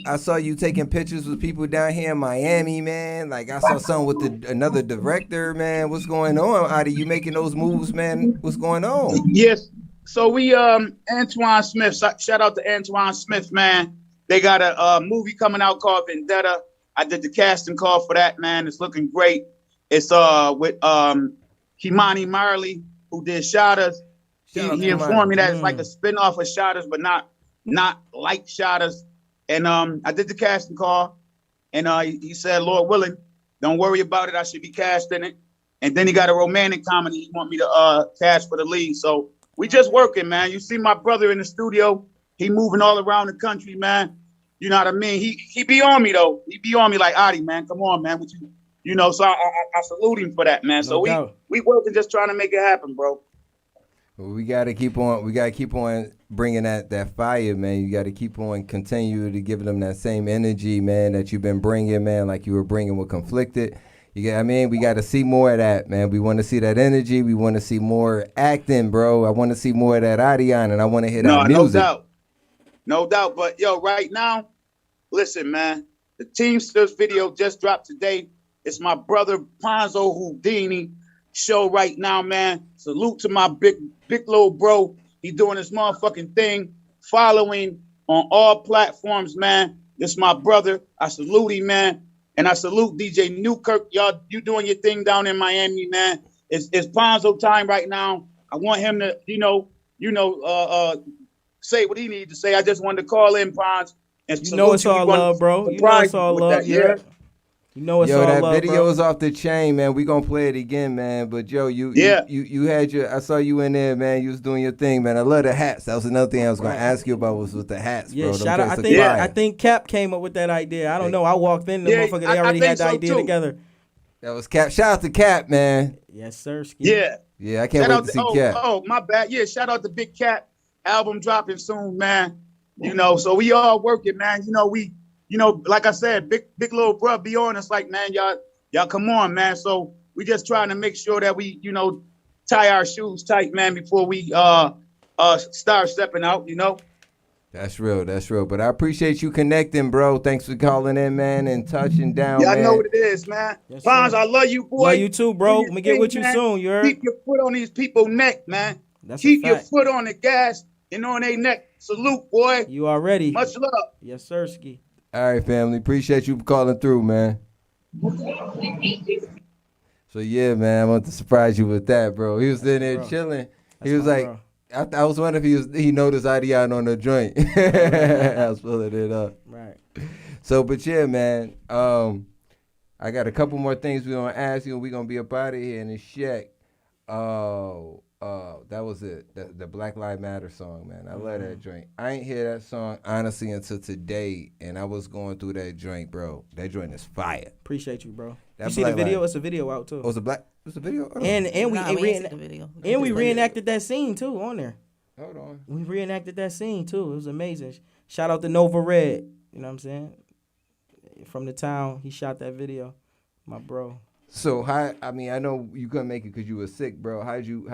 taking pictures with people down here in Miami, man. Like I saw something with another director, man. What's going on, Adi? You making those moves, man? What's going on? Yes. So we Antoine Smith. Shout out to Antoine Smith, man. They got a movie coming out called Vendetta. I did the casting call for that, man. It's looking great. It's with Himani Marley, who did Shotters. He informed me that it's like a spinoff of Shotters, but not like Shotters. And I did the casting call, and he said, Lord willing, don't worry about it. I should be cast in it. And then he got a romantic comedy he want me to cast for the lead. So we just working, man. You see my brother in the studio. He moving all around the country, man. You know what I mean? He be on me, though. He be on me like, Adi, man, come on, man. So I salute him for that, man. So we working, just trying to make it happen, bro. We gotta keep on bringing that fire, man. You gotta keep on continue to give them that same energy, man, that you've been bringing, man, like you were bringing with Conflicted. We gotta see more of that, man. We want to see that energy. We want to see more acting, bro. I want to see more of that Adion, and I want to hear that music. No doubt. But yo, right now, listen, man. The Teamsters video just dropped today. It's my brother Ponzo Houdini show right now, man. Salute to my big little bro. He doing his motherfucking thing, following on all platforms, man. This my brother. I salute him, man. And I salute DJ Newkirk. Y'all, you doing your thing down in Miami, man. It's Ponzo time right now. I want him to, say what he needs to say. I just wanted to call in, Pons. And it's all love, bro. You know it's all love, yeah. You know it's Yo, all that love, video bro. is off the chain, man. We gonna play it again, man. But yo, you had your. I saw you in there, man. You was doing your thing, man. I love the hats. That was another thing I was gonna ask you about was with the hats, Yeah, bro. Them shout out. joints look fire. I think Cap came up with that idea. I don't know. I walked in, the motherfucker. They already had the idea together. That was Cap. Shout out to Cap, man. Yes, sir. Ski. Yeah. Yeah, I can't wait to see Cap. Oh, my bad. Yeah, shout out to Big Cat. Album dropping soon, man. You know, so we all working, man. You know, like I said, big little bro be on us like, man, y'all come on, man. So we just trying to make sure that we, tie our shoes tight, man, before we start stepping out, That's real. But I appreciate you connecting, bro. Thanks for calling in, man, and touching down, Yeah, man. I know what it is, man. Yes, Fonz, sir. I love you, boy. Love you too, bro. Do your I'm gonna get thing, with you man. soon. You heard? Keep your foot on these people's neck, man. That's Keep a your fact. foot on the gas and on their neck. Salute, boy. You already. Much love. Yes, sir, Ski. All right, family. Appreciate you for calling through, man. So yeah, man, I want to surprise you with that, bro. He was in there chilling. He was like, I was wondering if he noticed Adion on the joint. I was pulling it up. Right. So, but yeah, man. I got a couple more things we're gonna ask you, and we're gonna be up out of here in a shack. That was it. The Black Lives Matter song, man. I love that joint. I ain't hear that song honestly until today, and I was going through that joint, bro. That joint is fire. Appreciate you, bro. That You see the Black video? Lives- It's a video out too. Oh, it's a video? Hold on. And we Nah, and we ain't seen the video. and we reenacted that scene too on there. Hold on. We reenacted that scene too. It was amazing. Shout out to Nova Red. You know what I'm saying? From the town, he shot that video. My bro. So I know you couldn't make it because you were sick, bro. How'd you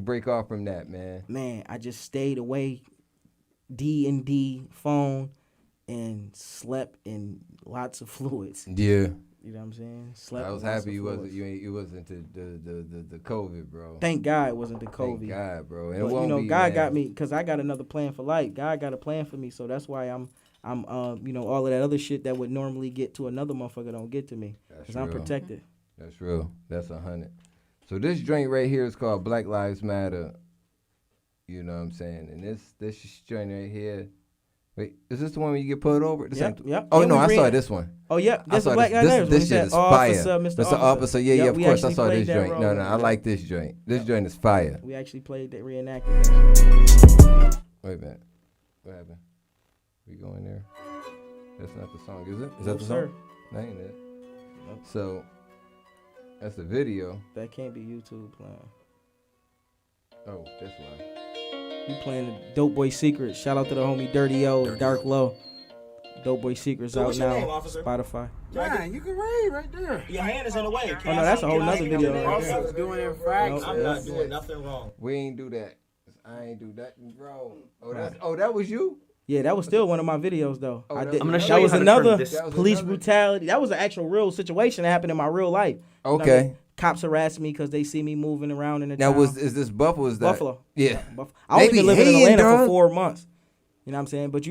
break off from that, man? Man, I just stayed away, D&D phone, and slept in lots of fluids. Yeah. You know what I'm saying? Slept. I was in lots happy of fluids. you wasn't the COVID, bro. Thank God it wasn't the COVID. Thank God, bro. But, It won't be, God man. got me because I got another plan for life. God got a plan for me, so that's why I'm all of that other shit that would normally get to another motherfucker don't get to me because I'm real. protected. That's real. That's 100. So this joint right here is called Black Lives Matter. You know what I'm saying? And this joint right here. Wait, is this the one where you get pulled over? This Yep, ain't- yep. Oh Yeah, no, we I saw read- this one. Oh yeah, I that's saw a Black this. Lives Matter. This shit is fire. Mr. Mr. Officer. Yeah, Yep, of we course I actually saw played this that joint. role. No, I like this joint. This joint is fire. We actually played that, reenacted that. Wait a minute. What happened? We go in there. That's not the song, is it? Is that No, the sir. song? That ain't it. Nope. So that's the video. That can't be YouTube playing. Oh, that's why. You playing the Dope Boy Secrets. Shout out to the homie Dirty O, Dark Low. Dope Boy Secrets out what's your now. name, officer? Spotify. Man, you can read right there. Your hand is in the way. Oh no, that's a whole nother video right there. Officer's doing infraction. Nope, I'm not that's- doing nothing wrong. We ain't do that. I ain't do that, bro. That was you? Yeah, that was still one of my videos though. Oh, I that did. was- I'm gonna That show you was how to another turn this- that was police another- brutality. That was an actual real situation that happened in my real life. You know what I Okay. mean? Cops harassed me because they see me moving around in the Now town. is this Buffalo? Is that Buffalo? Yeah. Buffalo. I only They be been living in hating, Atlanta for dog. 4 months. You know what I'm saying? But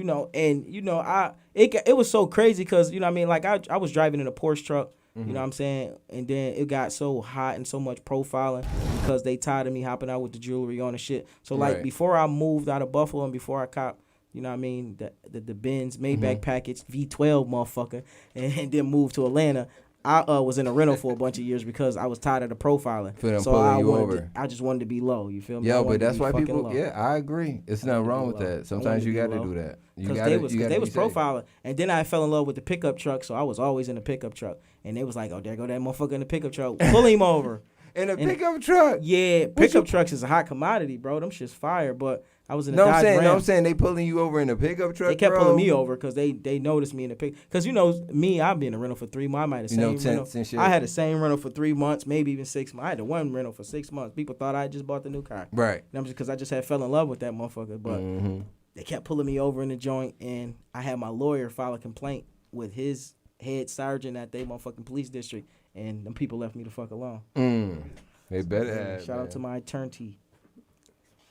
it was so crazy because like I was driving in a Porsche truck. You know what I'm saying? And then it got so hot and so much profiling because they tired of me hopping out with the jewelry on and shit. So like Right. before I moved out of Buffalo and before I copped, you know what I mean, the Benz Maybach package V12 motherfucker, and then moved to Atlanta. I was in a rental for a bunch of years because I was tired of the profiling. For them So pulling I you wanted over. I just wanted to be low. You feel me? I Yo, wanted but to that's be why fucking people. low. Yeah, I agree. It's nothing wrong with that. Sometimes you got to do that. Because they was profiling, and then I fell in love with the pickup truck, so I was always in the pickup truck, and they was like, "Oh, there go that motherfucker in the pickup truck, pull him over." In a pickup truck. Yeah, pickup trucks is a hot commodity, bro. Them shit's fire. But I was in a No, Dodge Ram. I'm saying they pulling you over in a pickup truck. They kept bro. pulling me over because they noticed me in the pick. Because I've been in a rental for 3 months. I might have the same rental. tents and shit. I had the same rental for 3 months, maybe even 6 months. I had the one rental for 6 months. People thought I just bought the new car. Right. Because I just had fell in love with that motherfucker. But they kept pulling me over in the joint, and I had my lawyer file a complaint with his head sergeant at their motherfucking police district, and them people left me the fuck alone. They better have. Shout out to my attorney.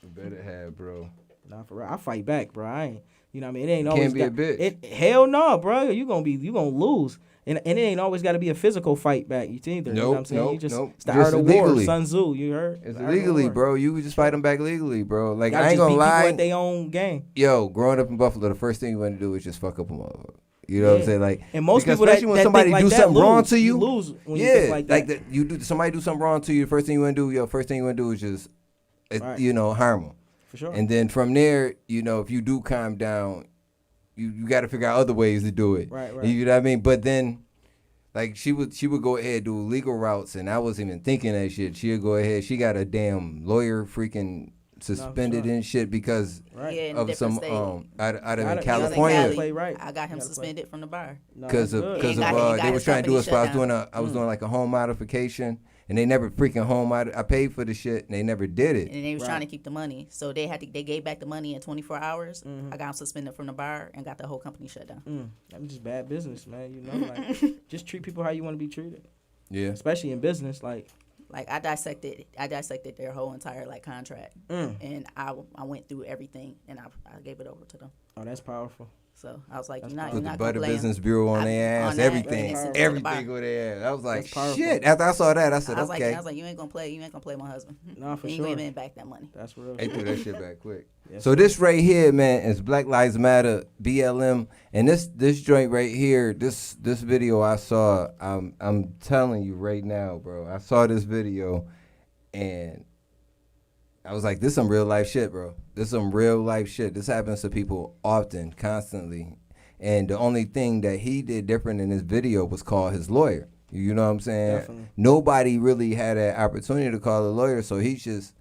They better have, bro. Nah, for real. I fight back, bro. I ain't. You know what I mean? It ain't Can't always be a bitch. Hell no, bro. You gonna lose. And it ain't always got to be a physical fight back. You either. You know what I'm saying? It's the art of war. Sun Tzu. You heard? It's illegally, bro. You could just fight them back legally, bro. Like I ain't just gonna beat lie. people at their own game. Yo, growing up in Buffalo, the first thing you want to do is just fuck up a motherfucker. You know what I'm saying? Like, and most because people that, especially when that somebody think like do that something lose. wrong to you, lose when you yeah, think like that. like that. You do somebody do something wrong to you. The first thing you want to do, is just, Right. you know, harm them. For sure. And then from there, you know, if you do calm down, you got to figure out other ways to do it. Right. You know what I mean? But then, like, she would go ahead and do legal routes, and I wasn't even thinking that shit. She'd go ahead. She got a damn lawyer freaking suspended and shit because of some out of California. I got him suspended from the bar Because they were trying to do us. I was doing like a home modification, and they never freaking I paid for the shit, and they never did it. And they was trying to keep the money, so they gave back the money in 24 hours. I got him suspended from the bar and got the whole company shut down. That's just bad business, man. You know, like just treat people how you want to be treated. Yeah, especially in business, like I dissected their whole entire like contract, and I went through everything, and I gave it over to them. Oh, that's powerful. So I was like, put you're the not Better gonna Business Bureau on their ass, everything on their ass. I was like, shit. After I saw that, I said, okay. I was like, you ain't gonna play my husband. No, for you sure. ain't gonna back that money. That's real. They threw that shit back quick. Yes, So this right here, man, is Black Lives Matter, BLM, and this joint right here, this video I saw, I'm telling you right now, bro. I saw this video, and I was like, this some real life shit, bro. This some real life shit. This happens to people often, constantly. And the only thing that he did different in this video was call his lawyer. You know what I'm saying? Definitely. Nobody really had that opportunity to call a lawyer, so he's just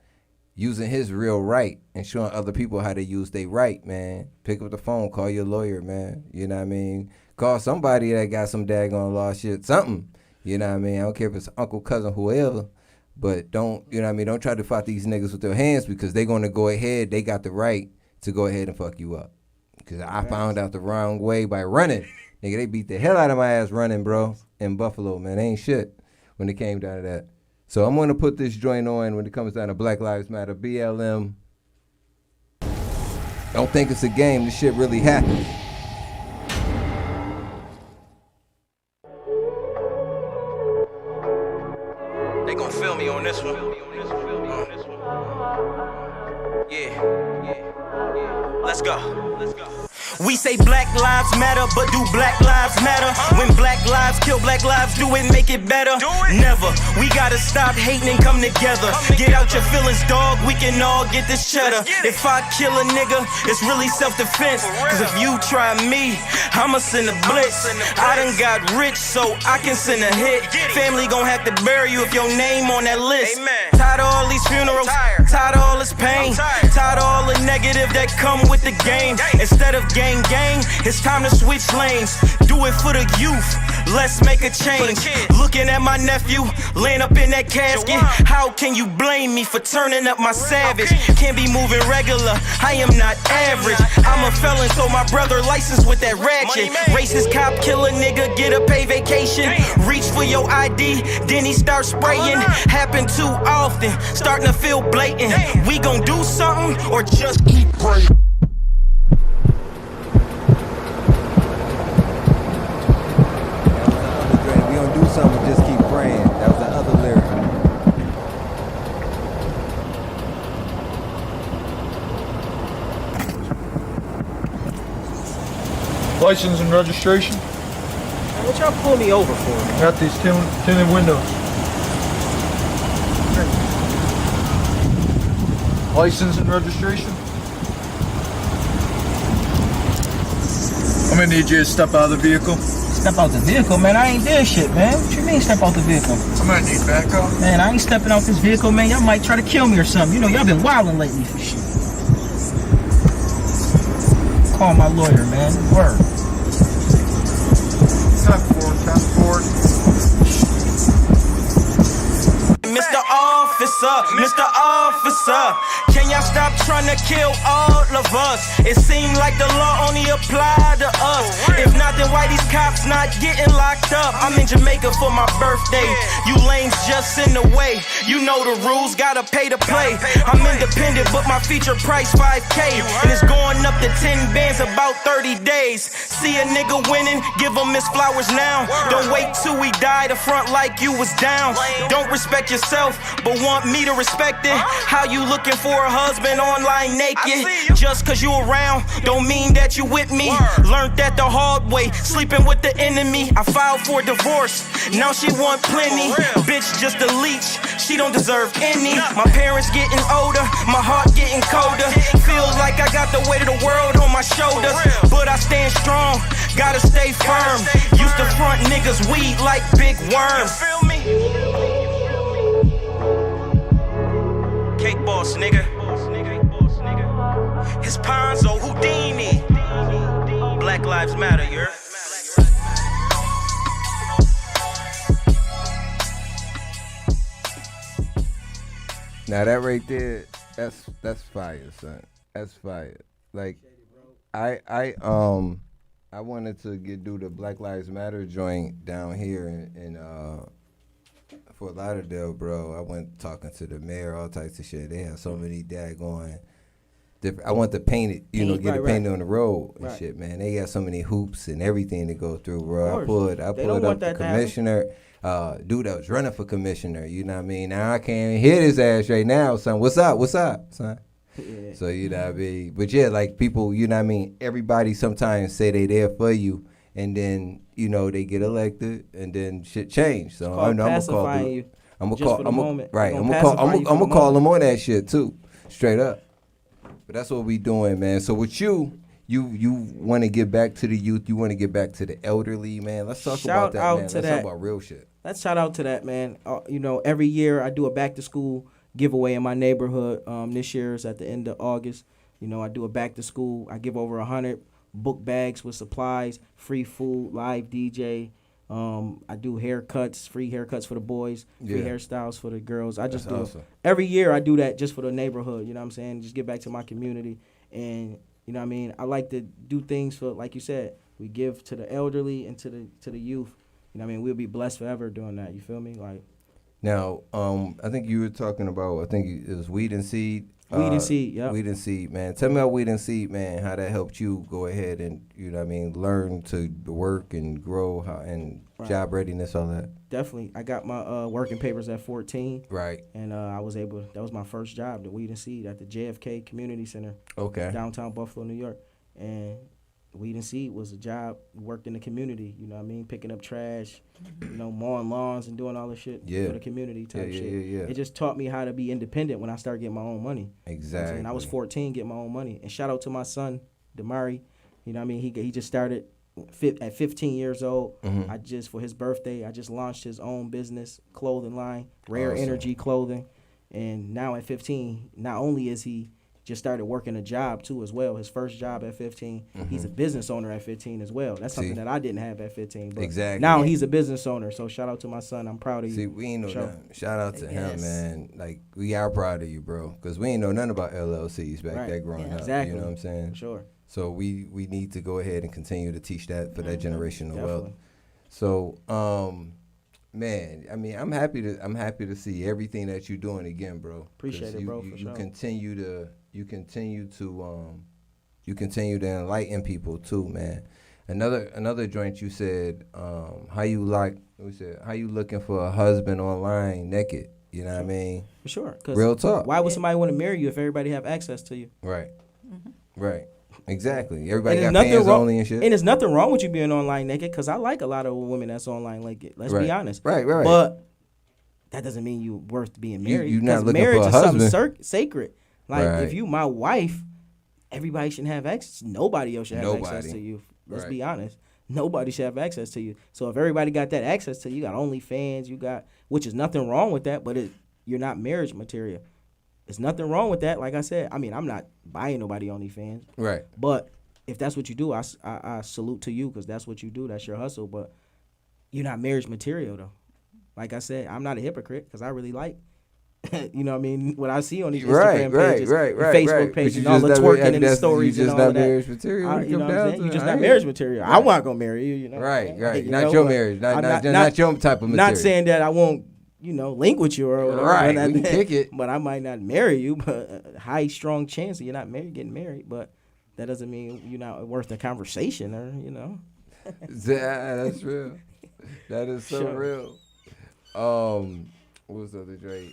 using his real right and showing other people how to use their right, man. Pick up the phone, call your lawyer, man. You know what I mean? Call somebody that got some daggone law shit, something. You know what I mean? I don't care if it's uncle, cousin, whoever. But don't, you know what I mean, don't try to fight these niggas with their hands because they're going to go ahead, they got the right to go ahead and fuck you up. Because I found out the wrong way by running. Nigga, they beat the hell out of my ass running, bro, in Buffalo, man. They ain't shit when it came down to that. So I'm going to put this joint on when it comes down to Black Lives Matter, BLM. Don't think it's a game. This shit really happened. They gon' feel me on this one. Yeah. Let's go. We say black lives matter, but do black lives matter? When black lives kill black lives, do it make it better? Never. We gotta stop hating and come together. Get out your feelings, dog. We can all get this cheddar. If I kill a nigga, it's really self-defense. Cause if you try me, I'ma send a blitz. I done got rich, so I can send a hit. Family gon' have to bury you if your name on that list. Tired of all these funerals, tired of all this pain, tired of all the negative that come with the game. Instead of gang, it's time to switch lanes. Do it for the youth, let's make a change. Looking at my nephew, laying up in that casket. How can you blame me for turning up my savage? Can't be moving regular, I am not average. I'm a felon, so my brother licensed with that ratchet. Racist cop, kill a nigga, get a pay vacation. Reach for your ID, then he start spraying. Happen too often, starting to feel blatant. We gon' do something or just keep praying. Something, just keep praying. That was the other lyric. License and registration. Man, what y'all pull me over for? Man? Got these tinted windows. License and registration. I'm gonna need you to step out of the vehicle. Step out the vehicle, man. I ain't did shit, man. What you mean step out the vehicle? I'm gonna need backup. Man, I ain't stepping out this vehicle, man. Y'all might try to kill me or something. You know, y'all been wilding lately for shit. Call my lawyer, man. Word. Time forward. Mr. Mr. Officer, can y'all stop trying to kill all of us? It seems like the law only apply to us. If not, then why these cops not getting locked up? I'm in Jamaica for my birthday. You lanes just in the way. You know the rules, gotta pay to play. I'm independent, but my feature price 5K. And it's going up to 10 bands about 30 days. See a nigga winning, give him his flowers now. Don't wait till we die to front like you was down. Don't respect yourself, but want me to respect it? How you looking for a husband online naked? Just cause you around, don't mean that you with me. Learned that the hard way, sleeping with the enemy. I filed for divorce, now she want plenty. Bitch just a leech, she don't deserve any. My parents getting older, my heart getting colder. Feels like I got the weight of the world on my shoulders, but I stand strong, gotta stay firm. Used to front niggas weed like big worms. Feel me? Cake boss, nigga. It's Ponzo Houdini. Black Lives Matter, you heard? Now that right there, that's fire, son. That's fire. Like, I wanted to do the Black Lives Matter joint down here in Fort Lauderdale, bro. I went talking to the mayor, all types of shit. They have so many daggone. I want to paint it, get it painted on the road and shit, man. They got so many hoops and everything to go through, bro. I pulled up the commissioner, dude that was running for commissioner. You know what I mean? Now I can't hit his ass right now, son. What's up, son? Yeah. So you know what I mean? But yeah, like people, you know what I mean? Everybody sometimes say they there for you, and then they get elected, and then shit change. So I'm gonna call you. I'm gonna call them on that shit too, straight up. But that's what we doing, man. So with you want to get back to the youth. You want to get back to the elderly, man. Let's talk about that, man. Let's talk about real shit. Let's shout out to that, man. Every year I do a back to school giveaway in my neighborhood. This year is at the end of August. I do a back to school. I give over 100 book bags with supplies, free food, live DJ. I do haircuts, free haircuts for the boys, free hairstyles for the girls. I just do awesome. Every year I do that just for the neighborhood, you know what I'm saying? Just get back to my community. And, you know what I mean? I like to do things for, like you said, we give to the elderly and to the youth. You know what I mean? We'll be blessed forever doing that, you feel me? Like. Now, I think you were talking about, it was Weed and Seed. Weed and Seed, yeah. Weed and Seed, man. Tell me about Weed and Seed, man, how that helped you go ahead and, learn to work and grow and job readiness, all that. Definitely. I got my working papers at 14. Right. And that was my first job, the Weed and Seed at the JFK Community Center. Okay. Downtown Buffalo, New York. And Weed and Seed was a job, worked in the community, you know what I mean? Picking up trash, mowing lawns and doing all this shit for the community type shit. Yeah. It just taught me how to be independent when I started getting my own money. Exactly. And I was 14 getting my own money. And shout out to my son, Damari. You know what I mean? He just started at 15 years old. Mm-hmm. For his birthday, I just launched his own business, clothing line, Rare Energy Clothing. And now at 15, not only is he just started working a job too as well. His first job at 15. Mm-hmm. He's a business owner at 15 as well. That's something that I didn't have at 15. But exactly. Now he's a business owner. So shout out to my son. I'm proud of you. See, we ain't know that. Shout out to him, man. Like, we are proud of you, bro. Because we ain't know nothing about LLCs back there growing up. Exactly. You know what I'm saying? For sure. So we need to go ahead and continue to teach that for that generational wealth. So, man, I mean, I'm happy to see everything that you're doing again, bro. Appreciate it, bro. You continue to enlighten people too, man. Another joint you said, how you looking for a husband online naked? You know what I mean? For sure. Real talk. Why would somebody want to marry you if everybody have access to you? Right. Mm-hmm. Right. Exactly. Everybody got pants only and shit. And there's nothing wrong with you being online naked, because I like a lot of women that's online naked. Let's be honest. Right. But that doesn't mean you're worth being married. You're not looking marriage for a is husband. something sacred. Like, if you my wife, everybody should have access. Nobody else should have access to you. Let's be honest. Nobody should have access to you. So if everybody got that access to you, you got OnlyFans, which is nothing wrong with that, but you're not marriage material. There's nothing wrong with that. Like I said, I mean, I'm not buying nobody OnlyFans. Right. But if that's what you do, I salute to you, because that's what you do. That's your hustle. But you're not marriage material, though. Like I said, I'm not a hypocrite, because I really like, you know what I mean, what I see on these Instagram pages, Facebook pages, and all the twerking and the stories and all that. You just not marriage material. You know what I'm saying? You just not marriage material. I'm not going to marry you, you know. Right. Not your marriage. Not your type of material. Not saying that I won't, link with you or whatever. Right, we can kick it. But I might not marry you, but high, strong chance that you're not getting married. But that doesn't mean you're not worth a conversation or, That's real. That is so real. What was the other Dre?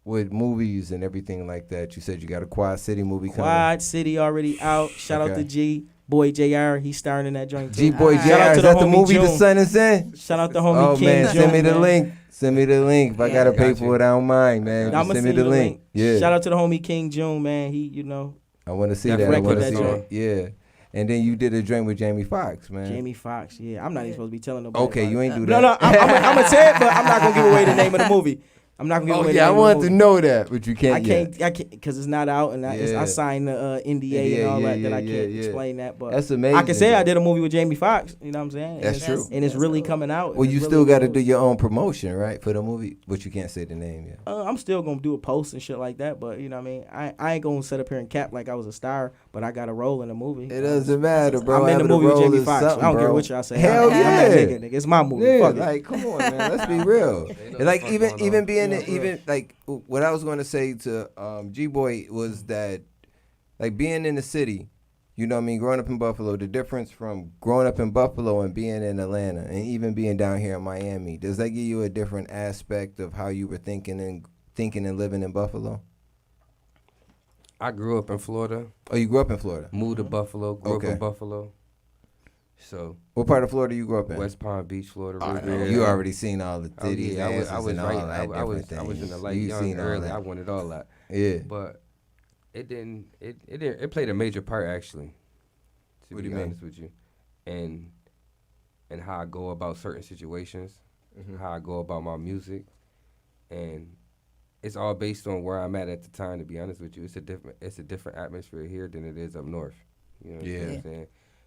With movies and everything like that, you said you got a Quad City movie coming. Quad City already out. Shout out to G. Boy JR, he's starring in that joint too. G-Boy Shout JR, out to is that the homie movie June. The Sun is in? Shout out to homie King man, June, send me the man. link. Send me the link. If I gotta pay got for you. it, I don't mind, man. I'ma Just send me send the you link. Yeah. Shout out to the homie King June, man. He, you know, I want to see That that. I want to record see that that. Yeah. And then you did a drink with Jamie Foxx, man. Jamie Foxx. Yeah, I'm not even supposed to be telling nobody. Okay, about you it. ain't do No, that. no, I'm gonna say it, but I'm not gonna give away the name of the movie. I'm not gonna give Oh away the yeah, I name of the wanted movie. to know that, but you can't. I can't, because it's not out, and I signed the NDA and all that I can't explain that. But That's amazing. I can say I did a movie with Jamie Foxx. You know what I'm saying? That's And true. and it's really coming out. Well, you It's still really got to cool. do your own promotion, right, for the movie, but you can't say the name yet. I'm still gonna do a post and shit like that, but you know what I mean. I ain't gonna sit up here and cap like I was a star, but I got a role in the movie. It doesn't matter, bro. I'm in the Having a movie with role Jamie is Foxx. I something, don't care bro. what y'all say. Hell I'm that yeah. nigga. It's my movie. Yeah, Fuck it. like come on, man. Let's be real. And like even being even like what I was going to say to G-Boy was that like being in the city, you know what I mean, growing up in Buffalo, the difference from growing up in Buffalo and being in Atlanta and even being down here in Miami, does that give you a different aspect of how you were thinking and living in Buffalo? I grew up in Florida. Oh, you grew up in Florida? Moved to Buffalo. Grew up Okay. in Buffalo. So. What part of Florida you grew up in? West Palm Beach, Florida. You already seen all the Oh, titties, yeah, asses, I was and all right. that I different was things. in the light You young seen all early. that. I wanted all that. Yeah. But it didn't. It played a major part actually. To What do be you mean? honest with you, and how I go about certain situations, how I go about my music, and it's all based on where I'm at the time. To be honest with you, it's a different atmosphere here than it is up north. You know what I'm saying?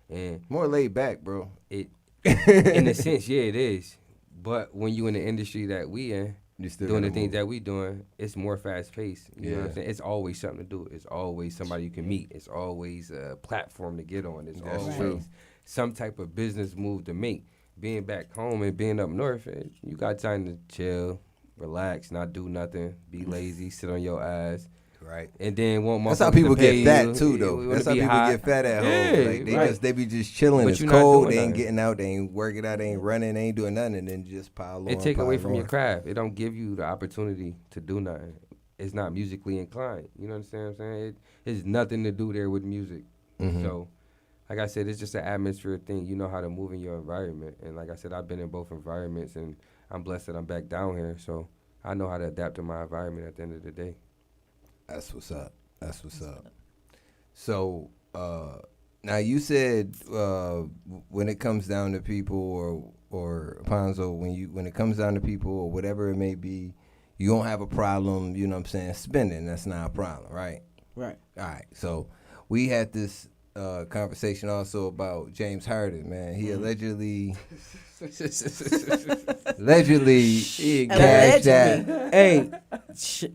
And more laid back, bro. It in a sense, yeah, it is. But when you in the industry that we in, you still doing the gotta things move. that we doing, it's more fast paced. You know what I'm Yeah. saying? It's always something to do. It's always somebody you can meet. It's always a platform to get on. It's That's always true. some type of business move to make. Being back home and being up north, you got time to chill, relax, not do nothing, be lazy, sit on your ass. Right. And then want That's how motherfuckers people to pay get fat you. too, You though. wanna That's how be people hot. get fat at home. Yeah, Like right. they be just chilling. But It's you're not cold. doing They ain't nothing. getting out. They ain't working out. They ain't running. They ain't doing nothing. And then just pile on. It take away pile from on. your craft. It don't give you the opportunity to do nothing. It's not musically inclined. You know what I'm saying? It's nothing to do there with music. Mhm. So, like I said, it's just an atmosphere thing. You know how to move in your environment. And like I said, I've been in both environments, and I'm blessed that I'm back down here. So I know how to adapt to my environment at the end of the day. That's what's up. That's what's up. So now you said when it comes down to people or Ponzo, when it comes down to people or whatever it may be, you don't have a problem, you know what I'm saying, spending. That's not a problem, right? Right. All right. So we had this conversation also about James Harden, man. He allegedly cashed that. Hey,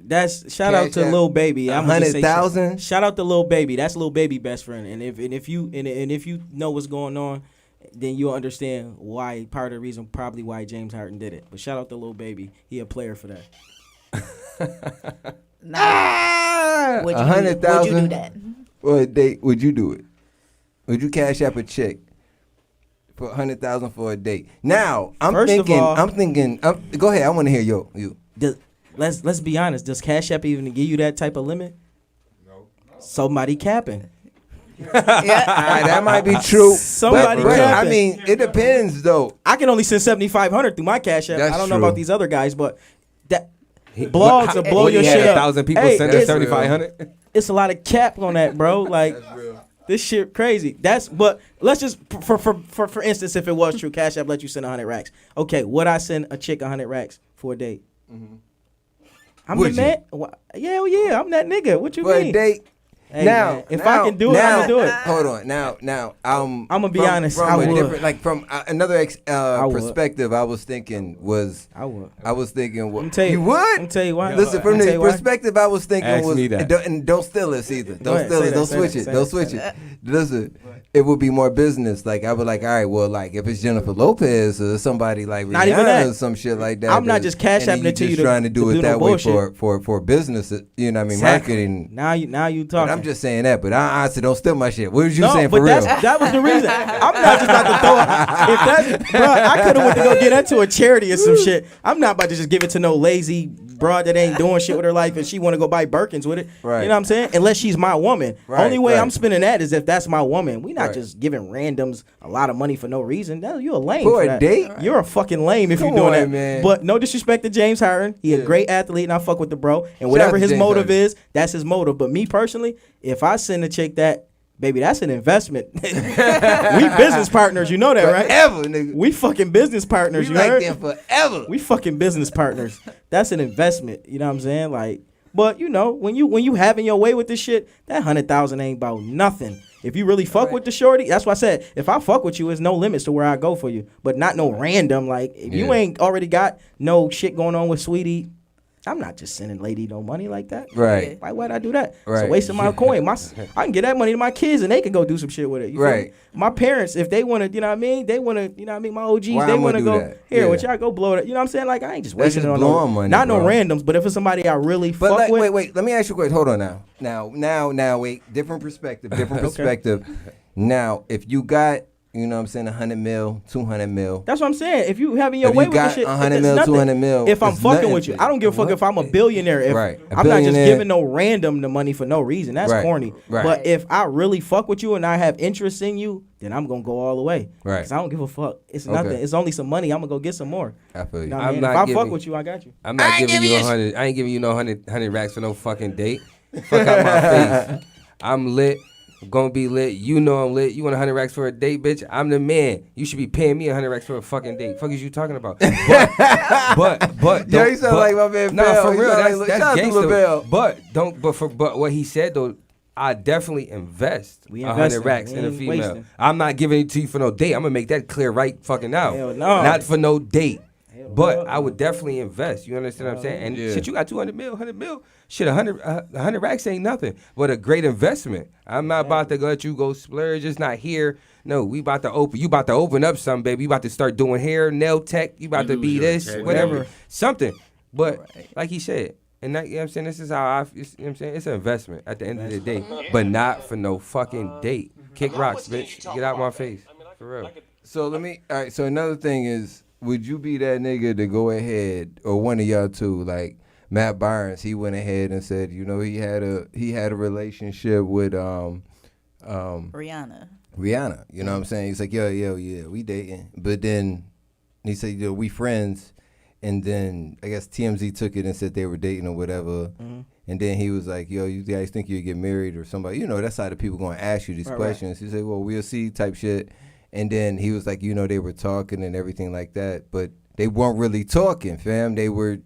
that's shout out Cash to App, Lil Baby. I'm gonna just say 100,000? Shout out to Lil Baby. That's Lil Baby best friend. And if you know what's going on, then you'll understand why. Part of the reason probably why James Harden did it. But shout out to Lil Baby. He a player for that. Would you do 100,000 that? for a date? Would you do it? Would you cash up a chick for 100,000 for a date? Now I'm First of thinking. all- Go ahead. I want to hear you. Let's be honest. Does Cash App even give you that type of limit? No. Somebody capping. That might be true. Somebody but, capping. I mean, it depends though. I can only send 7,500 through my Cash App. That's I don't know true. about these other guys, but that blogs will blow What, your he had shit up. 1,000 people Hey, sending it's- 7,500? It's a lot of cap on that, bro. Like this shit crazy. But let's just for instance, if it was true, Cash App let you send 100 racks. Okay, would I send a chick 100 racks for a date? I'm Would the man. Yeah, I'm that nigga. What you For mean? a date. Hey, now, man, if I can do it, I'm gonna do it. Hold on. Now, I'm I'ma be honest, From I a would. different, like from another would. perspective, I was thinking was. I would. I was thinking, what? Let me tell you, You would? Let me tell you why. Listen, from Let me tell the you why. perspective I was thinking Ask was, me that. and don't steal this either. Go Don't ahead, steal say it. that, Don't say switch that, it. say Don't that, switch say it. Listen, it would be more business. Like I would like, all right, well, like if it's Jennifer Lopez or somebody like Not even Rihanna that. or some shit like that. I'm not just cash and then apping it to just you to- trying to do to it do no that way bullshit. for business. You know what I mean? Exactly. Marketing. Now you But talking. I'm I'm just saying that, but I honestly don't steal my shit. What was you No, saying but for real? that was the reason. I'm not just about to throw it. If that's, bro, I could have went to go get that to a charity or some shit. I'm not about to just give it to no lazy broad that ain't doing shit with her life and she want to go buy Birkins with it. Right. You know what I'm saying? Unless she's my woman. Right, Only way right. I'm spending that is if that's my woman. We not Right. just giving randoms a lot of money for no reason. No, you're a lame For for a that. date? You're a fucking lame if Come you're doing on, that. man. But no disrespect to James Harden. He a great athlete and I fuck with the bro. And whatever out to his James motive Harden. is, that's his motive. But me personally, if I send a chick that, baby, that's an investment. We business partners, you know that, right? Forever, nigga. We fucking business partners, We you like heard? them forever. We fucking business partners. That's an investment, you know what I'm saying? Like, but you know, when you having your way with this shit, that 100,000 ain't about nothing. If you really fuck with the shorty, that's why I said, if I fuck with you, there's no limits to where I go for you. But not no random, like, if you Yeah. ain't already got no shit going on with Sweetie, I'm not just sending lady no money like that. Right. Why would I do that? It's Right. a waste of my coin. I can get that money to my kids and they can go do some shit with it. You feel Right. me? My parents, if they want to, you know what I mean? They want to, you know what I mean? My OGs, Why they I'ma want to do go, that? here, Yeah. what y'all go blow it. You know what I'm saying? Like, I ain't just That's wasting just it on blowing no, money, not bro. no randoms, but if it's somebody I really But fuck like, with. wait. Let me ask you a question. Hold on now. Wait. Different perspective. Now, if you got, you know what I'm saying, 100 mil, 200 mil. That's what I'm saying. If you having your If way you with got this shit, 100 it's mil, nothing. 200 mil, If I'm it's fucking nothing with you, to I don't give a fuck if I'm a billionaire. If Right. A I'm not just billionaire. giving no random the money for no reason. That's Right. corny. Right. But if I really fuck with you and I have interest in you, then I'm gonna go all the way. Right. Because I don't give a fuck. It's Okay. nothing. It's only some money. I'm gonna go get some more. I feel you. You know what I'm I mean? not If I giving- fuck with you, I got you. I'm not giving you 100. I ain't giving you no 100 racks for no fucking date. Fuck out my face. I'm lit. I'm gonna be lit. You know I'm lit. You want 100 racks for a date, bitch? I'm the man. You should be paying me 100 racks for a fucking date. Fuck is you talking about? But Yo, you sound like my man Nah, Bell. for You real. sound like- That's shout out to gangster. LaBelle. But what he said though, I definitely invest We 100 investing. racks We in a ain't female. wasting. I'm not giving it to you for no date. I'm gonna make that clear right fucking now. Hell no. Not for no date. But no. I would definitely invest. You understand what I'm saying? And Yeah. shit, you got 100 mil. Shit, 100 racks ain't nothing, but a great investment. I'm not about to let you go splurge. It's not here. No, we about to open. You about to open up something, baby. You about to start doing hair, nail tech. You about to be this, whatever, something. But like he said, and that, you know what I'm saying, this is how you know what I'm saying, it's an investment at the end of the day, but not for no fucking date. Kick rocks, bitch. Get out my face, for real. So all right, so another thing is, would you be that nigga to go ahead, or one of y'all two, like Matt Byron, he went ahead and said, you know, he had a relationship with Rihanna. Rihanna, you know what I'm saying? He's like, yeah, we dating. But then he said, yo, we friends. And then I guess TMZ took it and said they were dating or whatever. Mm-hmm. And then he was like, yo, you guys think you'd get married or somebody? You know, that's how the people going to ask you these questions. He said, well, we'll see type shit. And then he was like, you know, they were talking and everything like that. But they weren't really talking, fam. They were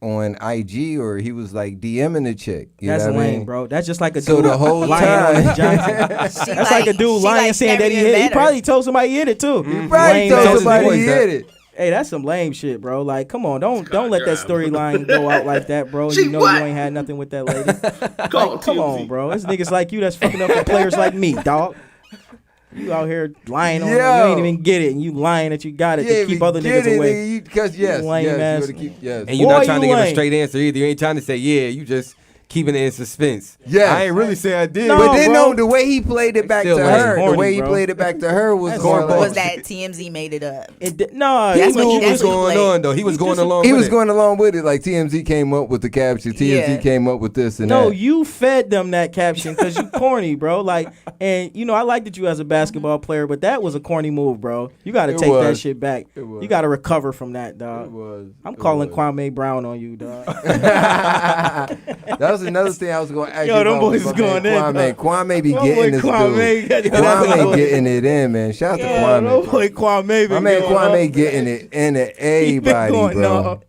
on IG, or he was like DMing the chick. You That's know what I lame, mean? bro. That's just like a So dude the whole lying on his time. Johnson. That's like a dude lying saying that he hit. He probably told somebody he hit it too. He probably Lame told ass somebody boys, he that- hit it. Hey, that's some lame shit, bro. Like, come on, don't let that storyline go out like that, bro. You know you ain't had nothing with that lady. Like, come on, bro. It's niggas like you that's fucking up for players like me, dog. You out here lying on it. You ain't even get it, and you lying that you got it to keep other niggas away. Because yes, lame ass. you gotta keep, yes. And you're Boy, not trying you to give a lame. straight answer either. You ain't trying to say, yeah, you just keeping it in suspense. Yes. I ain't really saying I did. No, But then bro. no, the way he played it back to Still her, corny, the way he bro. played it back to her was That's going corny. Was that TMZ made it up? No, That's he what knew you- it What was was going on though? He was going along He with was it. going along with it. Like TMZ came up with the caption. TMZ Yeah. came up with this and No, that. you fed them that caption because you corny, bro. Like, and you know, I liked that you as a basketball player, but that was a corny move, bro. You got to It take that was. shit back. It was. You got to recover from that, dog. It was. I'm It calling was. Kwame Brown on you, dog. That was another thing I was going to ask Yo, you them about. boys my is going man in, Kwame. bro. Kwame be My getting boy this Kwame, dude. that's Kwame what- getting it in, man. Shout out to Yeah, Kwame. no boy Kwame My been man going Kwame off. getting it into He been everybody, going bro. off.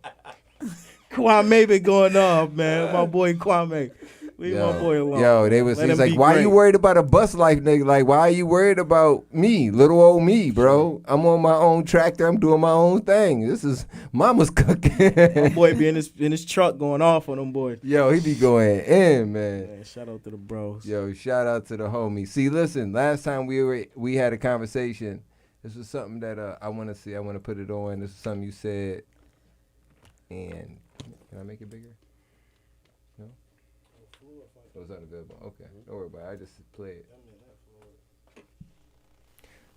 Kwame been going off, man. My boy Kwame. Leave my boy alone. Yo, they was Let he's him like, be why great. you worried about a bus life, nigga? Like, why are you worried about me, little old me, bro? I'm on my own tractor. I'm doing my own thing. This is mama's cooking. My boy be in his truck going off on them boys. Yo, he be going in, man. Man, shout out to the bros. Yo, shout out to the homie. See, listen, last time we had a conversation, this was something that I want to see. I want to put it on. This is something you said. And can I make it bigger? No? Oh, it's not a good one. Okay, don't worry about it. I just play it.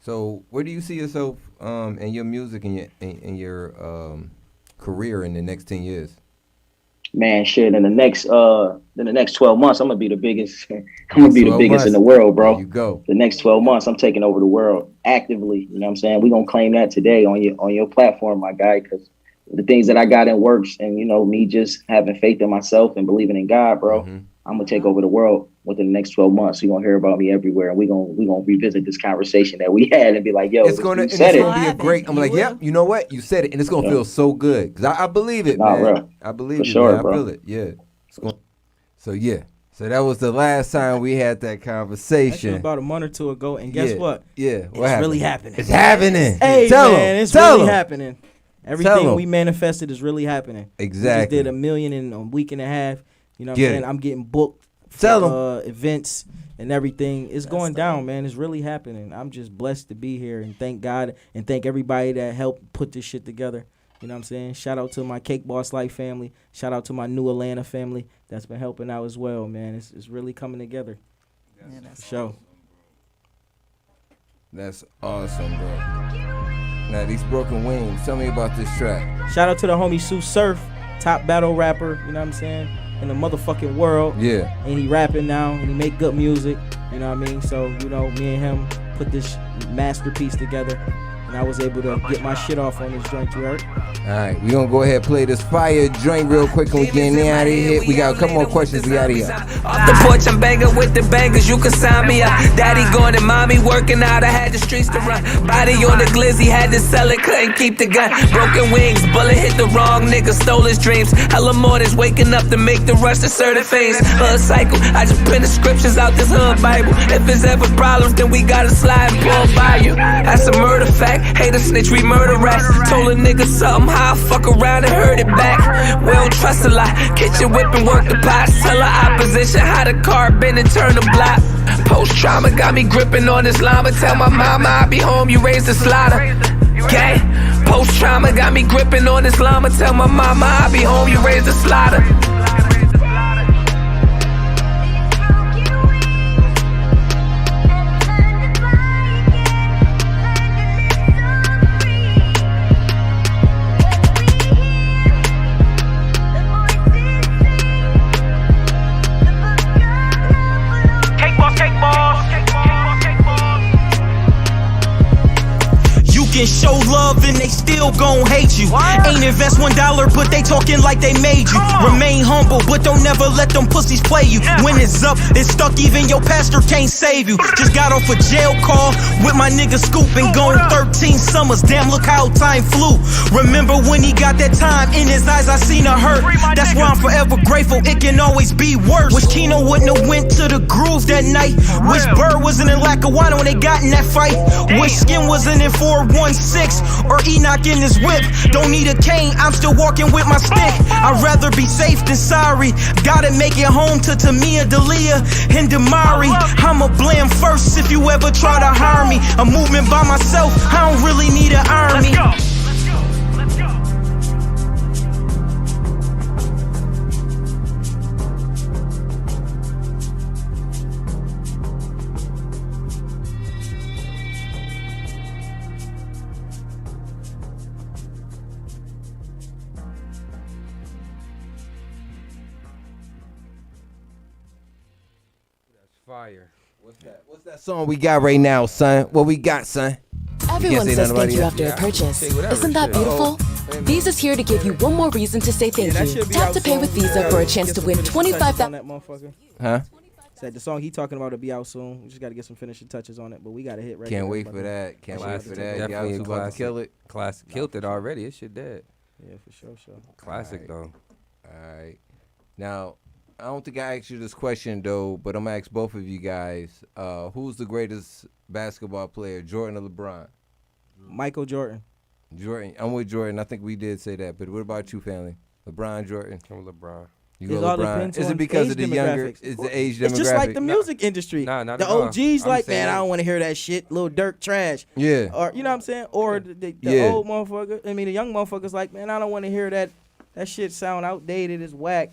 So, where do you see yourself in your music and your career in the next 10 years? Man, shit. In the next 12 months, I'm gonna be the biggest. I'm gonna be the biggest in the world, bro. There you go. The next 12 months, I'm taking over the world actively. You know what I'm saying? We're gonna claim that today on your platform, my guy, because the things that I got in works, and me just having faith in myself and believing in God, bro. Mm-hmm. I'm gonna take over the world within the next 12 months. You're gonna hear about me everywhere, and we're gonna revisit this conversation that we had and be like, yo, it's gonna be a great. I'm like, yep, you know what? You said it, and it's gonna feel so good because I believe it, man. Bro. I believe For it, sure, man. bro. I feel it. Yeah. So that was the last time we had that conversation. About a month or two ago, and guess what? Yeah, it's really happening. It's happening. Hey, tell man, them. it's tell really them. happening. Everything we manifested is really happening. Exactly. We just did $1 million in a week and a half. You know what I'm Get saying? it. I'm getting booked for events and everything. It's going down, man. It's really happening. I'm just blessed to be here, and thank God and thank everybody that helped put this shit together. You know what I'm saying? Shout out to my Cake Boss Life family. Shout out to my New Atlanta family that's been helping out as well, man. It's really coming together. Yeah, that's for sure. That's awesome, bro. Now, these Broken Wings, tell me about this track. Shout out to the homie Sue Surf, top battle rapper, you know what I'm saying, in the motherfucking world. Yeah. And he rapping now, and he make good music, you know what I mean? So, me and him put this masterpiece together, and I was able to get my shit off on this joint, you heard? All right, we gonna go ahead and play this fire joint real quick, and we getting out of here. We got a couple more questions. We out of here. Off the porch, I'm banging with the bangers. You can sign me up. Daddy going and mommy working out. I had the streets to run. Body on the glizzy, had to sell it, couldn't keep the gun. Broken wings, bullet hit the wrong nigga, stole his dreams. Hella mornings, waking up to make the rush to certain things. Hood cycle, I just print the scriptures out this hood Bible. If it's ever problems, then we gotta slide and pull by you. That's a murder fact. Hate a snitch, we murder rats. Told a nigga something, how I fuck around and heard it back. We don't trust a lot. Kitchen whip and work the pots. Tell the opposition how the car been and turn the block. Post trauma got me gripping on this llama. Tell my mama I'll be home, you raised the slaughter. Gang. Post trauma got me gripping on this llama. Tell my mama I'll be home, you raised the slaughter. Can show love and they still gon' hate you. Ain't invest $1, but they talking like they made you. Remain humble, but don't never let them pussies play you. When it's up, it's stuck, even your pastor can't save you. Just got off a jail call with my nigga Scoop and gone 13 summers. Damn, look how time flew. Remember when he got that time in his eyes, I seen a hurt. That's why I'm forever grateful, it can always be worse. Wish Keno wouldn't have went to the groove that night. Wish Bird wasn't in Lackawanna when they got in that fight. Wish Skin wasn't in 416 or Enoch in his whip. Don't need a cane, I'm still walking with my stick. I'd rather be safe than sorry. Gotta make it home to Tamia, Dalia, and Damari. I'ma blame first if you ever try to harm me. A movement by myself, I don't really need an army. Fire. What's that song we got right now, son? What we got, son? Everyone says thank you after a purchase. Isn't that beautiful? Visa's here to give you one more reason to say thank you. Tap to pay with Visa for a chance to win $25,000. Huh? Said the song he talking about will be out soon. We just got to get some finishing touches on it, but we got to hit right. Can't wait for that. Can't wait for that. Definitely Y'all about to kill it. Classic. Killed it already. It shit dead. Yeah, for sure. Classic though. All right. Now, I don't think I asked you this question though, but I'm gonna ask both of you guys. Who's the greatest basketball player, Jordan or LeBron? Michael Jordan. Jordan. I'm with Jordan. I think we did say that, but what about you, family? LeBron, Jordan. I'm LeBron. You go LeBron. Is it because of the younger? Is the age demographic? It's just like the music industry. Nah, not the at all. OGs like, saying, man, I don't want to hear that shit. Lil Durk trash. Yeah. Or you know what I'm saying? Or the old motherfucker. I mean, the young motherfuckers like, man, I don't want to hear that. That shit sound outdated. It's whack.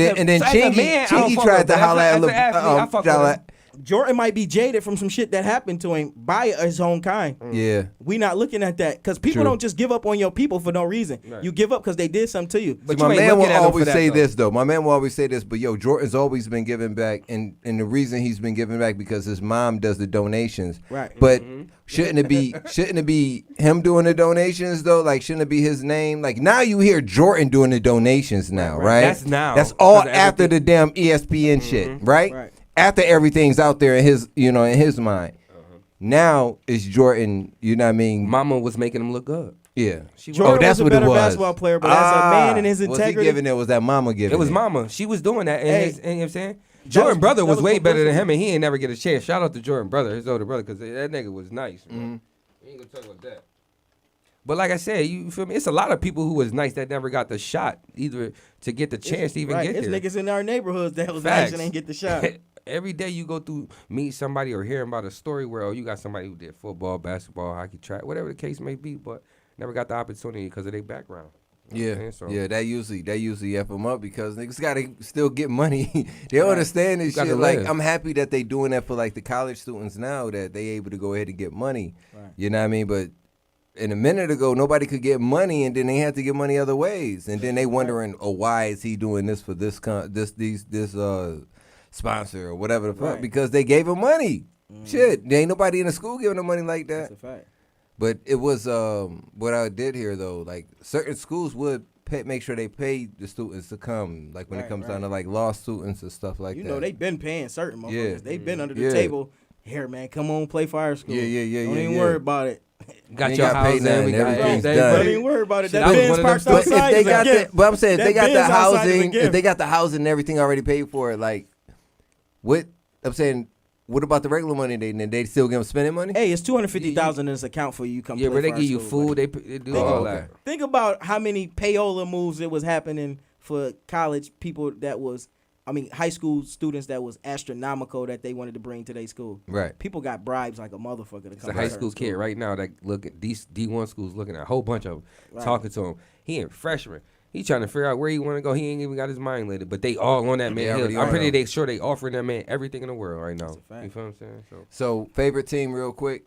and then Chingy tried to holler at Jordan might be jaded from some shit that happened to him by his own kind. Yeah. We not looking at that because people don't just give up on your people for no reason. Right. You give up because they did something to you. But my man will always say this, though. My man will always say this, but yo, Jordan's always been giving back, and the reason he's been giving back because his mom does the donations. Right. But shouldn't it be him doing the donations though? Like, shouldn't it be his name? Like, now you hear Jordan doing the donations now, right? That's now. That's all after the damn ESPN shit, right? after everything's out there in his, in his mind. Now it's Jordan. You know what I mean? Mama was making him look good. Yeah. Jordan that's was a what better it was. basketball player, but as a man and his integrity, was he giving it? Was that Mama giving it? It was Mama. She was doing that. And Hey. you know what I'm saying? Jordan brother was way better than publicity. him, and he ain't never get a chance. Shout out to Jordan brother, his older brother, because that nigga was nice. Mm-hmm. We ain't gonna talk about that. But like I said, you feel me? It's a lot of people who was nice that never got the shot, either to get the chance to even get It's there. niggas in our neighborhoods that was Facts. nice and ain't get the shot. Every day you go through, meet somebody or hearing about a story where you got somebody who did football, basketball, hockey, track, whatever the case may be, but never got the opportunity because of their background. You know what I'm saying? So, That usually F them up because niggas gotta still get money. They don't understand this Gotta shit. Like, live. I'm happy that they doing that for like the college students now, that they able to go ahead and get money. Right. You know what I mean? But in a minute ago, nobody could get money, and then they had to get money other ways, and then they wondering, why is he doing this for this sponsor or whatever the fuck? Right. Because they gave him money. Shit, there ain't nobody in the school giving them money like that. That's a fact. But it was what I did here though. Like certain schools would make sure they pay the students to come. Like when it comes down to like law students and stuff like that. You know, they been paying certain motherfuckers. Yeah. They been under the Yeah. table. Here, man, come on, play for our school. Yeah. Don't even worry about it. got ain't your gotta pay house nothing, we got everything's everything. done. Don't even worry about it. Shit, That I was Benz one of them parked students. But if outside they is a got gift. but I'm saying if they That got the Benz outside is a housing, gift. if they got the housing and everything already paid for it, like what I'm saying, what about the regular money? They still give them spending money? Hey, it's $250,000 in this account for you. Come Yeah, play but they for our give you school, food, buddy. they do all that. Think about how many payola moves it was happening for college people that was, high school students that was astronomical that they wanted to bring to their school. Right. People got bribes like a motherfucker to It's come a to high certain school kid right now that look at D1 schools looking at a whole bunch of them, talking to him. He ain't freshman. He trying to figure out where he want to go. He ain't even got his mind laid. But they all on that man. already I'm on pretty him. sure they offering that man everything in the world right now. That's a fact. You feel what I'm saying? So favorite team real quick?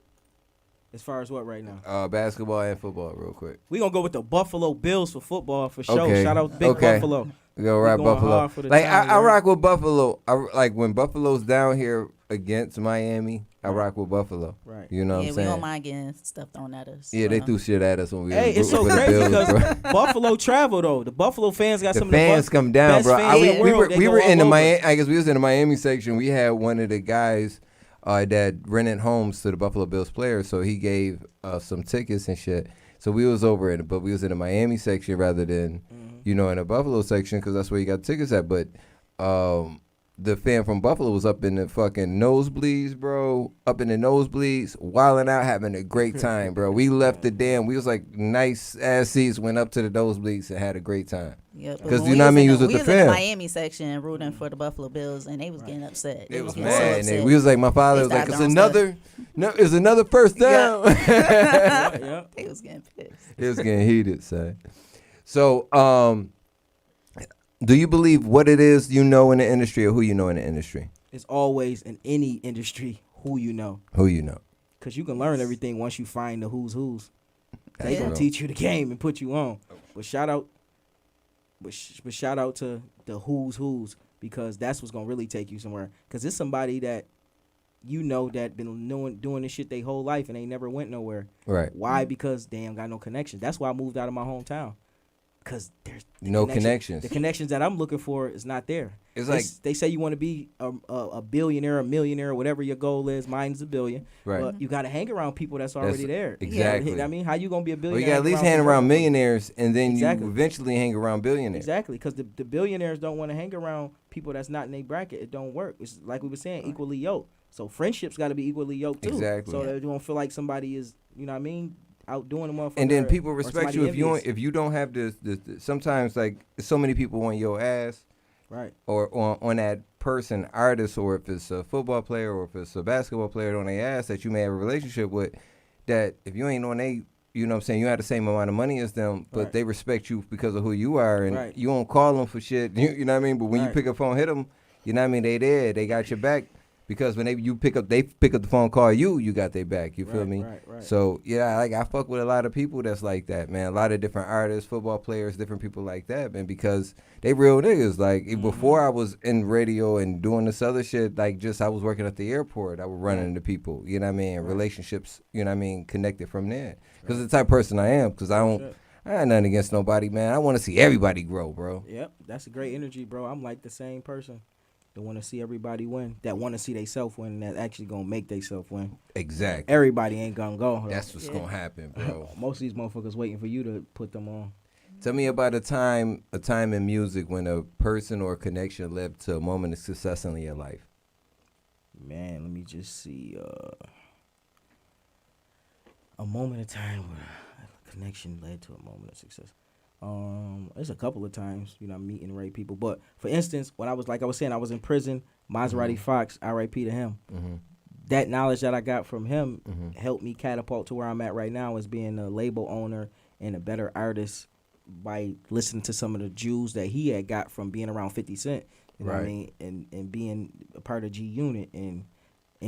As far as what right now? Basketball and football real quick. We gonna go with the Buffalo Bills for football for sure. Okay. Shout out Big Okay. Buffalo. We go rock going Buffalo. hard for the Like time, I man. rock with Buffalo. Like when Buffalo's down here against Miami, I rock with Buffalo. Right. You know what Yeah, I'm we saying? don't mind getting stuff thrown at us. Yeah, they threw shit at us when we Hey, was it's so rooting for the crazy Bills, because bro. Buffalo travel though. The Buffalo fans got The some of the fans come down, best bro. fans in the world. They We go were all in the over. Miami. I guess we was in the Miami section. We had one of the guys that rented homes to the Buffalo Bills players, so he gave some tickets and shit. So we was over in, but we was in the Miami section rather than, in the Buffalo section because that's where you got tickets at. But the fan from Buffalo was up in the fucking nosebleeds, bro. Up in the nosebleeds, wilding out, having a great time, bro. We left the we was like nice ass seats, went up to the nosebleeds and had a great time. Yeah, but Because when you know what I mean, you was with we the was in the fam. Miami section rooting for the Buffalo Bills, and they was getting upset. It was getting so mad. upset. And we was like, my father They was like, started it's another first down. Yeah. They was getting pissed. It was getting heated, son. So, do you believe what it is you know in the industry or who you know in the industry? It's always in any industry who you know. Who you know. Because you can learn everything once you find the who's. They Yeah. gonna teach you the game and put you on. But shout out to the who's because that's what's gonna really take you somewhere. Because it's somebody that you know that been doing this shit their whole life and they never went nowhere. Right. Why? Because they ain't got no connections. That's why I moved out of my hometown. Because there's No connections. The connections that I'm looking for is not there. It's They like- they say you want to be a billionaire, a millionaire, whatever your goal is. Mine's a billion. Right. But you got to hang around people that's already there. Exactly. You know what I mean, how you gonna be a Well, billionaire? you got at least hang people around that- millionaires, and then Exactly. you eventually hang around billionaires. Exactly, because the billionaires don't want to hang around people that's not in their bracket. It don't work. It's like we were saying, equally yoked. So friendships got to be equally yoked too. Exactly. So that you don't feel like somebody is, you know what I mean, outdoing the motherfucker. And then people or respect somebody you envious. if you don't have this. Sometimes like so many people on your ass, Right. Or on that person, artist, or if it's a football player or if it's a basketball player on their ass that you may have a relationship with, that if you ain't on they, you know what I'm saying, you have the same amount of money as them, but Right. they respect you because of who you are, and Right. you don't call them for shit, you know what I mean? But when you Right. pick up phone, hit them, you know what I mean, they there, they got your back. Because when they pick up the phone, call you got their back. You feel Right, me? right. So yeah, like I fuck with a lot of people that's like that, man. A lot of different artists, football players, different people like that, man. Because they real niggas. Like before I was in radio and doing this other shit, like just I was working at the airport. I would run into people. You know what I mean? Relationships. You know what I mean? Connected from there. Because the type of person I am. Because I ain't nothing against nobody, man. I want to see everybody grow, bro. Yep, that's a great energy, bro. I'm like the same person. that want to see everybody win, that want to see theyself win, that actually gonna make theyself win. Exactly. Everybody ain't gonna go. That's what's gonna happen, bro. Most of these motherfuckers waiting for you to put them on. Tell me about a time in music when a person or a connection led to a moment of success in your life. Man, let me just see. A moment of time where a connection led to a moment of success. There's a couple of times, I'm meeting the right people. But for instance, when I was saying, I was in prison. Maserati Fox, R.I.P. to him. Mm-hmm. That knowledge that I got from him helped me catapult to where I'm at right now as being a label owner and a better artist by listening to some of the Jews that he had got from being around 50 Cent. You know what I mean? And being a part of G Unit and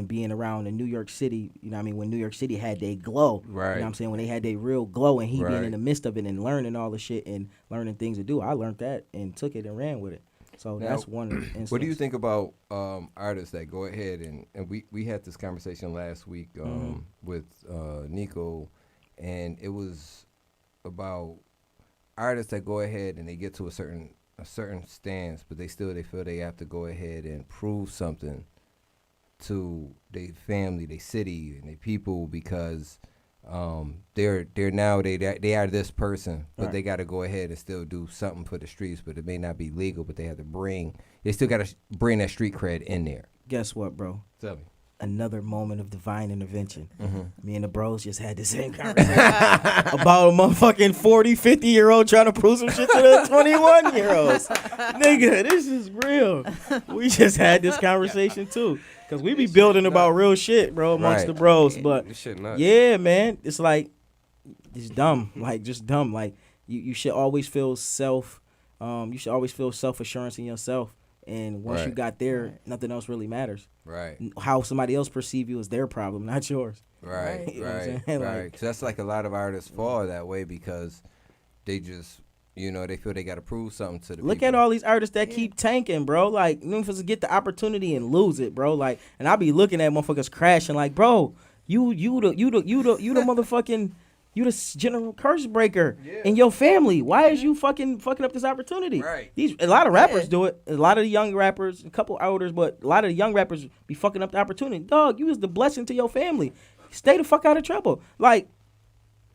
being around in New York City, when New York City had their glow. Right. You know what I'm saying? When they had their real glow and he being in the midst of it and learning all the shit and learning things to do. I learned that and took it and ran with it. So now, that's one instance. What do you think about artists that go ahead and we had this conversation last week with Nico, and it was about artists that go ahead and they get to a certain stance, but they feel they have to go ahead and prove something to their family, their city, and their people because they are this person, but they got to go ahead and still do something for the streets, but it may not be legal, but they still got to bring that street cred in there. Guess what, bro? Tell me. Another moment of divine intervention. Me and the bros just had the same conversation about a motherfucking 40, 50-year-old trying to prove some shit to the 21-year-olds. Nigga, this is real. We just had this conversation too. Because we be building about real shit, bro, amongst the bros. But this shit nuts. Yeah, man, it's like, it's dumb. Like, just dumb. Like, you should always feel self-assurance in yourself. And once you got there, nothing else really matters. Right. How somebody else perceive you is their problem, not yours. Right, You know what I'm right, saying? right. Like, So that's like a lot of artists fall that way because they just, they feel they got to prove something to the people. Look at all these artists that keep tanking, bro. Like, motherfuckers get the opportunity and lose it, bro. Like, and I be looking at motherfuckers crashing, like, bro, you the motherfucking. You the general curse breaker in your family. Why is you fucking up this opportunity? Right. A lot of rappers do it. A lot of the young rappers, a couple elders, but a lot of the young rappers be fucking up the opportunity. Dog, you was the blessing to your family. Stay the fuck out of trouble. Like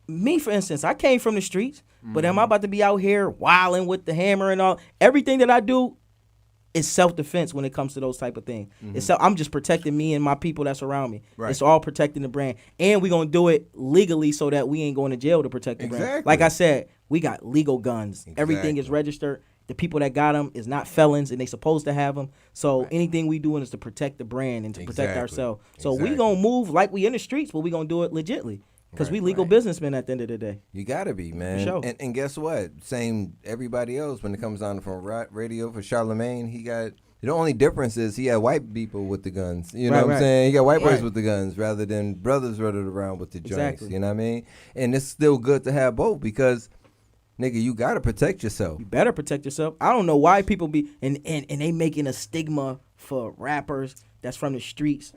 me, for instance, I came from the streets, but am I about to be out here wilding with the hammer and all? Everything that I do is self-defense when it comes to those type of things. I'm just protecting me and my people that's around me. Right. It's all protecting the brand. And we're going to do it legally so that we ain't going to jail to protect the brand. Like I said, we got legal guns. Everything is registered. The people that got them is not felons, and they supposed to have them. So anything we doing is to protect the brand and to protect ourselves. So we going to move like we in the streets, but we going to do it legitly. Because we legal businessmen at the end of the day. You got to be, man. For sure. And guess what? Same everybody else when it comes down from radio for Charlemagne, the only difference is he had white people with the guns. You know what I'm saying? He got white boys with the guns rather than brothers running around with the joints. You know what I mean? And it's still good to have both because, nigga, you got to protect yourself. You better protect yourself. I don't know why people be, and they making a stigma for rappers that's from the streets.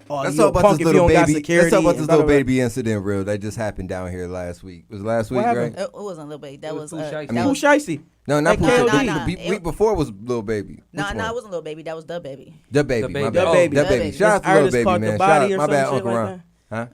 Oh, let's talk about this little baby. Let's talk about this little baby incident, real that just happened down here last week. Was it last week, right? It wasn't Lil Baby. That was Pooh Shiesty. No, not Pooh Shiesty. The week before was Lil Baby. No, it wasn't Lil Baby. That was Da Baby. Da Baby. My bad. Da Baby. Shout out to Lil Baby, man. Shout out. My bad, Uncle Ron. Huh?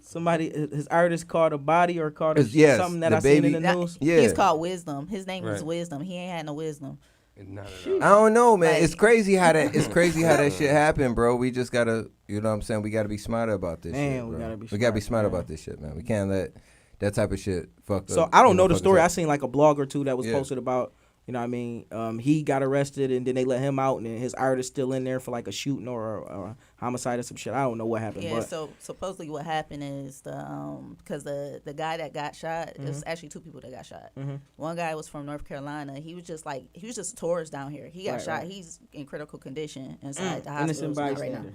Somebody, his artist called a body or called something that I seen in the news. Yeah. He's called Wisdom. His name is Wisdom. He ain't had no wisdom. I don't know, man. It's crazy how that shit happened, bro. We just gotta, you know what I'm saying? We gotta be smarter about this shit, bro. We gotta be smart about this shit, man. We can't let that type of shit fuck up. So I don't know the story. I seen like a blog or two that was posted about, you know what I mean? He got arrested and then they let him out and then his artist still in there for like a shooting or a homicide or some shit. I don't know what happened. Yeah, so supposedly what happened is because the guy that got shot, it was actually two people that got shot. One guy was from North Carolina. He was just a tourist down here. He got shot. He's in critical condition inside the hospital right now.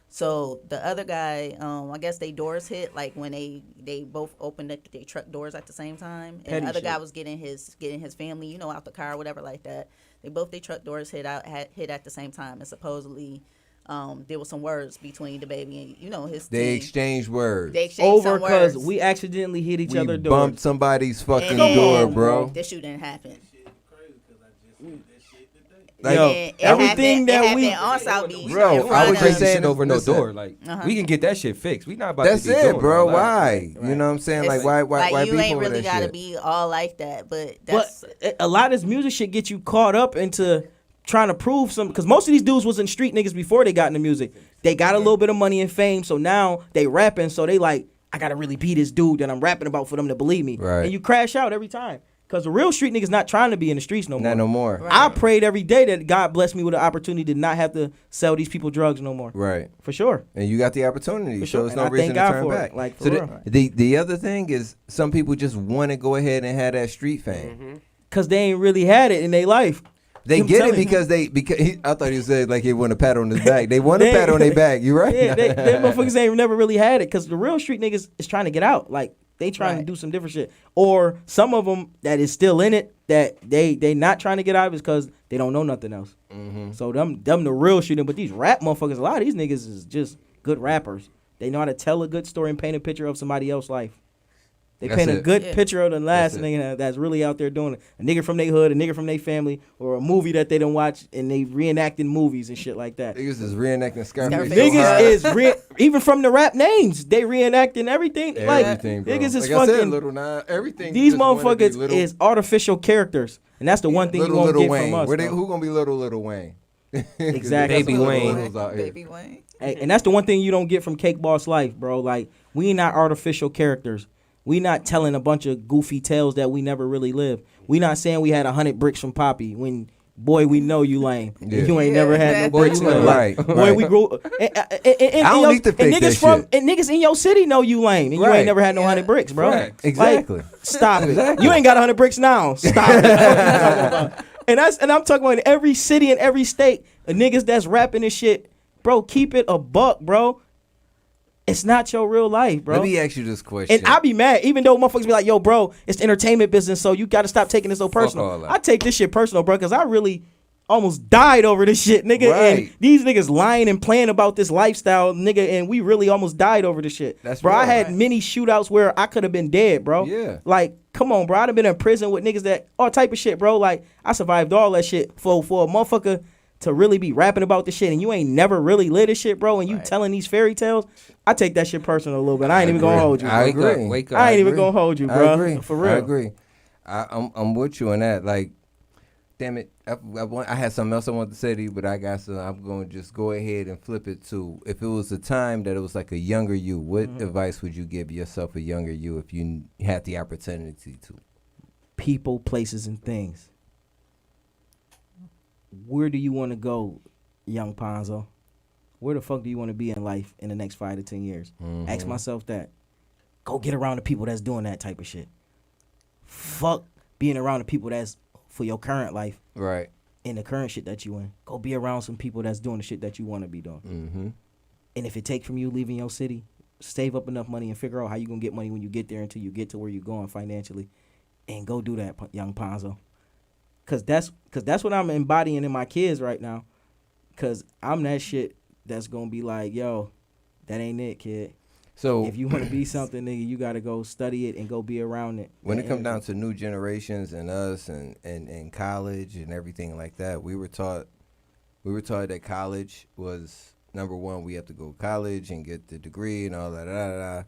So the other guy, I guess they doors hit like when they both opened their truck doors at the same time, and the other guy was getting his family, out the car, or whatever like that. Their truck doors hit at the same time, and supposedly there was some words between the baby and his. They exchanged words. Over because we accidentally hit each other doors. Bumped somebody's fucking door, bro. This shit didn't happen. Like, everything that we on South Beach, bro, I was just saying over no listen, door. Like we can get that shit fixed. We not about that's to be it, doing bro. all that. Why? You know what I'm saying? Like why you people ain't with really that gotta shit? be all like that, but that's a lot of this music shit get you caught up into trying to prove some, because most of these dudes was in street niggas before they got into music. They got a little bit of money and fame, so now they rapping, so they like, I gotta really be this dude that I'm rapping about for them to believe me. Right. And you crash out every time. Because the real street niggas not trying to be in the streets no more. Not no more. Right. I prayed every day that God blessed me with an opportunity to not have to sell these people drugs no more. Right. For sure. And you got the opportunity, For so sure. there's And no I reason thank to God turn for it. back. Like, for so real. the other thing is some people just want to go ahead and have that street fame. Because they ain't really had it in their life. They I'm get it telling you. because I thought he said like he want a pat on his back. They want a pat on their back. You right? Yeah, they motherfuckers ain't never really had it because the real street niggas is trying to get out. Like, they trying to do some different shit. Or some of them that is still in it that they not trying to get out is because they don't know nothing else. Mm-hmm. So them the real shooting. But these rap motherfuckers, a lot of these niggas is just good rappers. They know how to tell a good story and paint a picture of somebody else's life. They That's paint a it. good picture of the last That's it. nigga that's really out there doing it. A nigga from their hood, a nigga from their family, or a movie that they don't watch and they reenacting movies and shit like that. Niggas is reenacting Scarface. Niggas is even from the rap names, they reenacting everything. Everything, Like bro. niggas is Like I said, fucking Little Nine, everything. These just wanna be motherfuckers little, is artificial characters, and that's the one thing you won't Little get Wayne. from us. Where they, bro. who gonna be Little Wayne? Exactly. Baby Wayne. Baby Wayne. Hey, and that's the one thing you don't get from Cake Boss Life, bro. Like, we not artificial characters. We not telling a bunch of goofy tales that we never really lived. We not saying we had 100 bricks from Poppy when, boy, we know you lame. Yeah. You ain't never had no bricks. you know, Like, right, boy, right. we grew. I don't need to fake that shit. And niggas in your city know you lame, and you Right. ain't never had no 100 bricks, bro. Right. Exactly. Like, stop it. You ain't got 100 bricks now. Stop it. And I'm talking about in every city and every state, niggas that's rapping this shit, bro. Keep it a buck, bro. It's not your real life, bro. Let me ask you this question. And I be mad, even though motherfuckers be like, yo, bro, it's the entertainment business, so you got to stop taking it so all personal. that. I take this shit personal, bro, because I really almost died over this shit, nigga. Right. And these niggas lying and playing about this lifestyle, nigga, and we really almost died over this shit. That's bro, real. I had many shootouts where I could have been dead, bro. Yeah. Like, come on, bro. I'd have been in prison with niggas that, all type of shit, bro. Like, I survived all that shit for a motherfucker to really be rapping about this shit and you ain't never really lived this shit, bro, and you telling these fairy tales, I take that shit personal a little bit. I ain't even gonna hold you, bro. I agree. Wake up. I ain't even agree. gonna hold you, I bro. agree. For real. I agree. I'm with you on that. Like, damn it, I had something else I wanted to say to you, but I got some. I'm gonna just go ahead and flip it to. If it was a time that it was like a younger you, what advice would you give yourself a younger you if you had the opportunity to? People, places, and things. Where do you want to go, young Ponzo? Where the fuck do you want to be in life in the next 5 to 10 years? Ask myself that. Go get around the people that's doing that type of shit. Fuck being around the people that's for your current life. Right. In the current shit that you in. Go be around some people that's doing the shit that you want to be doing. Mm-hmm. And if it take from you leaving your city, save up enough money and figure out how you gonna get money when you get there until you get to where you're going financially, and go do that, young Ponzo. Cause that's what I'm embodying in my kids right now. Cause I'm that shit that's gonna be like, yo, that ain't it, kid. So if you want to be something, nigga, you gotta go study it and go be around it. When it comes down to new generations and us and college and everything like that, we were taught that college was number one. We have to go to college and get the degree and all that.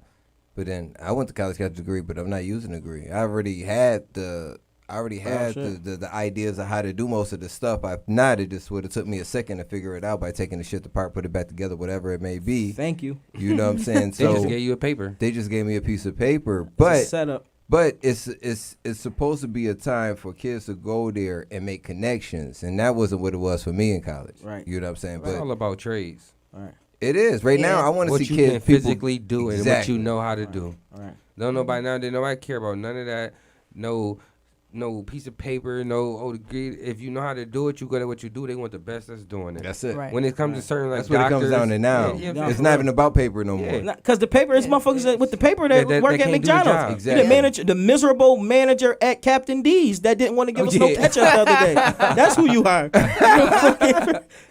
But then I went to college, got the degree, but I'm not using the degree. I already had the ideas of how to do most of the stuff. It just would have took me a second to figure it out by taking the shit apart, put it back together, whatever it may be. Thank you. You know what I'm saying? They just gave you a paper. They just gave me a piece of paper. It's But a setup. But it's supposed to be a time for kids to go there and make connections, and that wasn't what it was for me in college. Right. You know what I'm saying? It's all about trades. All right. It is. Right now, I want to what see you kids can physically do and what you know how to do. All right. Don't nobody nowadays. Nobody care about none of that. No piece of paper. No degree. If you know how to do it, you good at what you do. They want the best that's doing it. That's it. Right. When it comes to certain like That's what doctors, it comes down to now. It's not even about paper no more. Because the paper is motherfuckers with the paper that work at can't do the McDonald's. job. Exactly. The manager, the miserable manager at Captain D's that didn't want to give us no ketchup the other day. That's who you are.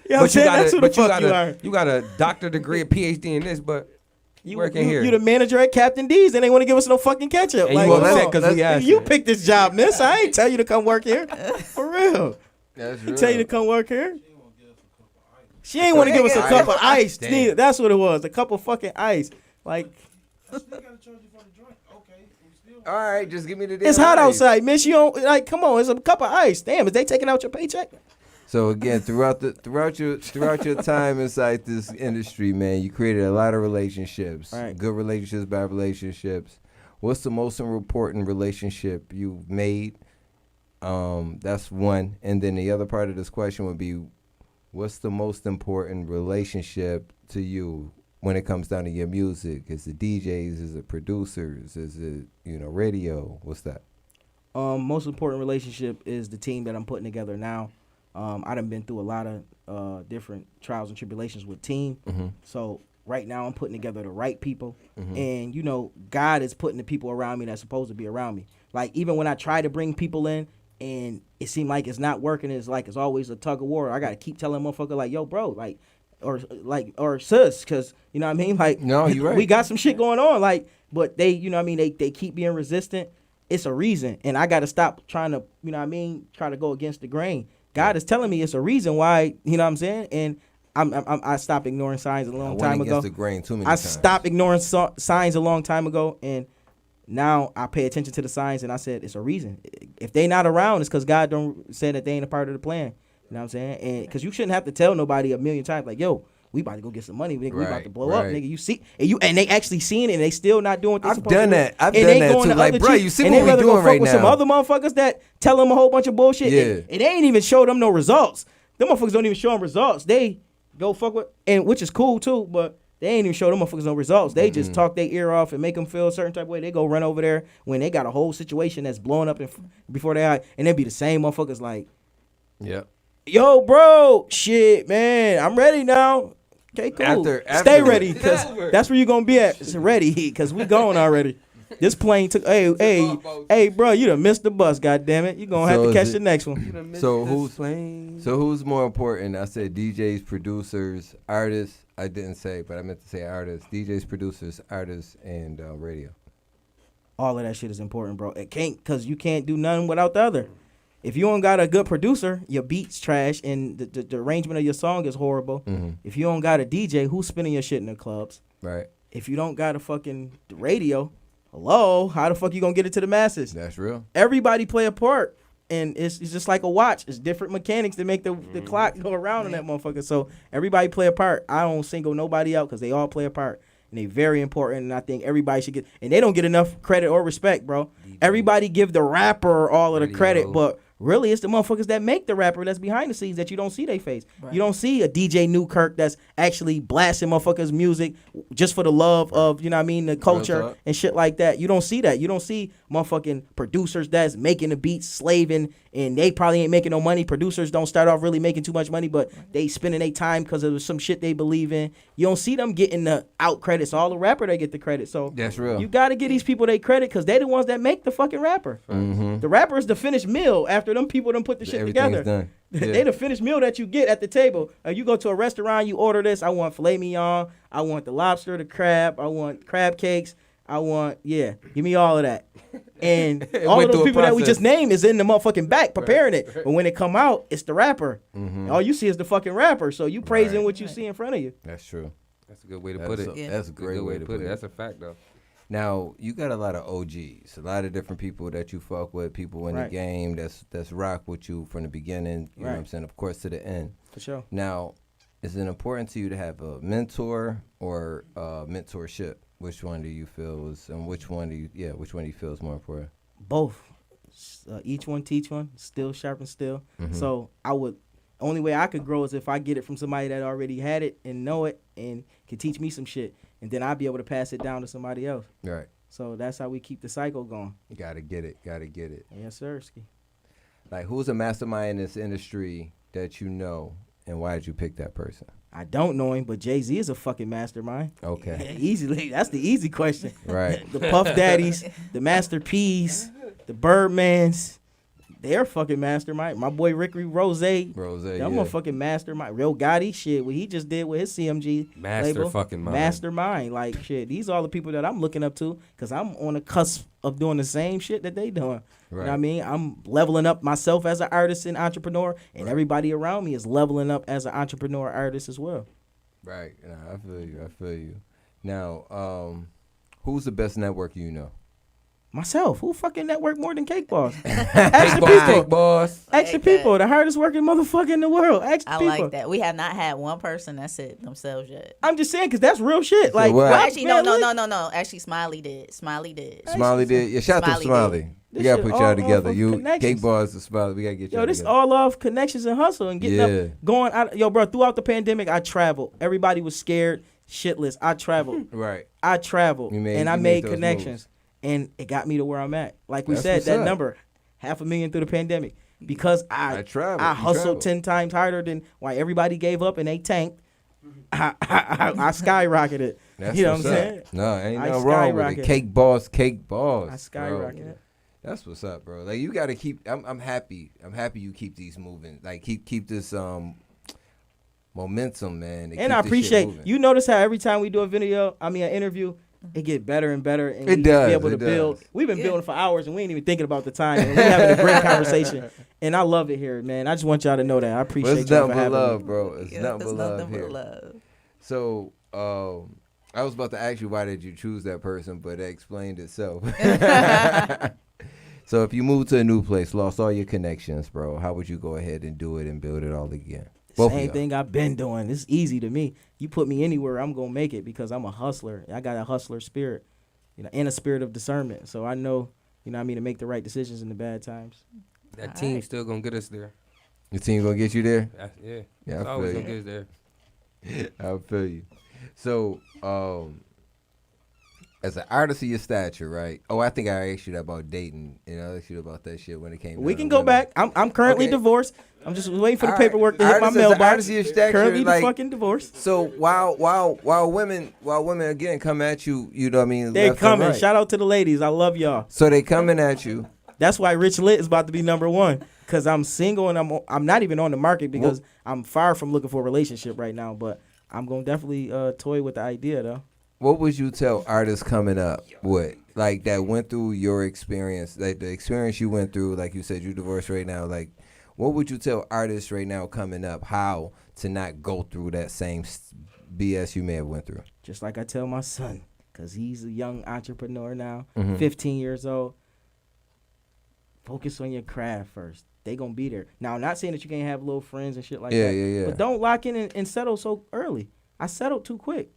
You know what I'm saying? That's who the fuck you are. You got a doctor degree, a PhD in this, but you working here. You the manager at Captain D's and they want to give us no fucking ketchup. And like, you upset because we asked you you. picked this job, miss. I ain't tell you to come work here. For real. That's He tell you to real. come work here. She ain't want to give us a cup of ice. Damn. Neither. That's what it was. A cup of fucking ice. Like, All right, just give me the. it's damn hot ice. outside, miss. You don't like. Come on, it's a cup of ice. Damn, is they taking out your paycheck? So again, throughout your time inside this industry, man, you created a lot of relationships. Right. Good relationships, bad relationships. What's the most important relationship you've made? That's one. And then the other part of this question would be, what's the most important relationship to you when it comes down to your music? Is it DJs? Is it producers? Is it, radio? What's that? Most important relationship is the team that I'm putting together now. I done been through a lot of different trials and tribulations with team. Mm-hmm. So right now I'm putting together the right people. Mm-hmm. And, God is putting the people around me that's supposed to be around me. Like, even when I try to bring people in and it seemed like it's not working, it's like it's always a tug of war. I got to keep telling motherfucker like, yo, bro, like, or sis, because, you know what I mean? Like, No, you're right. we got some shit going on. Like, but they, they keep being resistant. It's a reason. And I got to stop trying to, try to go against the grain. God is telling me it's a reason why, you know what I'm saying? And I stopped ignoring signs a long time ago. The grain too many I times. stopped ignoring signs a long time ago, and now I pay attention to the signs, and I said it's a reason. If they not around, it's because God don't say that they ain't a part of the plan. You know what I'm saying? And because you shouldn't have to tell nobody a million times, like, yo, we about to go get some money, nigga. We about to blow up, nigga. You see, and they actually seeing it, and they still not doing what they're supposed to do. done that. I've And done they that going too. to Like, other bro, chicks, you see and what they we rather go doing fuck right with some now. other motherfuckers that tell them a whole bunch of bullshit. Yeah. And they ain't even show them no results. Them motherfuckers don't even show them results. They go fuck with, and which is cool too, but they ain't even show them motherfuckers no results. They just talk their ear off and make them feel a certain type of way. They go run over there when they got a whole situation that's blowing up before their eye, and they be the same motherfuckers like, Yep. yo, bro, shit, man, I'm ready now. Okay, cool. Stay ready, because that's where you gonna be at. It's ready, because we going already. This plane took. Hey, bro, you done missed the bus. God damn it, you gonna have to catch the next one. So who's more important? I said DJs, producers, artists. I didn't say, but I meant to say artists. DJs, producers, artists, and radio. All of that shit is important, bro. It can't, because you can't do nothing without the other. If you don't got a good producer, your beat's trash and the arrangement of your song is horrible. Mm-hmm. If you don't got a DJ, who's spinning your shit in the clubs? Right. If you don't got a fucking radio, hello, how the fuck you gonna get it to the masses? That's real. Everybody play a part, and it's just like a watch. It's different mechanics that make the clock go around on that motherfucker. So everybody play a part. I don't single nobody out because they all play a part. And they very important, and I think everybody should get, and they don't get enough credit or respect, bro. Everybody give the rapper all of the credit, but really it's the motherfuckers that make the rapper that's behind the scenes that you don't see their face. Right. You don't see a DJ Newkirk that's actually blasting motherfuckers' music just for the love of, you know what I mean, the culture and shit like that. You don't see that. You don't see motherfucking producers that's making the beats, slaving, and they probably ain't making no money. Producers don't start off really making too much money, but they spending their time because of some shit they believe in. You don't see them getting the out credits. All the rapper they get the credit. So that's real. You got to give these people their credit because they the ones that make the fucking rapper. Mm-hmm. The rapper is the finished meal after them people done put the shit together. Done. Yeah. They the finished meal that you get at the table. You go to a restaurant, you order this. I want filet mignon. I want the lobster, the crab. I want crab cakes. I want, give me all of that. And all of those people that we just named is in the motherfucking back preparing it. But when it come out, it's the rapper. Mm-hmm. All you see is the fucking rapper. So you praising what you see in front of you. That's true. That's a good way to put it. That's a great way to put it. That's a fact, though. Now, you got a lot of OGs, a lot of different people that you fuck with, people in the game that's rock with you from the beginning, you know what I'm saying, of course, to the end. For sure. Now, is it important to you to have a mentor or mentorship? Which one do you feel is, and which one do you feel is more important? Both. Each one teach one, still sharpen still. Mm-hmm. So only way I could grow is if I get it from somebody that already had it and know it and can teach me some shit. And then I'll be able to pass it down to somebody else. Right. So that's how we keep the cycle going. You gotta get it. Yes, sir. Ski. Like, who's a mastermind in this industry that you know, and why did you pick that person? I don't know him, but Jay-Z is a fucking mastermind. Okay. Easily. That's the easy question. Right. The Puff Daddies, the Master P's, the Birdmans. They're fucking mastermind. My boy Ricky Rose. That motherfucking mastermind. Real Gotti, shit. What he just did with his CMG label. Fucking mind. Mastermind. Like, shit. These are all the people that I'm looking up to because I'm on the cusp of doing the same shit that they doing. You know what I mean? I'm leveling up myself as an artist and entrepreneur, and everybody around me is leveling up as an entrepreneur artist as well. Right. Nah, I feel you. Now, who's the best networker you know? Myself. Who fucking network more than Cake Boss? Ask the people. Cake Boss. Ask the people. The hardest working motherfucker in the world. Ask the I people. like that. We have not had one person that said themselves yet. I'm just saying because that's real shit. Like, what? Well, actually, no. Actually, Smiley did. Smiley did. Yeah, shout out to Smiley. We gotta put y'all together. You, Cake Boss, and Smiley. We gotta get y'all this together. all off connections and hustle and getting up, going out. Yo, bro, throughout the pandemic, I traveled. Everybody was scared, shitless. I traveled. Right. I traveled, and I made connections. Moves. And it got me to where I'm at. Like we That's said, that up. number, 500,000 through the pandemic. Because I hustled 10 times harder than why everybody gave up and they tanked. I skyrocketed. That's you know what I'm what's up. saying? No, ain't nothing wrong with it. Cake Boss. I skyrocketed. Bro. That's what's up, bro. Like you gotta keep. I'm happy. I'm happy you keep these moving. Like keep this momentum, man. And I appreciate you. Notice how every time we do a video, an interview, it get better and better, and we does, be able to build. We've been building for hours, and we ain't even thinking about the time. And we having a great conversation, and I love it here, man. I just want y'all to know that I appreciate y'all for having love, me. bro. It's nothing but love here. So, I was about to ask you why did you choose that person, but it explained itself. So, if you move to a new place, lost all your connections, bro, how would you go ahead and do it and build it all again? Same thing I've been doing. It's easy to me. You put me anywhere, I'm gonna make it because I'm a hustler. I got a hustler spirit, and a spirit of discernment. So I know, to make the right decisions in the bad times. That team still gonna get us there. Your team gonna get you there? Yeah. Yeah, It's always gonna get us there. I feel you. So, as an artist of your stature, right? Oh, I think I asked you that about dating. I asked you about that shit when it came. We can go back. I'm currently divorced. I'm just waiting for the paperwork to hit my mailbox. Artist of your stature, currently like, fucking divorced. So while women again come at you, you know what I mean? They left and coming. right. Shout out to the ladies. I love y'all. So they coming at you. That's why Rich Lit is about to be #1 because I'm single and I'm not even on the market because I'm far from looking for a relationship right now. But I'm gonna definitely toy with the idea though. What would you tell artists coming up with like that went through your experience, like the experience you went through, like you said you divorced right now, like what would you tell artists right now coming up how to not go through that same BS you may have went through? Just like I tell my son, because he's a young entrepreneur now, Mm-hmm. 15 years old. Focus on your craft first. They gonna be there. Now, I'm not saying that you can't have little friends and shit like that. Yeah. But don't lock in and settle so early. I settled too quick.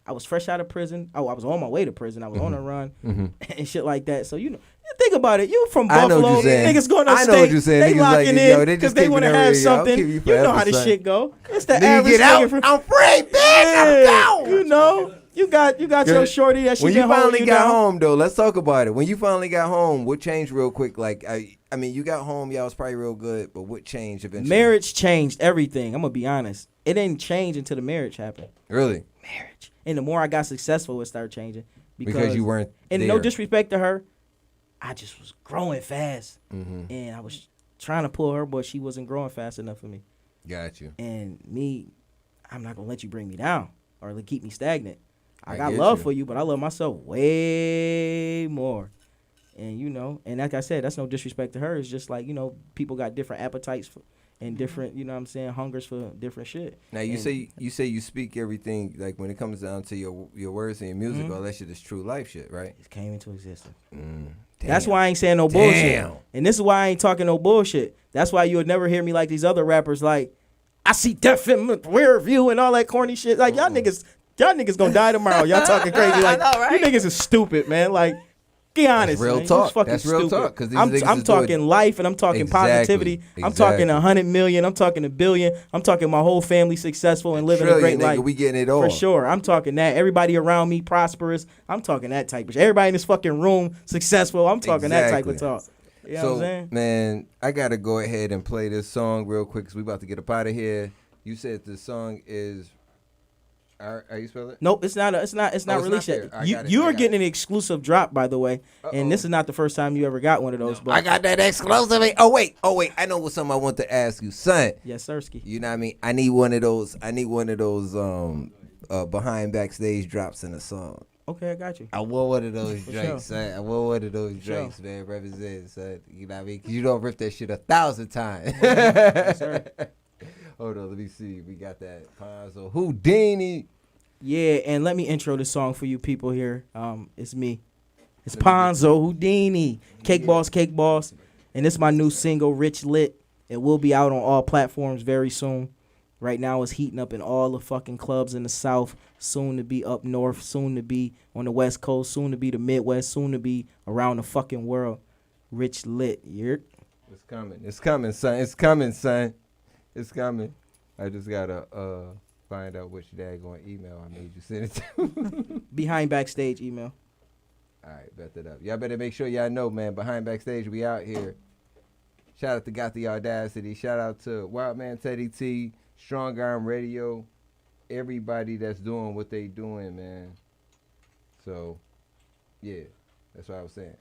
I was fresh out of prison. Oh, I was on my way to prison. I was on a run and shit like that. So, think about it. You from I know Buffalo. what you're saying. Niggas going I upstate. know what you're saying. They Niggas locking like, in yo, they because just they keeping want to it have real, yo. I'll something. keep You you forever, know how this son. shit go. It's the Nigga average get out. nigga I'm free, bitch. I'm gone. You know, you got your shorty that she when been you finally holding you got down. home, though, let's talk about it. When you finally got home, what changed real quick? Like, I mean, you got home, y'all was probably real good, but what changed eventually? Marriage changed everything. I'm gonna be honest. It didn't change until the marriage happened. Really? Marriage. And the more I got successful, it started changing. Because you weren't And there. no disrespect to her, I just was growing fast. Mm-hmm. And I was trying to pull her, but she wasn't growing fast enough for me. Got you. And me, I'm not gonna let you bring me down or keep me stagnant. I got get love you. for you, but I love myself way more. And and like I said, that's no disrespect to her. It's just like, people got different appetites and different, hungers for different shit. Now you say you speak everything, like when it comes down to your words and your music, all that shit is true life shit, right? It came into existence. That's why I ain't saying no bullshit. And this is why I ain't talking no bullshit. That's why you would never hear me like these other rappers, like, I see death in my rear view and all that corny shit. Like, y'all niggas gonna die tomorrow. Y'all talking crazy. Like, I know, right? You niggas is stupid, man. Like, be honest. Real man. talk. You fucking That's real stupid. talk, 'cause these I'm niggas is talking doing- life and I'm talking Exactly. positivity. I'm talking 100 million. I'm talking $1 billion. I'm talking my whole family successful and living a great nigga, life. we getting it all. For sure. I'm talking that. Everybody around me prosperous. I'm talking that type of shit. Everybody in this fucking room successful. I'm talking that type of talk. You know what I'm saying? Man, I gotta go ahead and play this song real quick because we about to get up out of here. You said the song is. Are you spell it? Nope, it's not released there. yet. I got it. You I are got getting an exclusive drop, by the way, and this is not the first time you ever got one of those. But I got that exclusive. Oh wait. I know what something I want to ask you, son. Yes, Sirski. You know what I mean? I need one of those. Behind backstage drops in a song. Okay, I got you. I want one of those For drinks, sure. son. I want one of those For sure. drinks, man. Represent, son. You know what I mean? 'Cause you don't rip that shit 1,000 times. Yes, sir. Hold on, let me see. We got that Ponzo Houdini. Yeah, and let me intro this song for you people here. It's me. It's Ponzo Houdini. Cake Boss, Cake Boss. And this is my new single, Rich Lit. It will be out on all platforms very soon. Right now it's heating up in all the fucking clubs in the South. Soon to be up north. Soon to be on the West Coast. Soon to be the Midwest. Soon to be around the fucking world. Rich Lit. It's coming. It's coming, son. It's coming, son. It's coming. I just gotta find out which daggone email I made you send it to. Behind Backstage email. All right, bet that up. Y'all better make sure y'all know, man. Behind Backstage, we out here. Shout out to Got the Audacity. Shout out to Wildman Teddy T, Strong Arm Radio, everybody that's doing what they doing, man. So, yeah, that's what I was saying.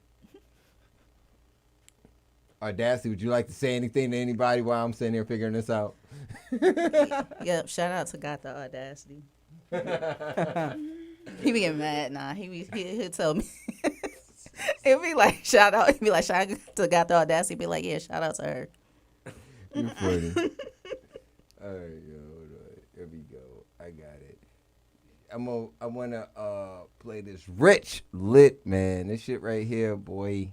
Audacity, would you like to say anything to anybody while I'm sitting here figuring this out? Yep, shout out to Got the Audacity. He be getting mad. Nah, he'll tell me. He'll be like, shout out. He'll be like, shout out to Got the Audacity. Be like, yeah, shout out to her. You funny. All right, yo, hold on. Here we go. I got it. I wanna play this Rich Lit, man. This shit right here, boy.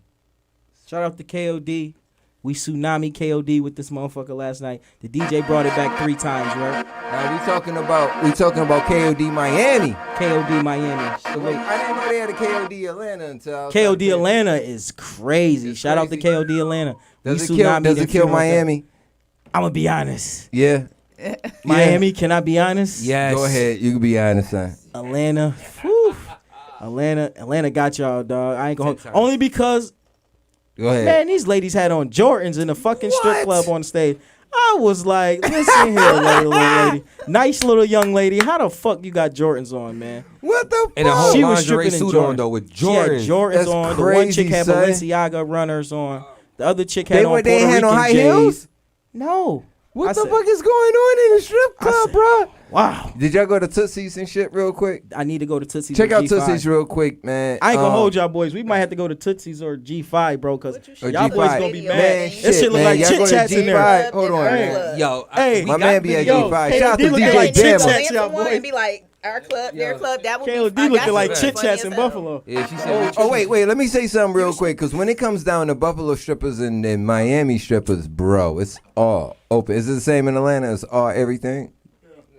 Shout out to KOD. We tsunami KOD with this motherfucker last night. The DJ brought it back 3 times, right? Now we talking about KOD Miami. KOD Miami. So wait, I didn't know they had a KOD Atlanta until I was KOD Atlanta is crazy. Shout out to KOD Atlanta. Does it kill Miami? I'm gonna be honest. Yeah. Miami, can I be honest? Yes. Go ahead. You can be honest, son. Atlanta. Whew. Atlanta got y'all, dog. I ain't gonna only because go ahead. Man, these ladies had on Jordans in the fucking strip club on stage. I was like, listen here, little lady. Nice little young lady. How the fuck you got Jordans on, man? What the fuck? And a whole She was lingerie stripping in suit on, though, with She had Jordans. Jordans That's on. crazy, The one chick had son. Balenciaga runners on. The other chick had on Puerto They had Rican on high J's. heels? No. What the fuck is going on in the strip club, bro? Wow. Did y'all go to Tootsie's and shit real quick? I need to go to Tootsie's. Check or out G5. Tootsie's real quick, man. I ain't gonna hold y'all boys. We might have to go to Tootsie's or G5, bro, because Or y'all boys G5. gonna be Man, mad. shit, This shit look man. like Y'all chit go to chats in there. G5. Hold on, man. Yo, Hey, my man be at yo, G5. KOD Shout out to looking DJ like chit Bama. chats, y'all boys. And be like, our club, their club, that would be KOD looking like chit chats in Buffalo. Yeah, she said. Oh, wait. Let me say something real quick, because when it comes down to Buffalo strippers and Miami strippers, bro, it's all open. Is it the same in Atlanta? It's all everything.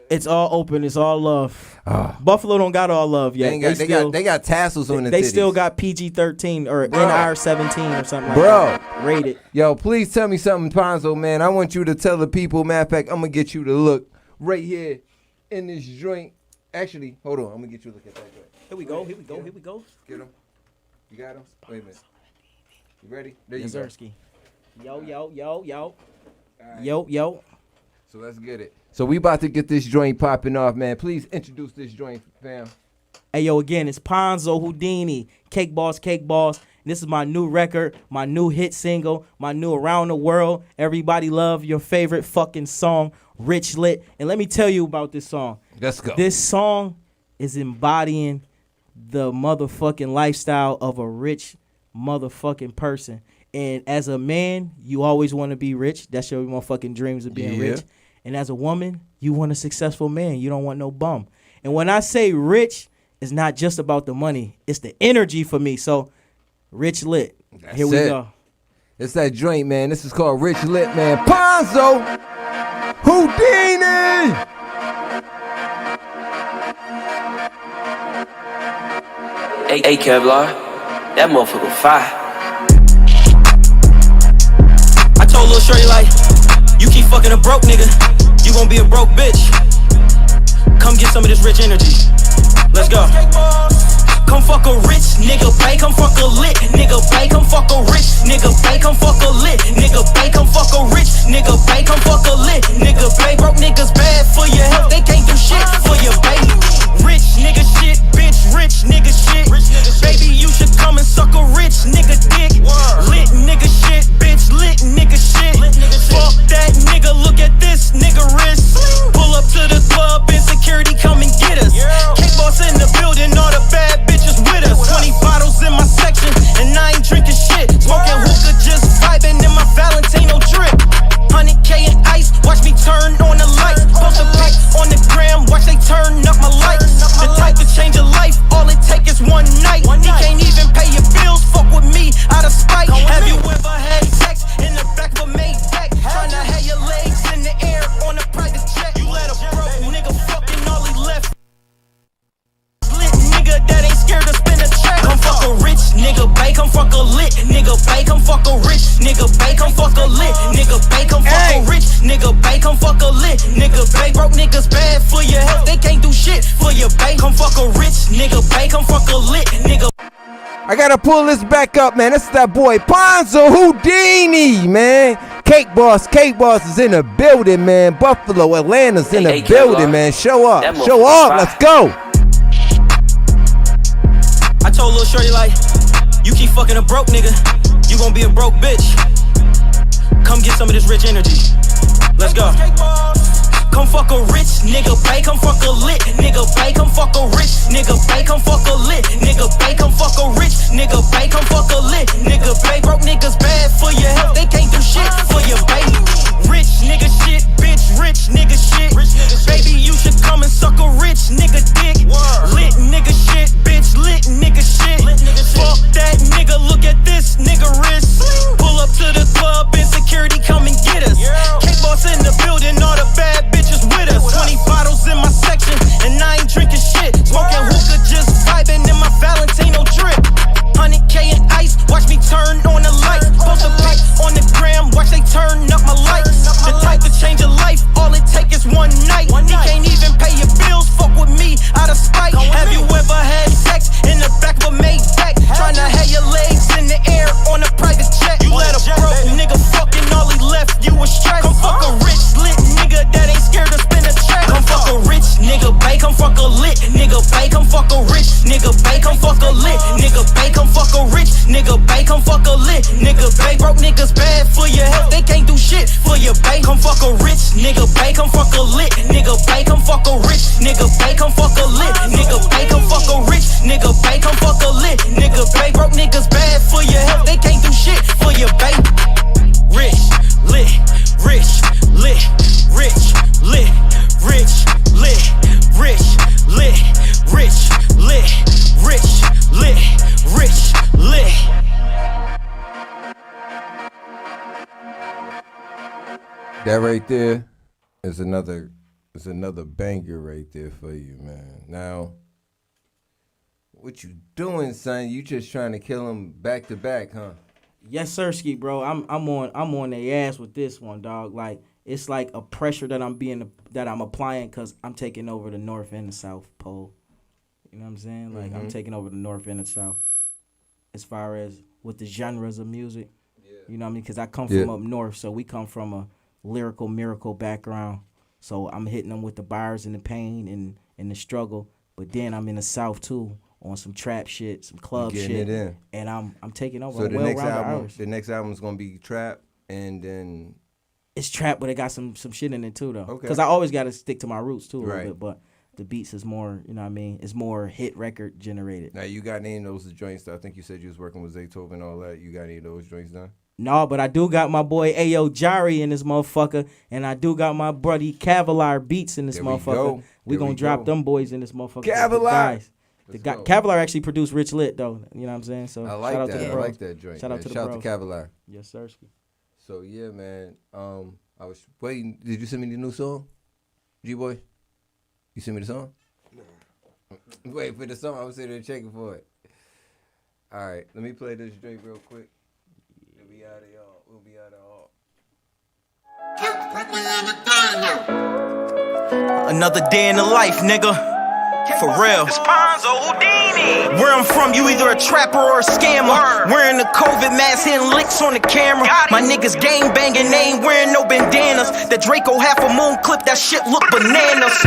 It's all open. It's all love. Buffalo don't got all love yet. They got tassels on the They titties. still got PG-13 or NR-17 or something like Bro. that. Rated. Yo, please tell me something, Ponzo, man. I want you to tell the people, matter of fact, I'm going to get you to look right here in this joint. Actually, hold on. I'm going to get you to look at that joint. Here we go. Here we go. Here we go. Get him. You got him? Wait a minute. You ready? There you Yes, go. Sirski. Yo. Yo. So let's get it. So we about to get this joint popping off, man. Please introduce this joint, fam. Hey, yo, again, it's Ponzo Houdini, Cake Boss, Cake Boss. And this is my new record, my new hit single, my new Around the World. Everybody love your favorite fucking song, Rich Lit. And let me tell you about this song. Let's go. This song is embodying the motherfucking lifestyle of a rich motherfucking person. And as a man, you always want to be rich. That's your motherfucking dreams of being rich. And as a woman, you want a successful man. You don't want no bum. And when I say rich, it's not just about the money. It's the energy for me. So, Rich Lit. Here we go. It's that joint, man. This is called Rich Lit, man. Ponzo Houdini! Hey, Kevlar, that motherfucker fire. I told Lil Shorty like, you keep fucking a broke nigga, you gon' be a broke bitch. Come get some of this rich energy. Let's go. Come fuck a rich nigga, bae. Come fuck a lit nigga, bae. Come fuck a rich nigga, bae. Come fuck a lit nigga, bae. Come fuck a rich nigga, bae. Come fuck a lit nigga, bae. Broke niggas bad for your health, they can't do shit for your baby. Rich nigga shit, bitch. Rich nigga shit. Baby, you should come and suck a rich nigga dick. Lit nigga shit, bitch. Lit nigga shit. Fuck that nigga, look at this nigga wrist. Pull up to the club and security come and get us. Cake Boss in the building, all the bad bitches nigga, bae, come fuck a lit, nigga, bae, broke niggas bad for your health, they can't do shit for your bae, come fuck a rich, nigga, bae, come fuck a lit, nigga. I gotta pull this back up, man. This is that boy Ponzo Houdini, man. Cake Boss is in the building, man. Buffalo, Atlanta's in the building, man. Show up, let's go. I told Lil Shorty like, you keep fucking a broke nigga, you gon' be a broke bitch. Come get some of this rich energy. Let's go. Come fuck a rich nigga, bae, come fuck a lit nigga, bae, come fuck a rich nigga, bae, come fuck a lit nigga, bae, come fuck a rich nigga, bae, come fuck a lit nigga, bae, broke niggas bad for your health, they can't do shit for your bae. Rich nigga shit, bitch, rich nigga shit. Baby, you should come and suck a rich nigga dick. Lit nigga shit, bitch, lit nigga shit. Fuck that nigga, look at this nigga wrist. Pull up to the club and security come and get us. K-Boss in the building, all the bad bitches with us. 20 bottles in my section, and I ain't drinking shit. Smoking hookah, just vibing in my Valentino drip. 100K in ice, watch me turn on the light. Post a pic on the gram, watch they turn up my likes. The type to change a life, all it take is one night. He can't even pay your bills, fuck with me out of spite. Have you ever had sex in the back of a Maybach? Tryna have your legs in the air on a private jet. You let a broke nigga fucking all he left you was stress. Come fuck a rich lit nigga that ain't scared to spin a check. Come fuck a rich nigga, bae, come fuck a lit nigga, bae, come fuck a rich nigga, bae, come fuck a lit nigga, bae, come fuck a rich nigga, bae, come fuck a lit nigga, bae, broke niggas bad for your health, they can't do shit for your bae. Come fuck a rich nigga, bae, come fuck a lit nigga, bae, come fuck a rich nigga, bae, come fuck a lit nigga, bae, come fuck a rich nigga, bae, come fuck a lit nigga, bae, broke niggas bad for your health, they can't do shit for your bae. Rich, lit, rich, lit, rich, lit, rich, lit, rich, lit, rich, lit, rich, lit, rich, lit. That right there is another banger right there for you, man. Now, what you doing, son? You just trying to kill him back to back, huh? Yes, sir, Ski, bro. I'm on their ass with this one, dog. Like, it's like a pressure that I'm applying because I'm taking over the North and the South Pole. You know what I'm saying? Like, I'm taking over the North and the South as far as with the genres of music. Yeah. You know what I mean? Because I come from up north, so we come from a lyrical miracle background. So I'm hitting them with the bars and the pain and the struggle. But then I'm in the South too, on some trap shit, some club shit, it in. and I'm taking over. So the next album's gonna be trap, and then it's trap, but it got some shit in it too, though. Okay. Because I always got to stick to my roots too a little Right. bit, but the beats is more, you know what I mean? It's more hit record generated. Now you got any of those joints? I think you said you was working with Zaytoven and all that. You got any of those joints done? No, but I do got my boy Ayo Jari in this motherfucker, and I do got my buddy Cavalier Beats in this motherfucker. We gonna drop them boys in this motherfucker. Cavalier. Cavalier actually produced Rich Lit though. You know what I'm saying? So I like shout out that. to the I bros. like that joint. Shout out to the bros. Cavalier. Yes, sir. So yeah, man. I was waiting. Did you send me the new song, G-Boy? You sent me the song? No. Wait for the song. I was sitting there checking for it. All right, let me play this drink real quick. We'll be out of y'all. We'll be out of all. Another day in the life, nigga. For real. It's Ponzo Houdini. Where I'm from, you either a trapper or a scammer. Wearing the COVID mask, hitting licks on the camera. My niggas gang banging, they ain't wearing no bandanas. That Draco half a moon clip, that shit look bananas.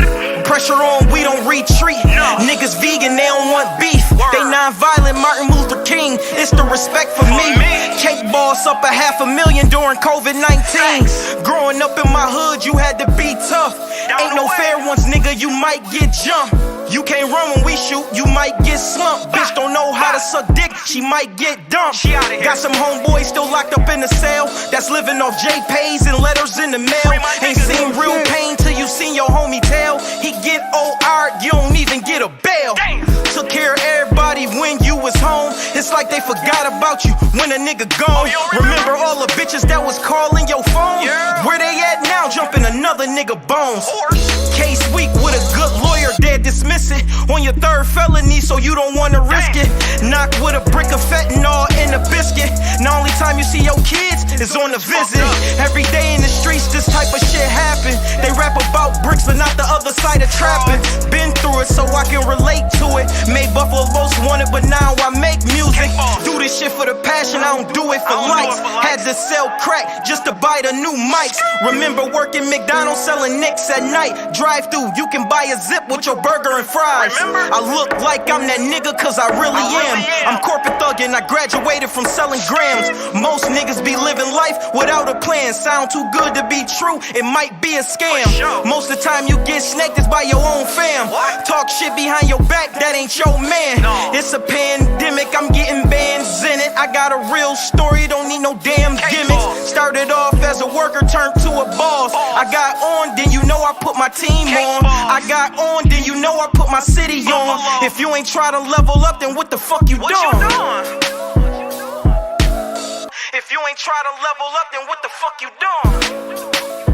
Pressure on, we don't retreat. Niggas vegan, they don't want beef. They non-violent, Martin Luther King. It's the respect for me. Cake Boss up 500,000 during COVID-19. Growing up in my hood, you had to be tough. Ain't no fair ones, nigga, you might get jumped. You can't run when we shoot, you might get slumped. Bitch don't know how to suck dick, she might get dumped. Got some homeboys still locked up in the cell, that's living off JPays and letters in the mail. Ain't seen real pain till you seen your homie tell. He get OR'd, you don't even get a bail. Took care of everybody when you was home. It's like they forgot about you when a nigga gone. Remember all the bitches that was calling your phone? Where they at now, jumping another nigga bones. Case weak with a good lawyer. lawyer, dad dismiss it. On your third felony, so you don't wanna risk it. Knock with a brick of fentanyl in a biscuit. The only time you see your kids is on a visit. Every day in the streets, this type of shit happen. They rap about bricks, but not the other side of trapping. Been through it, so I can relate to it. Made Buffalo most wanted, but now I make music. Do this shit for the passion, I don't do it for likes. Had to sell crack just to buy the new mics. Remember working McDonald's selling Nicks at night. Drive through, you can buy a zip with your burger and fries. I look like I'm that nigga cause I really am. I'm corporate thuggin', I graduated from selling grams. Most niggas be living life without a plan. Sound too good to be true, it might be a scam. Most of the time you get snaked is by your own fam. Talk shit behind your back, that ain't your man. It's a pandemic, I'm getting bands in it. I got a real story, don't need no damn gimmicks. Started off as a worker, turned to a boss. I got on, then you know I put my team on. I got on, then you know I put my city on. If you ain't try to level up, then what the fuck you doing? If you ain't try to level up, then what the fuck you doing?